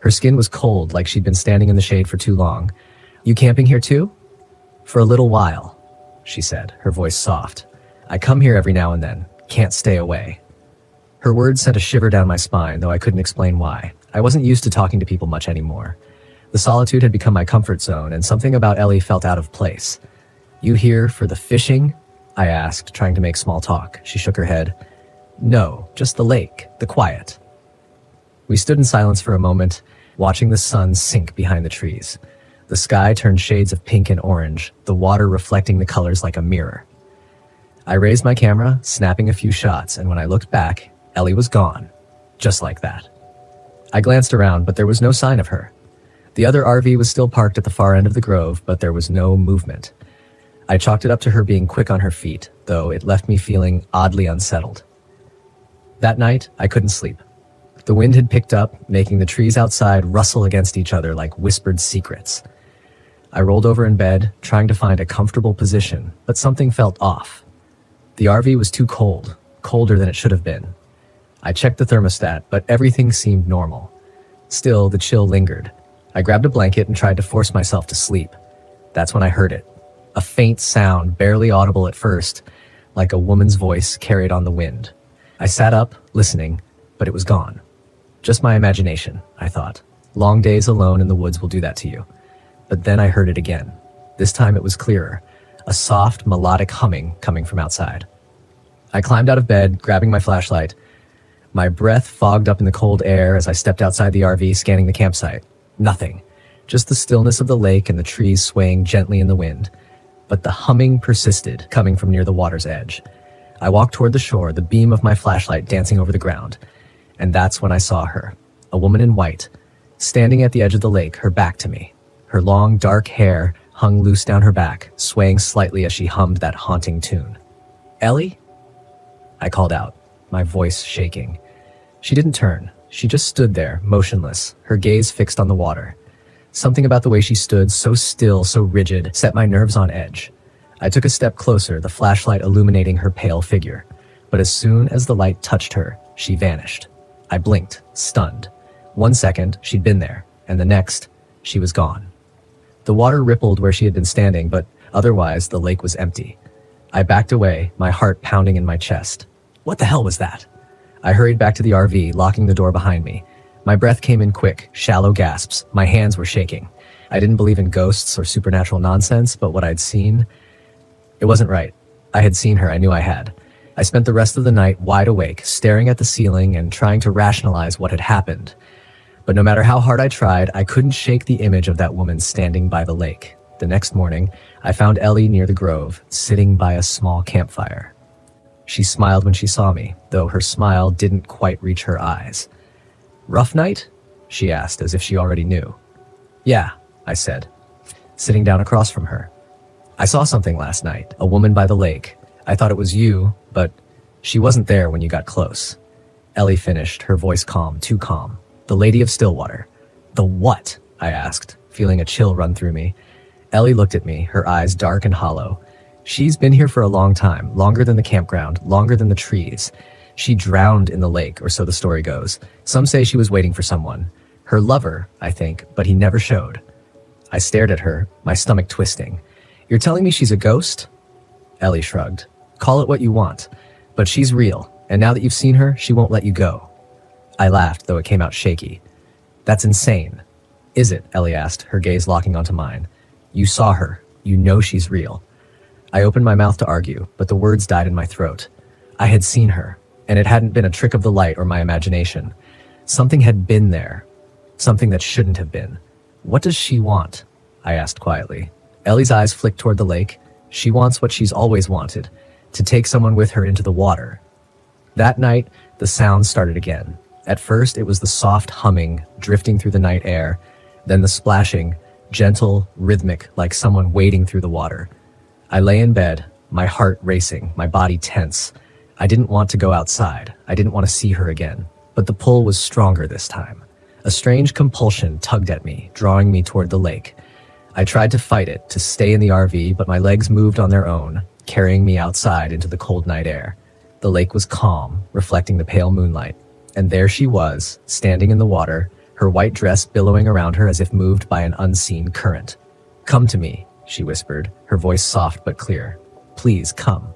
Her skin was cold, like she'd been standing in the shade for too long. "You camping here too?" "For a little while," she said, her voice soft. "I come here every now and then. Can't stay away." Her words sent a shiver down my spine, though I couldn't explain why. I wasn't used to talking to people much anymore. The solitude had become my comfort zone, and something about Ellie felt out of place. "You here for the fishing?" I asked, trying to make small talk. She shook her head. "No, just the lake, the quiet." We stood in silence for a moment, watching the sun sink behind the trees. The sky turned shades of pink and orange, the water reflecting the colors like a mirror. I raised my camera, snapping a few shots, and when I looked back, Ellie was gone. Just like that. I glanced around, but there was no sign of her. The other RV was still parked at the far end of the grove, but there was no movement. I chalked it up to her being quick on her feet, though it left me feeling oddly unsettled. That night, I couldn't sleep. The wind had picked up, making the trees outside rustle against each other like whispered secrets. I rolled over in bed, trying to find a comfortable position, but something felt off. The RV was too cold, colder than it should have been. I checked the thermostat, but everything seemed normal. Still, the chill lingered. I grabbed a blanket and tried to force myself to sleep. That's when I heard it. A faint sound, barely audible at first, like a woman's voice carried on the wind. I sat up, listening, but it was gone. Just my imagination, I thought. Long days alone in the woods will do that to you. But then I heard it again. This time it was clearer, a soft, melodic humming coming from outside. I climbed out of bed, grabbing my flashlight. My breath fogged up in the cold air as I stepped outside the RV, scanning the campsite. Nothing. Just the stillness of the lake and the trees swaying gently in the wind. But the humming persisted, coming from near the water's edge. I walked toward the shore, the beam of my flashlight dancing over the ground. And that's when I saw her, a woman in white, standing at the edge of the lake, her back to me. Her long, dark hair hung loose down her back, swaying slightly as she hummed that haunting tune. "Ellie?" I called out, my voice shaking. She didn't turn. She just stood there, motionless, her gaze fixed on the water. Something about the way she stood, so still, so rigid, set my nerves on edge. I took a step closer, the flashlight illuminating her pale figure. But as soon as the light touched her, she vanished. I blinked, stunned. 1 second, she'd been there, and the next, she was gone. The water rippled where she had been standing, but otherwise the lake was empty. I backed away, my heart pounding in my chest. What the hell was that? I hurried back to the RV, locking the door behind me. My breath came in quick, shallow gasps. My hands were shaking. I didn't believe in ghosts or supernatural nonsense, but what I'd seen, it wasn't right. I had seen her, I knew I had. I spent the rest of the night wide awake, staring at the ceiling and trying to rationalize what had happened. But no matter how hard I tried, I couldn't shake the image of that woman standing by the lake. The next morning, I found Ellie near the grove, sitting by a small campfire. She smiled when she saw me, though her smile didn't quite reach her eyes. "Rough night?" she asked, as if she already knew. "Yeah," I said, sitting down across from her. "I saw something last night, a woman by the lake. I thought it was you, but she wasn't there when you got close." Ellie finished, her voice calm, too calm. "The Lady of Stillwater." "The what?" I asked, feeling a chill run through me. Ellie looked at me, her eyes dark and hollow. "She's been here for a long time, longer than the campground, longer than the trees. She drowned in the lake, or so the story goes. Some say she was waiting for someone. Her lover, I think, but he never showed." I stared at her, my stomach twisting. "You're telling me she's a ghost?" Ellie shrugged. "Call it what you want, but she's real, and now that you've seen her, she won't let you go." I laughed, though it came out shaky. "That's insane." "Is it?" Ellie asked, her gaze locking onto mine. "You saw her. You know she's real." I opened my mouth to argue, but the words died in my throat. I had seen her, and it hadn't been a trick of the light or my imagination. Something had been there. Something that shouldn't have been. "What does she want?" I asked quietly. Ellie's eyes flicked toward the lake. "She wants what she's always wanted, to take someone with her into the water." That night, the sounds started again. At first, it was the soft humming drifting through the night air, then the splashing, gentle, rhythmic, like someone wading through the water. I lay in bed, my heart racing, my body tense. I didn't want to go outside. I didn't want to see her again. But the pull was stronger this time. A strange compulsion tugged at me, drawing me toward the lake. I tried to fight it, to stay in the RV, but my legs moved on their own, carrying me outside into the cold night air. The lake was calm, reflecting the pale moonlight. And there she was, standing in the water, her white dress billowing around her as if moved by an unseen current. "Come to me," she whispered, her voice soft but clear. "Please, come."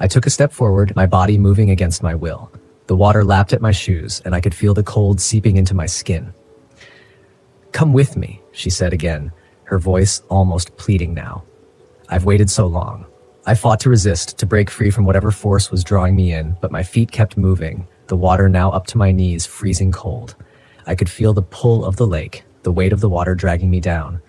I took a step forward, my body moving against my will. The water lapped at my shoes, and I could feel the cold seeping into my skin. "Come with me," she said again, her voice almost pleading now. "I've waited so long." I fought to resist, to break free from whatever force was drawing me in, but my feet kept moving, the water now up to my knees, freezing cold. I could feel the pull of the lake, the weight of the water dragging me down.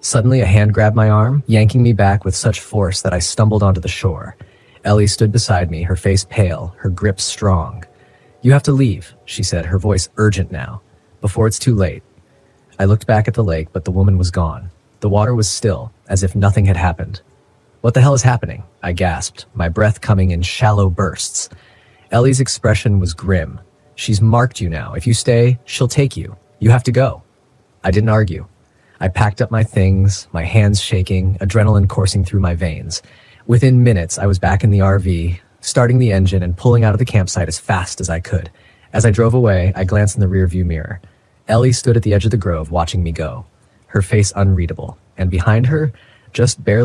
Suddenly, a hand grabbed my arm, yanking me back with such force that I stumbled onto the shore. Ellie stood beside me, her face pale, her grip strong. You have to leave, she said, her voice urgent now, before it's too late. I looked back at the lake, but the woman was gone. The water was still, as if nothing had happened. What the hell is happening? I gasped, my breath coming in shallow bursts. Ellie's expression was grim. She's marked you now. If you stay, she'll take you. You have to go. I didn't argue. I packed up my things, my hands shaking, adrenaline coursing through my veins. Within minutes, I was back in the RV, starting the engine and pulling out of the campsite as fast as I could. As I drove away, I glanced in the rearview mirror. Ellie stood at the edge of the grove watching me go, her face unreadable, and behind her, just barely